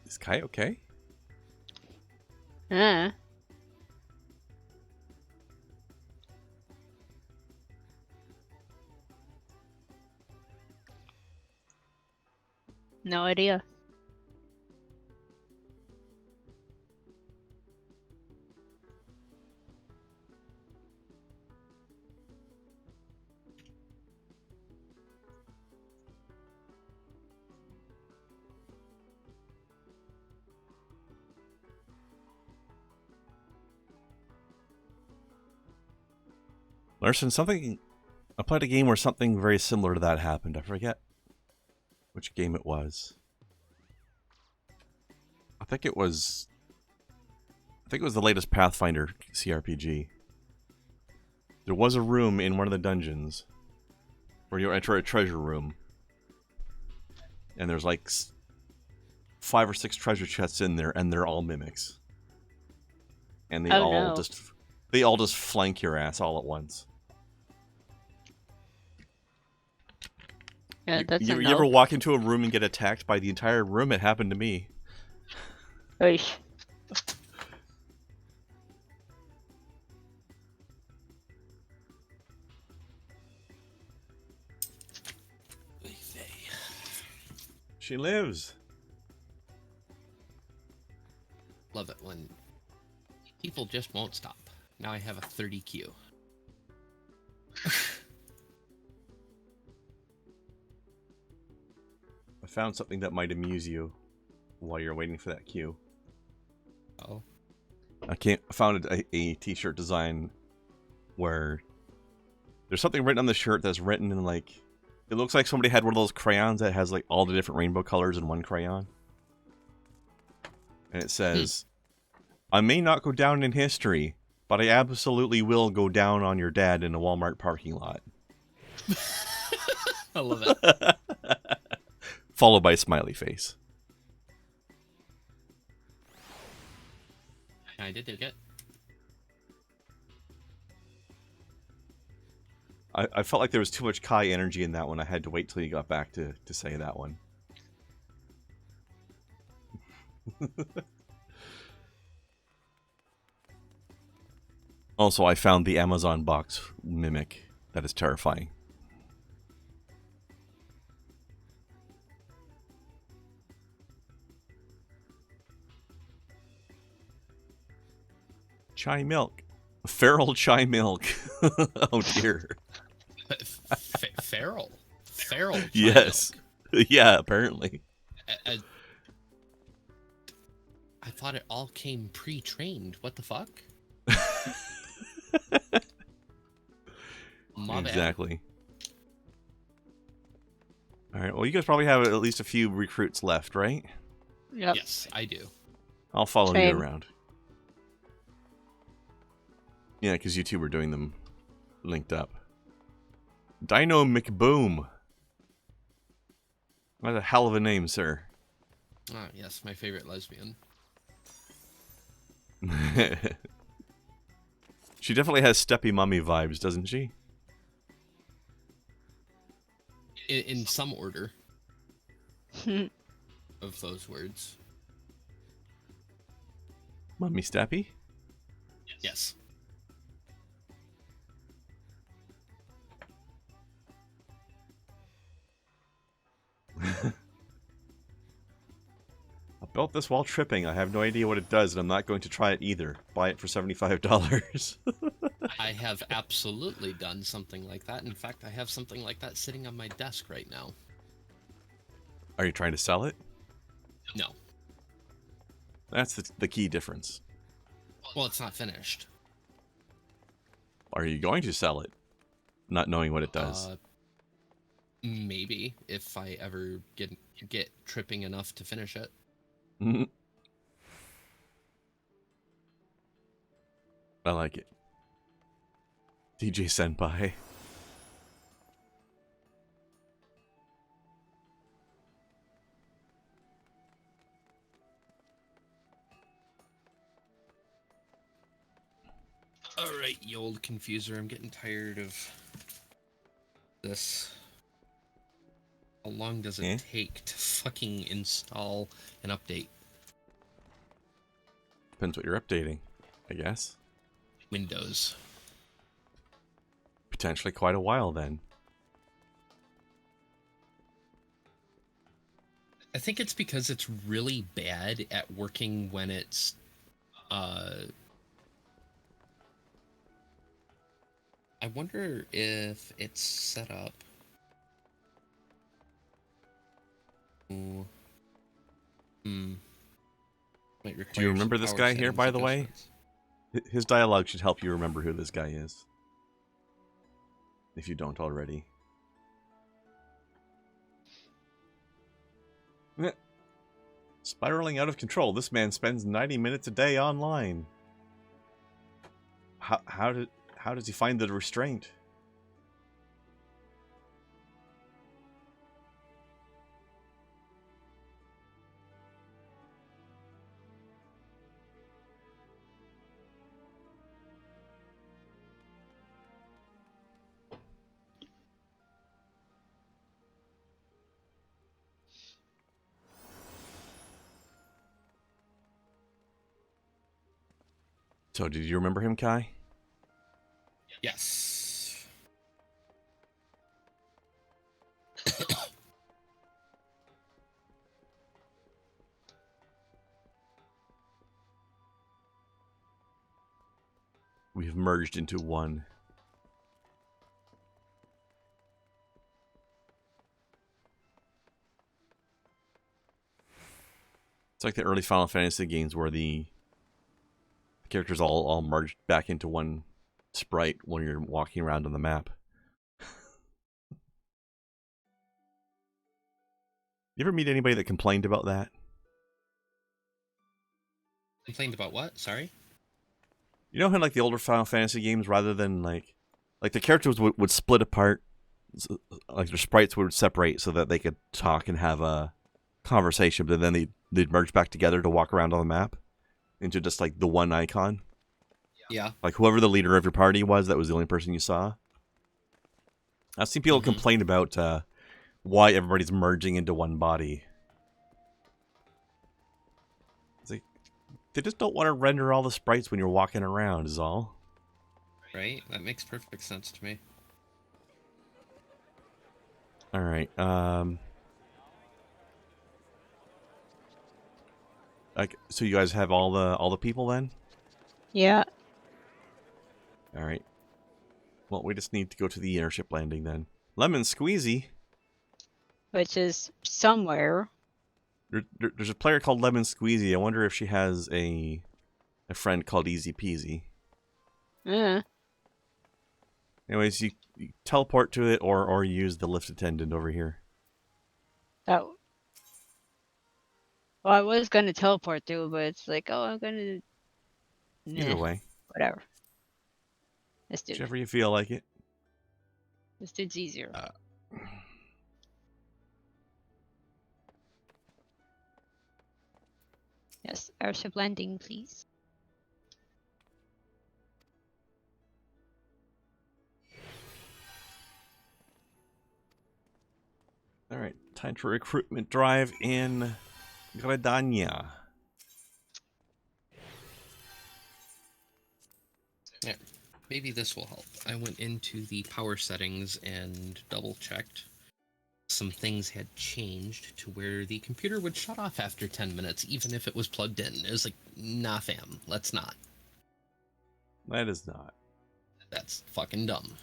Is Kai okay? No idea. Larson, I played a game where something very similar to that happened. I forget which game it was. I think it was the latest Pathfinder CRPG. There was a room in one of the dungeons where you enter a treasure room, and there's like 5 or 6 treasure chests in there, and they're all mimics, and they all just flank your ass all at once. Yeah, that's you ever walk into a room and get attacked by the entire room? It happened to me. Oish. She lives. Love it when people just won't stop. Now I have a 30 queue. I found something that might amuse you while you're waiting for that queue. Oh. I found a t-shirt design where there's something written on the shirt that's written in like, it looks like somebody had one of those crayons that has like all the different rainbow colors in one crayon. And it says, I may not go down in history, but I absolutely will go down on your dad in a Walmart parking lot. I love it. Followed by a smiley face. I did dig it. I felt like there was too much Kai energy in that one. I had to wait till you got back to say that one. Also, I found the Amazon box mimic. That is terrifying. Chai milk. Feral chai milk. Oh dear. Feral? Feral chai yes. milk. Yeah, apparently. I thought it all came pre-trained. What the fuck? Exactly. Alright, well you guys probably have at least a few recruits left, right? Yep. Yes, I do. I'll follow Same. you around. Yeah, because you two were doing them linked up. Dino McBoom. What a hell of a name, sir. Ah, yes, my favorite lesbian. She definitely has Steppy Mummy vibes, doesn't she? In some order of those words. Mummy Steppy? Yes. I built this while tripping. I have no idea what it does, and I'm not going to try it either. Buy it for $75. I have absolutely done something like that. In fact, I have something like that sitting on my desk right now. Are you trying to sell it? No. That's the key difference. Well, it's not finished. Are you going to sell it? Not knowing what it does. Maybe, if I ever get tripping enough to finish it. I like it. DJ Senpai. Alright, you old confuser, I'm getting tired of this. How long does it take to fucking install an update? Depends what you're updating, I guess. Windows. Potentially quite a while then. I think it's because it's really bad at working when it's I wonder if it's set up. Ooh. Do you remember this guy here, by the way? His dialogue should help you remember who this guy is. if you don't already. Spiraling out of control. This man spends 90 minutes a day online. How does he find the restraint? So, did you remember him, Kai? Yes. We have merged into one. It's like the early Final Fantasy games where the characters all merged back into one sprite when you're walking around on the map. You ever meet anybody that complained about that? Complained about what? Sorry? You know how like the older Final Fantasy games, rather than like the characters would split apart, like their sprites would separate so that they could talk and have a conversation, but then they'd merge back together to walk around on the map into just like the one icon. Yeah. Like whoever the leader of your party was, that was the only person you saw. I've seen people complain about why everybody's merging into one body. It's like, they just don't want to render all the sprites when you're walking around, is all. Right? That makes perfect sense to me. Alright, like, so you guys have all the people then? Yeah. Alright. Well, we just need to go to the airship landing then. Lemon Squeezy. Which is somewhere. There's a player called Lemon Squeezy. I wonder if she has a friend called Easy Peasy. Yeah. Anyways, you teleport to it or use the lift attendant over here. Oh. Well, I was gonna teleport through, but it's like, oh, I'm gonna. Either way. Whatever. Let's do it. Whichever you feel like it. This dude's easier. Yes, airship landing, please. Alright, time to recruitment drive in Gradania. Yeah, maybe this will help. I went into the power settings and double checked. Some things had changed to where the computer would shut off after 10 minutes, even if it was plugged in. It was like, nah, fam, let's not. That is not. That's fucking dumb.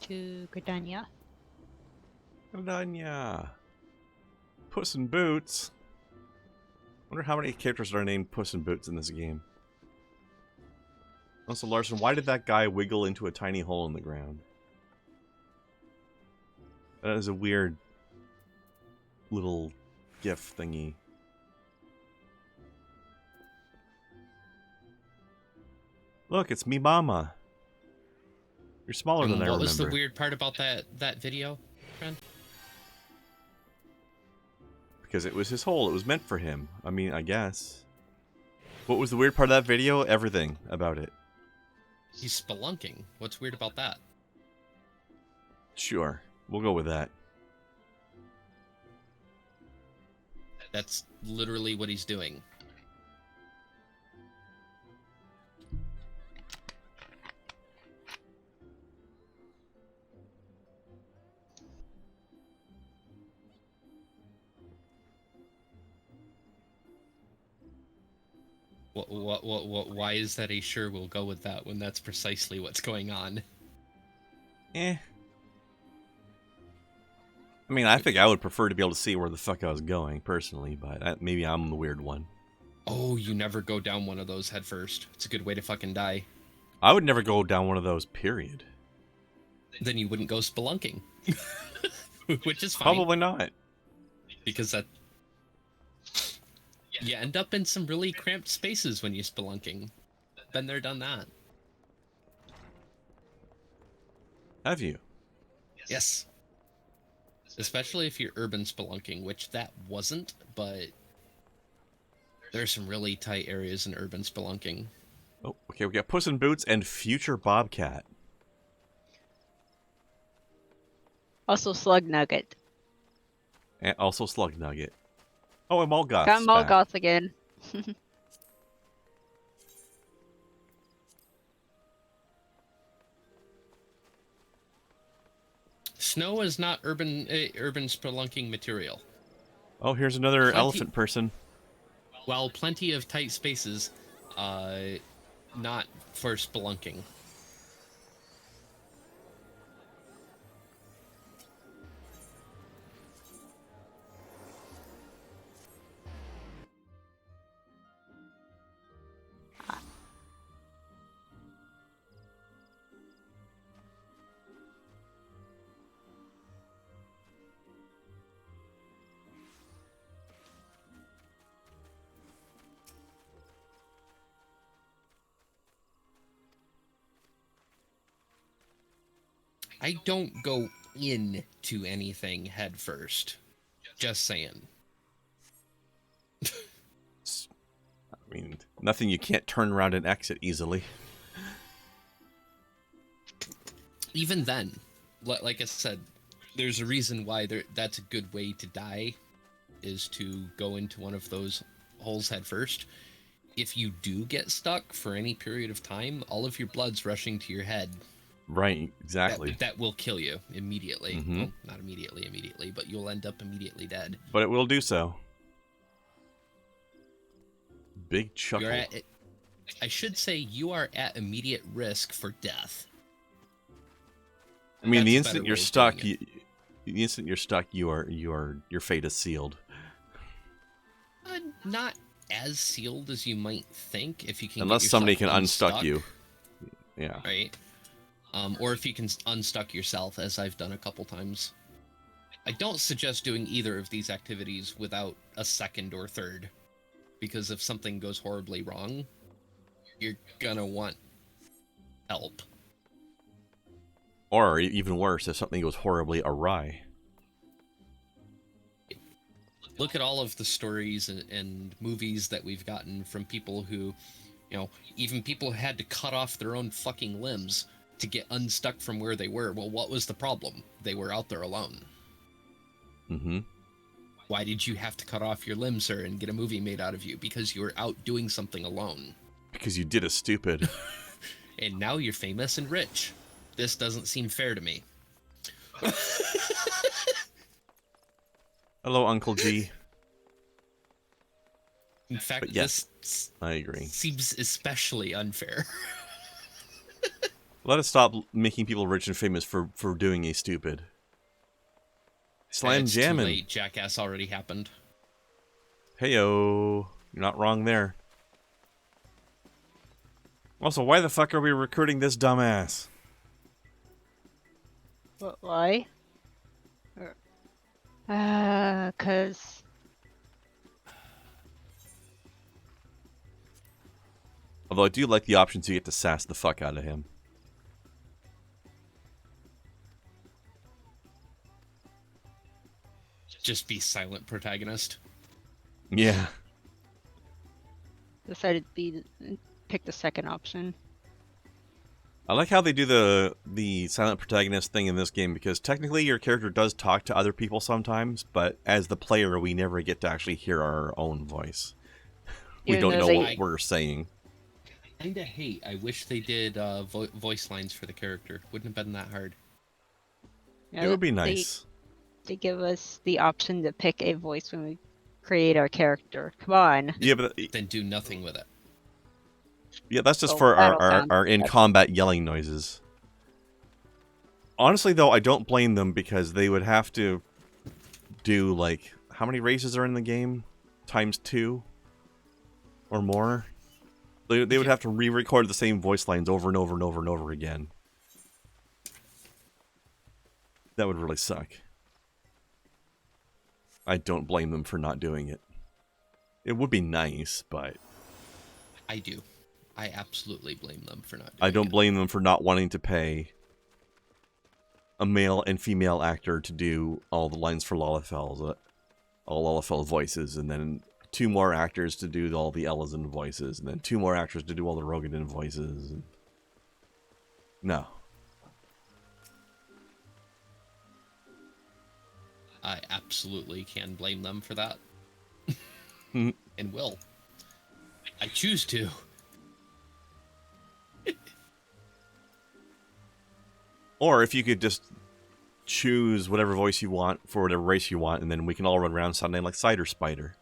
To Gradania. Gradania. Puss in Boots. Wonder how many characters are named Puss in Boots in this game. Also, Larson, why did that guy wiggle into a tiny hole in the ground? That is a weird little gif thingy. Look, it's me mama. You're smaller than I remember. What was the weird part about that video, friend? Because it was his hole. It was meant for him. I mean, I guess. What was the weird part of that video? Everything about it. He's spelunking. What's weird about that? Sure. We'll go with that. That's literally what he's doing. Why is that a sure we'll go with that when that's precisely what's going on? Eh. I mean, I think I would prefer to be able to see where the fuck I was going, personally, but maybe I'm the weird one. Oh, you never go down one of those head first. It's a good way to fucking die. I would never go down one of those, period. Then you wouldn't go spelunking. Which is fine. Probably not. Because that... You end up in some really cramped spaces when you're spelunking. Been there, done that. Have you? Yes. Especially if you're urban spelunking, which that wasn't, but there's some really tight areas in urban spelunking. Oh, okay, we got Puss in Boots and Future Bobcat. Also Slug Nugget. And also Slug Nugget. Oh, and Molgoth's Got Molgoth again. Snow is not urban spelunking material. Oh, here's another elephant person. Well, plenty of tight spaces, not for spelunking. I don't go into anything head first. Just saying. I mean, nothing you can't turn around and exit easily. Even then, like I said, there's a reason why that's a good way to die, is to go into one of those holes head first. If you do get stuck for any period of time, all of your blood's rushing to your head. Right, exactly. That will kill you immediately. Mm-hmm. Well, not immediately, but you'll end up immediately dead. But it will do so. Big chuckle. I should say you are at immediate risk for death. I mean, the instant you're stuck, your fate is sealed. Not as sealed as you might think, if you can. Unless somebody can unstuck you. Yeah. Right. Or if you can unstuck yourself, as I've done a couple times. I don't suggest doing either of these activities without a second or third, because if something goes horribly wrong, you're gonna want help. Or even worse, if something goes horribly awry. Look at all of the stories and movies that we've gotten from people who, even people who had to cut off their own fucking limbs to get unstuck from where they were. Well, what was the problem? They were out there alone. Mm-hmm. Why did you have to cut off your limbs, sir, and get a movie made out of you? Because you were out doing something alone. Because you did a stupid. And now you're famous and rich. This doesn't seem fair to me. Hello, Uncle G. In fact, but yes, this I agree. Seems especially unfair. Let us stop making people rich and famous for doing a stupid. Slam jammin'. Too late. Jackass already happened. Heyo, you're not wrong there. Also, why the fuck are we recruiting this dumbass? Why? 'Cause... Although I do like the options you get to sass the fuck out of him. Just be silent protagonist. Yeah. Decided to pick the second option. I like how they do the silent protagonist thing in this game, because technically your character does talk to other people sometimes, but as the player we never get to actually hear our own voice. We don't know what we're saying. Kinda hate. I wish they did voice lines for the character. Wouldn't have been that hard. Yeah, it would be nice. They give us the option to pick a voice when we create our character. Come on. Yeah, but then do nothing with it. Yeah, that's just for our in-combat yelling noises. Honestly, though, I don't blame them, because they would have to do like how many races are in the game? Times 2 or more. They would have to re-record the same voice lines over and over and over and over again. That would really suck. I don't blame them for not doing it. It would be nice, but I do. I absolutely blame them for not doing I don't blame them for not wanting to pay a male and female actor to do all the lines for Lalafell, all Lalafell voices, and then 2 more actors to do all the Ellison voices, and then 2 more actors to do all the Rogadin voices. No. I absolutely can blame them for that. And will. I choose to. Or if you could just choose whatever voice you want for whatever race you want, and then we can all run around sounding like Cider Spider.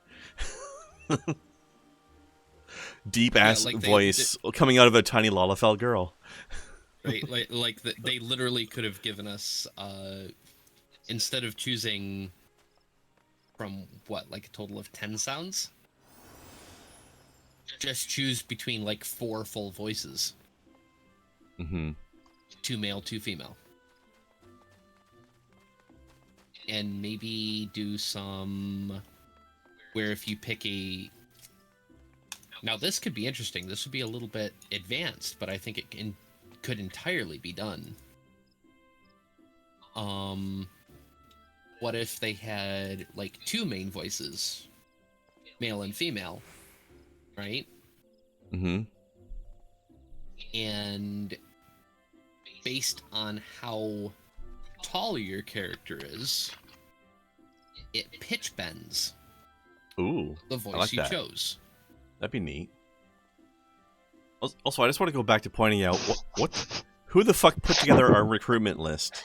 Deep ass voice coming out of a tiny Lalafell girl. Right, they literally could have given us, instead of choosing from what, like a total of 10 sounds, just choose between like 4 full voices. 2 male, 2 female. And maybe do some where if you pick a... Now this could be interesting. This would be a little bit advanced, but I think it could entirely be done. What if they had like 2 main voices, male and female, right? And based on how tall your character is, it pitch bends. Ooh, the voice I like you that. chose. That'd be neat. Also, I just want to go back to pointing out who the fuck put together our recruitment list?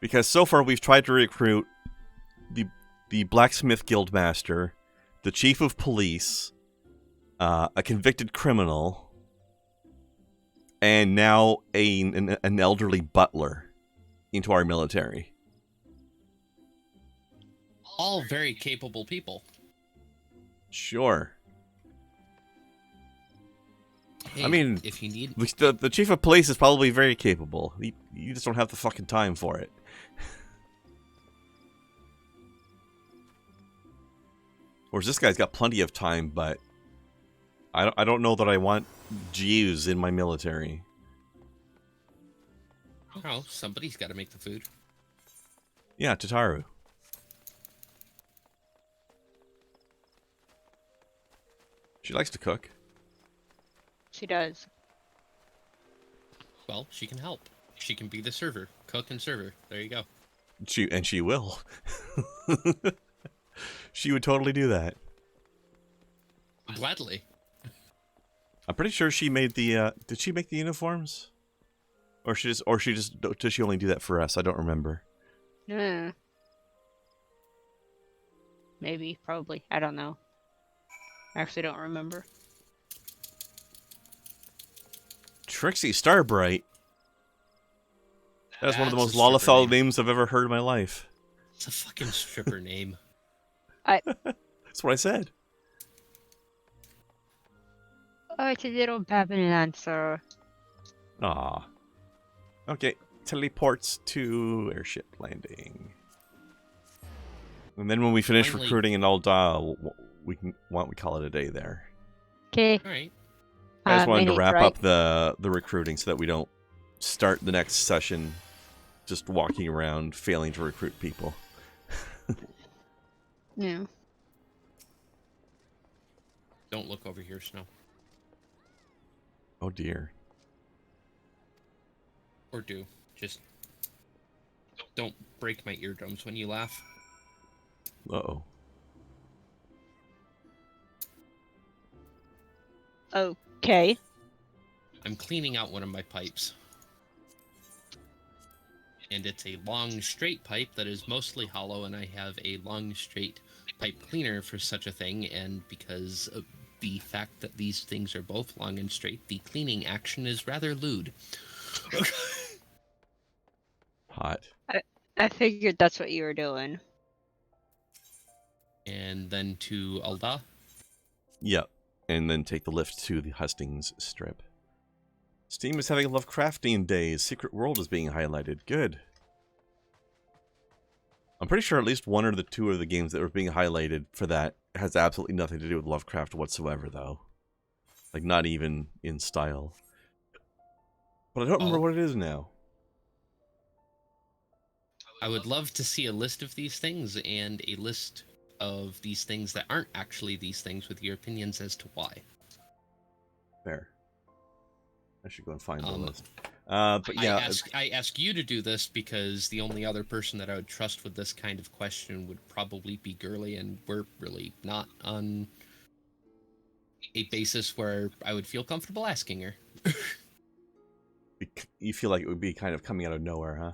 Because so far we've tried to recruit the blacksmith guildmaster, the chief of police, a convicted criminal, and now an elderly butler into our military. All very capable people. Sure. Hey, I mean, if you need... the chief of police is probably very capable. You just don't have the fucking time for it. Whereas this guy's got plenty of time, but I don't know that I want Jews in my military. Oh, somebody's got to make the food. Yeah, Tataru. She likes to cook. She does. Well, she can help. She can be the server. Cook and server. There you go. She will. She would totally do that. Gladly. I'm pretty sure she made the did she make the uniforms? Or does she only do that for us? I don't remember. Maybe, probably. I don't know. I actually don't remember. Trixie Starbright. That's one of the most a stripper Lalafell name. names I've ever heard in my life. It's a fucking stripper name. That's what I said. Oh, it's a little Babylon Lancer. Aw. Okay, teleports to airship landing. And then when we finish Finally. recruiting and all dial, why don't we call it a day there? Okay. Alright. I just wanted to Minute, wrap right? up the recruiting so that we don't start the next session just walking around failing to recruit people. Yeah. Don't look over here, Snow. Oh dear. Or do. Just don't break my eardrums when you laugh. Uh-oh. Okay. I'm cleaning out one of my pipes. And it's a long, straight pipe that is mostly hollow, and I have a long, straight pipe cleaner for such a thing, and because of the fact that these things are both long and straight, the cleaning action is rather lewd. Hot. I figured that's what you were doing. And then to Alda? Yep. And then take the lift to the Hustings Strip. Steam is having Lovecraftian days. Secret World is being highlighted. Good. I'm pretty sure at least one or the two of the games that were being highlighted for that has absolutely nothing to do with Lovecraft whatsoever, though. Like, not even in style. But I don't remember what it is now. I would love to see a list of these things and a list of these things that aren't actually these things with your opinions as to why. Fair. I should go and find the list. But yeah, I ask you to do this because the only other person that I would trust with this kind of question would probably be Gurley, and we're really not on a basis where I would feel comfortable asking her. You feel like it would be kind of coming out of nowhere, huh?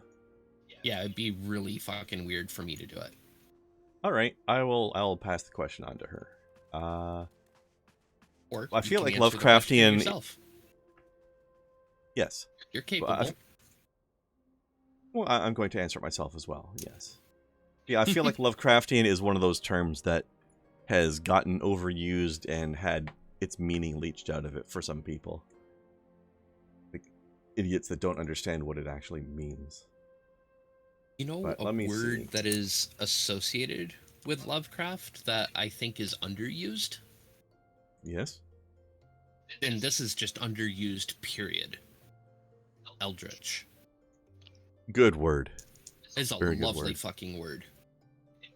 Yeah, it'd be really fucking weird for me to do it. All right, I'll pass the question on to her. Or I feel like answer the question Lovecraftian. yourself. Yes. You're capable. Well, I'm going to answer it myself as well. Yes. Yeah, I feel like Lovecraftian is one of those terms that has gotten overused and had its meaning leached out of it for some people. Like idiots that don't understand what it actually means. You know, But a word that is associated with Lovecraft that I think is underused? Yes? And this is just underused, period. Eldritch. Good word. Is a Very good lovely word. fucking word.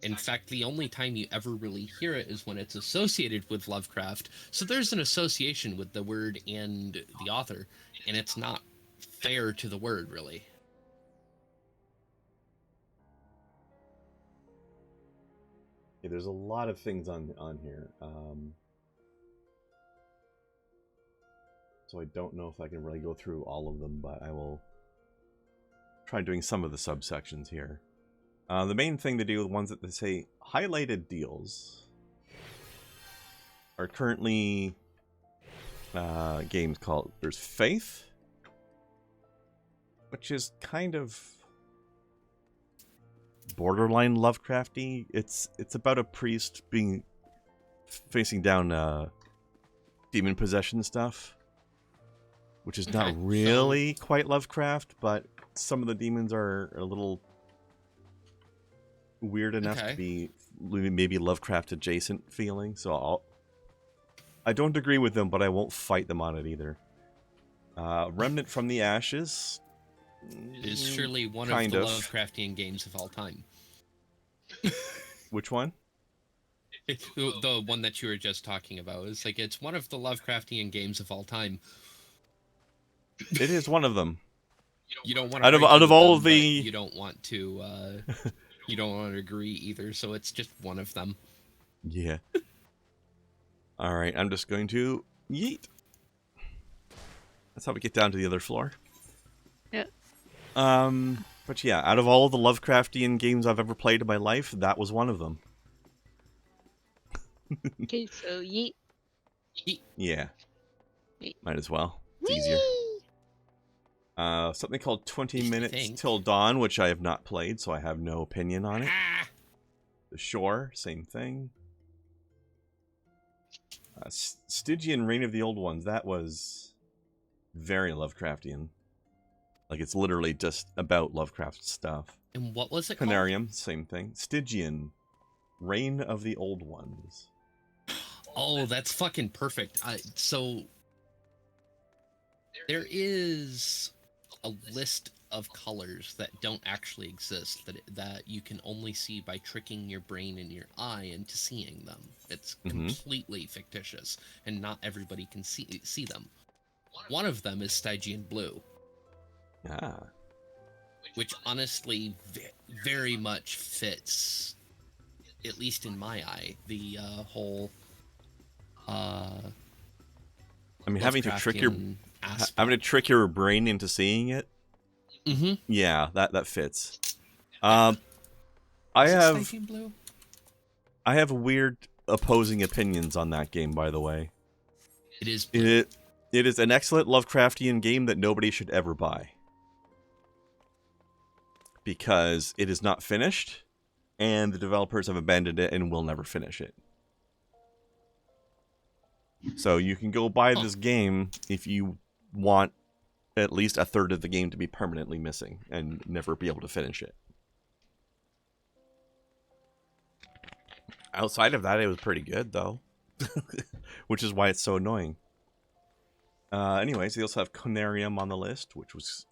In fact, the only time you ever really hear it is when it's associated with Lovecraft. So there's an association with the word and the author, and it's not fair to the word, really. Yeah, there's a lot of things on here. So I don't know if I can really go through all of them, but I will try doing some of the subsections here. The main thing to do with ones that they say highlighted deals are currently games called, there's Faith, which is kind of borderline Lovecrafty. It's about a priest facing down demon possession stuff, which is not really quite Lovecraft, but some of the demons are a little weird enough to be maybe Lovecraft adjacent feeling. So I don't agree with them, but I won't fight them on it either. Remnant from the Ashes is surely one of the Lovecraftian games of all time. Which one? The one that you were just talking about. It's like, it's one of the Lovecraftian games of all time. It is one of them. You don't want to out of all them, the you don't want to you don't want to agree either, so it's just one of them. Yeah. All right, I'm just going to yeet. That's how we get down to the other floor. Yeah. But yeah, out of all of the Lovecraftian games I've ever played in my life, that was one of them. Okay, so yeet. Yeet. Yeah. Yeet. Might as well. It's easier. Something called 20 Minutes Till Dawn, which I have not played, so I have no opinion on it. The Shore, same thing. Stygian Reign of the Old Ones, that was very Lovecraftian. Like, it's literally just about Lovecraft stuff. And what was it called? Panarium, same thing. Stygian Reign of the Old Ones. Oh, that's fucking perfect. So there is a list of colors that don't actually exist, that you can only see by tricking your brain and your eye into seeing them. It's completely fictitious, and not everybody can see them. One of them is Stygian Blue. Ah. Which honestly very much fits, at least in my eye, the whole I mean, having to trick your brain into seeing it. Yeah, that fits. I have weird opposing opinions on that game, by the way. It is it is an excellent Lovecraftian game that nobody should ever buy. Because it is not finished. and the developers have abandoned it and will never finish it. So you can go buy this game if you want at least a third of the game to be permanently missing and never be able to finish it. Outside of that, it was pretty good, though. Which is why it's so annoying. Anyways, they also have Conarium on the list, which was,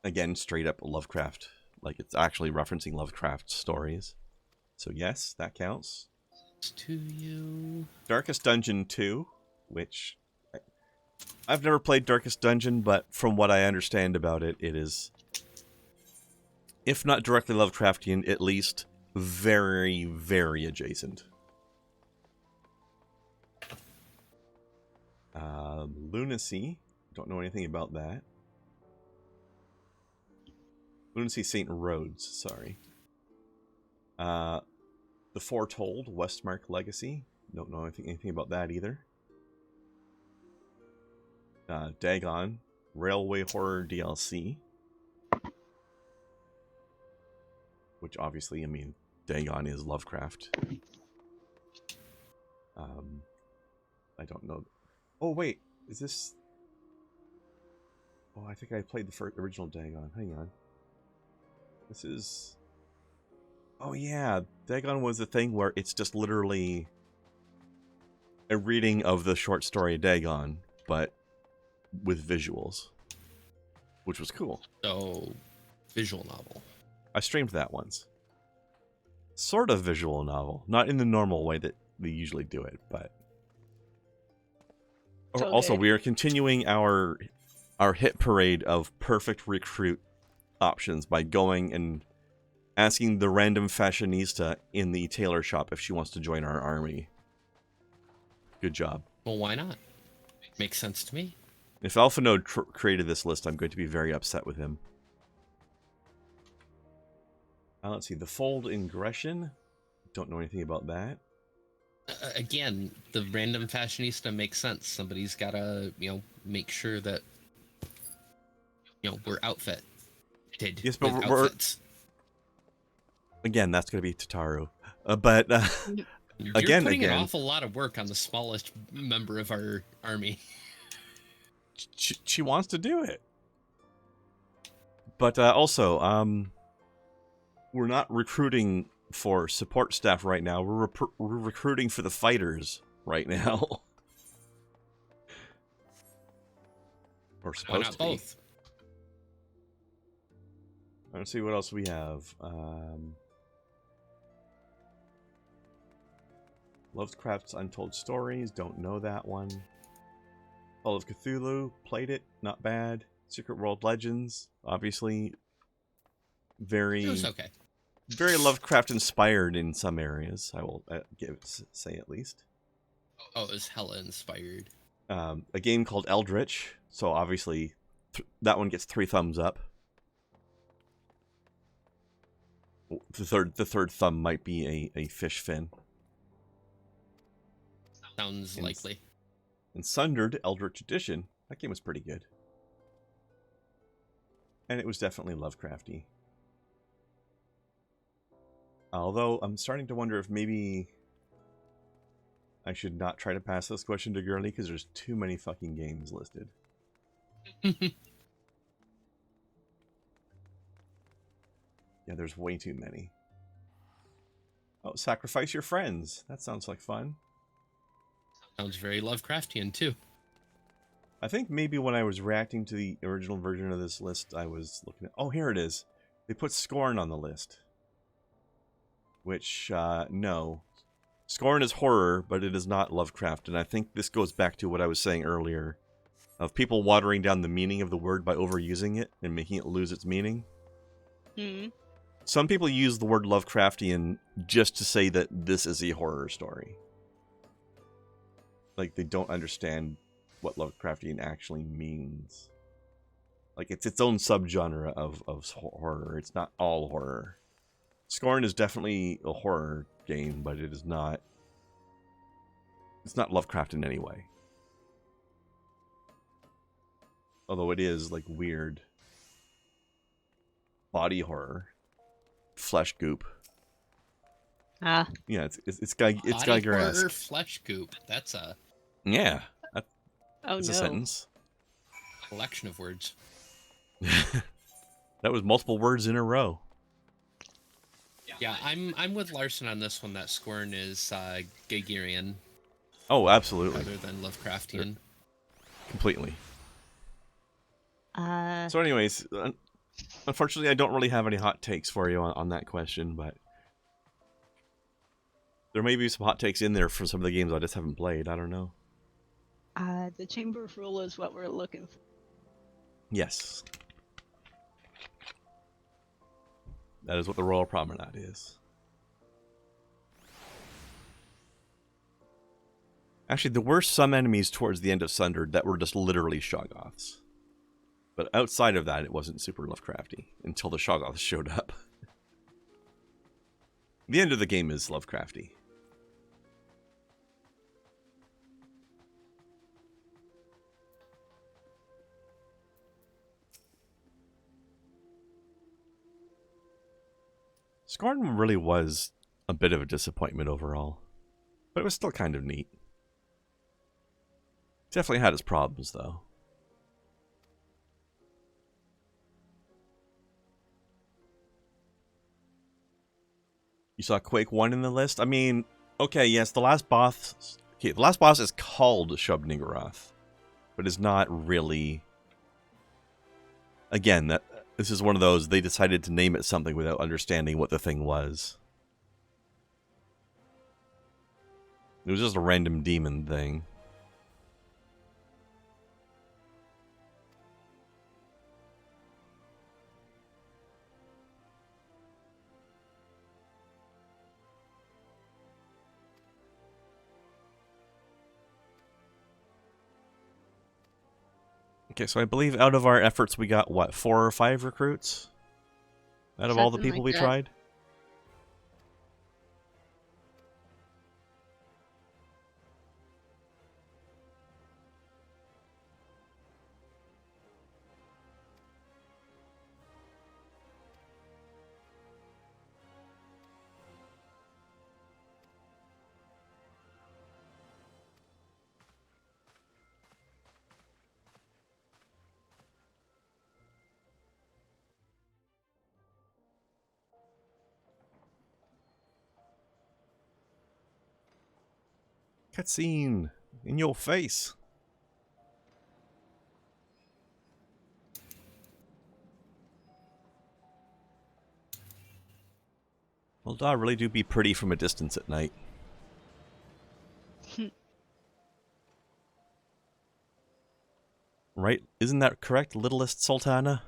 again, straight up Lovecraft. Like, it's actually referencing Lovecraft stories. So yes, that counts. To you. Darkest Dungeon 2, which... I've never played Darkest Dungeon, but from what I understand about it, it is, if not directly Lovecraftian, at least very, very adjacent. Lunacy. Don't know anything about that. Lunacy St. Rhodes, sorry. The Foretold, Westmark Legacy. Don't know anything about that either. Dagon, Railway Horror DLC. Which obviously, I mean, Dagon is Lovecraft. I don't know. Oh, wait. Is this... Oh, I think I played the original Dagon. Hang on. This is... Oh, yeah. Dagon was the thing where it's just literally a reading of the short story Dagon, but with visuals. Which was cool. So, visual novel. I streamed that once. Sort of visual novel. Not in the normal way that they usually do it, but... So also, good. we are continuing our hit parade of perfect recruit options by going and asking the random fashionista in the tailor shop if she wants to join our army. Good job. Well, why not? Makes sense to me. If AlphaNode created this list, I'm going to be very upset with him. Let's see. The Fold Ingression. Don't know anything about that. Again, the random fashionista makes sense. Somebody's gotta, make sure that, we're outfitted. Yes, but with we're outfits. Again, that's going to be Tataru. But You're again, putting an awful lot of work on the smallest member of our army. She wants to do it. But also, we're not recruiting for support staff right now. We're recruiting for the fighters right now. Or supposed Why not to be. both? Let's see what else we have. Lovecraft's Untold Stories. Don't know that one. Call of Cthulhu. Played it. Not bad. Secret World Legends. Obviously, It was okay. very Lovecraft inspired in some areas. I will say at least. Oh, it was hella inspired. A game called Eldritch. So obviously, that one gets 3 thumbs up. The third thumb might be a fish fin. Sounds likely. And Sundered Eldritch Edition. That game was pretty good. And it was definitely Lovecrafty. Although, I'm starting to wonder if maybe I should not try to pass this question to Girly, because there's too many fucking games listed. Yeah, there's way too many. Oh, Sacrifice Your Friends. That sounds like fun. Sounds very Lovecraftian, too. I think maybe when I was reacting to the original version of this list, I was looking at... Oh, here it is. They put Scorn on the list. Which, no. Scorn is horror, but it is not Lovecraft. And I think this goes back to what I was saying earlier. Of people watering down the meaning of the word by overusing it and making it lose its meaning. Hmm. Some people use the word Lovecraftian just to say that this is a horror story. Like, they don't understand what Lovecraftian actually means. Like, it's its own subgenre of horror. It's not all horror. Scorn is definitely a horror game, but it is not... It's not Lovecraft in any way. Although it is, like, weird body horror. Flesh goop. Ah. Yeah, it's Body horror Geiger-esque. flesh goop. That's a Yeah, Oh it's no. a sentence. collection of words. That was multiple words in a row. Yeah, I'm with Larson on this one. That Squirn is Geigerian. Oh, absolutely. Rather than Lovecraftian. Completely. So, anyways, unfortunately, I don't really have any hot takes for you on that question, but there may be some hot takes in there for some of the games I just haven't played. I don't know. The Chamber of Rule is what we're looking for. Yes. That is what the Royal Promenade is. Actually, there were some enemies towards the end of Sundered that were just literally Shoggoths. But outside of that, it wasn't super Lovecrafty until the Shoggoths showed up. The end of the game is Lovecrafty. Scorn really was a bit of a disappointment overall, but it was still kind of neat. Definitely had its problems, though. You saw Quake 1 in the list? I mean, okay, yes, the last boss... Okay, the last boss is called Shub-Niggurath, but is not really... Again, this is one of those, they decided to name it something without understanding what the thing was. It was just a random demon thing. Okay, so I believe out of our efforts we got, what, 4 or 5 recruits? Out of all the people we tried? Cutscene! In your face! Well, Daw really do be pretty from a distance at night. Right? Isn't that correct, littlest Sultana?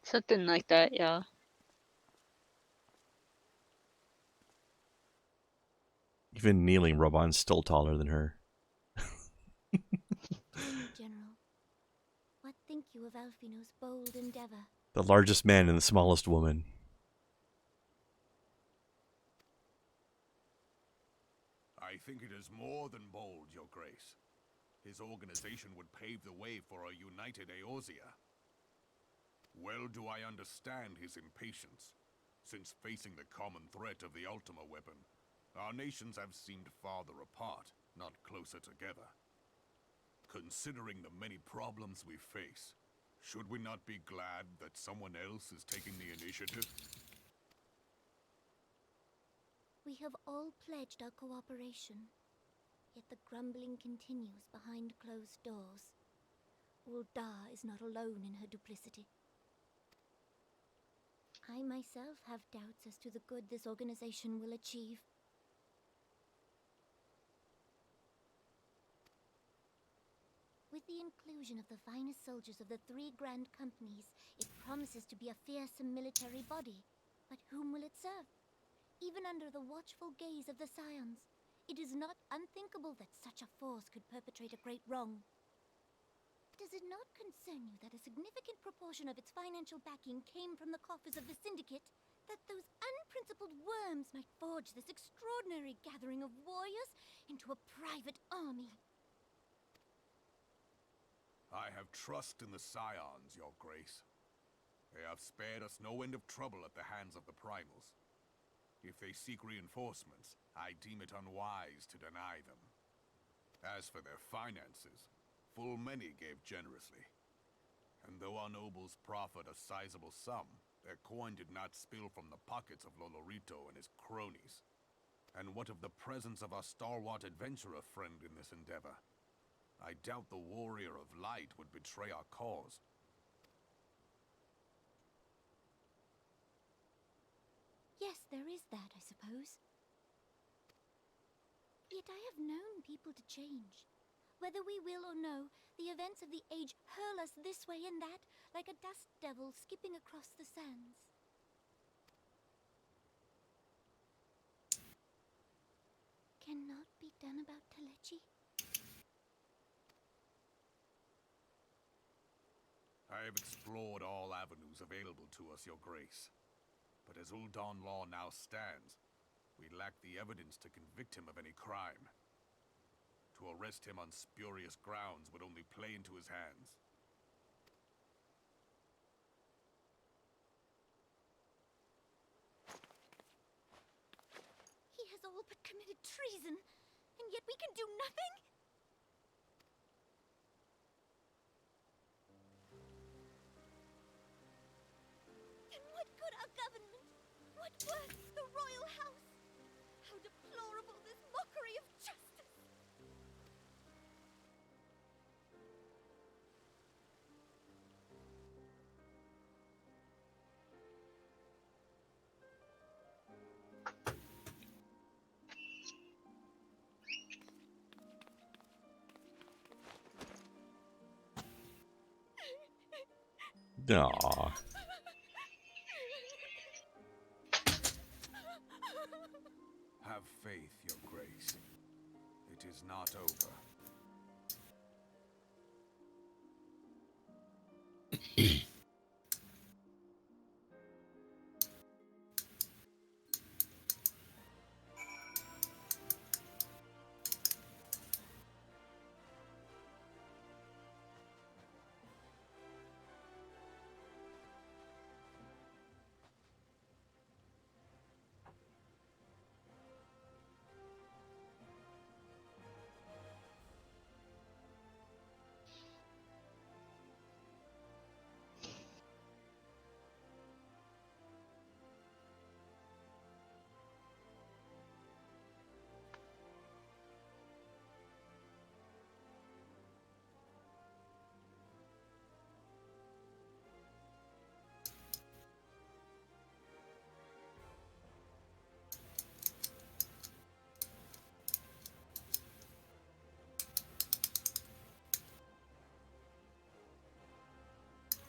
Something like that, yeah. Even kneeling, Robon's still taller than her. General, what think you of Alfino's bold endeavor? The largest man and the smallest woman. I think it is more than bold, Your Grace. His organization would pave the way for a united Eorzea. Well do I understand his impatience, since facing the common threat of the Ultima weapon, our nations have seemed farther apart, not closer together. Considering the many problems we face, should we not be glad that someone else is taking the initiative? We have all pledged our cooperation, yet the grumbling continues behind closed doors. Ul'dah is not alone in her duplicity. I myself have doubts as to the good this organization will achieve. With the inclusion of the finest soldiers of the 3 grand companies, it promises to be a fearsome military body. But whom will it serve? Even under the watchful gaze of the Scions, it is not unthinkable that such a force could perpetrate a great wrong. Does it not concern you that a significant proportion of its financial backing came from the coffers of the Syndicate? That those unprincipled worms might forge this extraordinary gathering of warriors into a private army? I have trust in the Scions, Your Grace. They have spared us no end of trouble at the hands of the Primals. If they seek reinforcements, I deem it unwise to deny them. As for their finances, full many gave generously. And though our nobles proffered a sizable sum, their coin did not spill from the pockets of Lolorito and his cronies. And what of the presence of our stalwart adventurer friend in this endeavor? I doubt the warrior of light would betray our cause. Yes, there is that, I suppose. Yet I have known people to change. Whether we will or no, the events of the age hurl us this way and that, like a dust devil skipping across the sands. Cannot be done about Telechi? I have explored all avenues available to us, Your Grace. But as Ul'Dan law now stands, we lack the evidence to convict him of any crime. To arrest him on spurious grounds would only play into his hands. He has all but committed treason, and yet we can do nothing? Then what good our government? What worth the royal house? How deplorable this mockery of justice! Aww. Have faith, Your Grace. It is not over.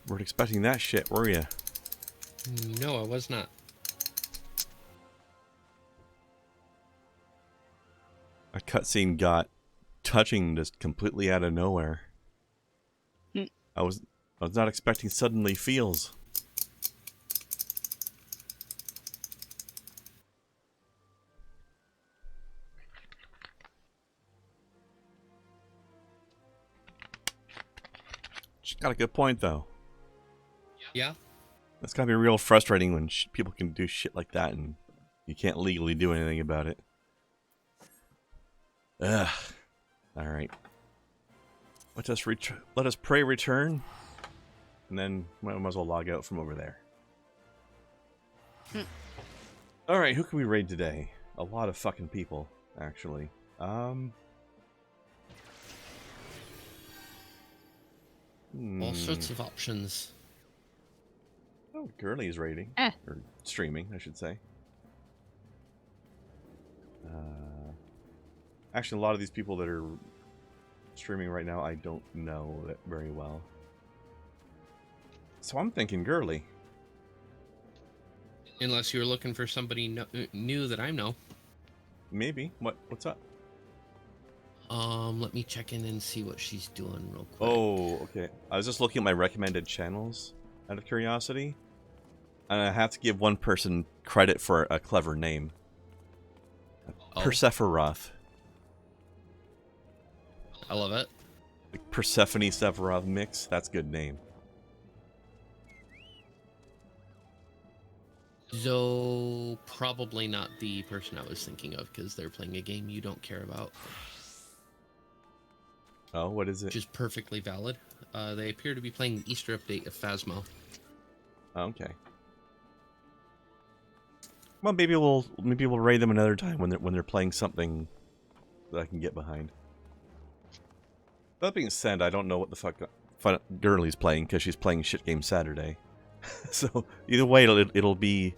Weren't expecting that shit, were you? No, I was not. A cutscene got touching just completely out of nowhere. I was not expecting suddenly feels. She's got a good point though. Yeah. It's gotta be real frustrating when people can do shit like that and you can't legally do anything about it. Ugh. Alright. Let us pray return. And then might as well log out from over there. Alright, who can we raid today? A lot of fucking people, actually. All sorts of options. Oh, Girly's raiding. Or streaming, I should say. Actually, a lot of these people that are streaming right now, I don't know that very well. So I'm thinking Girly. Unless you're looking for somebody new that I know. Maybe. What's up? Let me check in and see what she's doing real quick. Oh, okay. I was just looking at my recommended channels out of curiosity. And I have to give one person credit for a clever name. Persephoroth. I love it. Like Persephone Sephiroth mix. That's a good name. So probably not the person I was thinking of, because they're playing a game you don't care about. Oh, what is it? Which is perfectly valid. They appear to be playing the Easter update of Phasmo. Oh, okay. Well, maybe we'll raid them another time when they're playing something that I can get behind. That being said, I don't know what the fuck Girlie's playing, because she's playing Shit Game Saturday. So either way, it'll be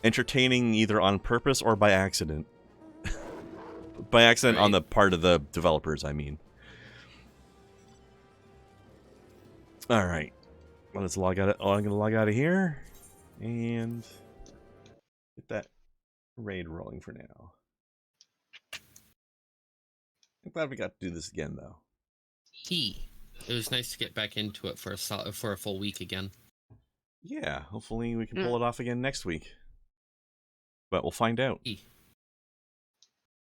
entertaining either on purpose or by accident. By accident on the part of the developers, I mean. All right, well, let's log out. I'm gonna log out of here and get that raid rolling for now. I'm glad we got to do this again, though. It was nice to get back into it for a full week again. Yeah, hopefully we can pull it off again next week. But we'll find out.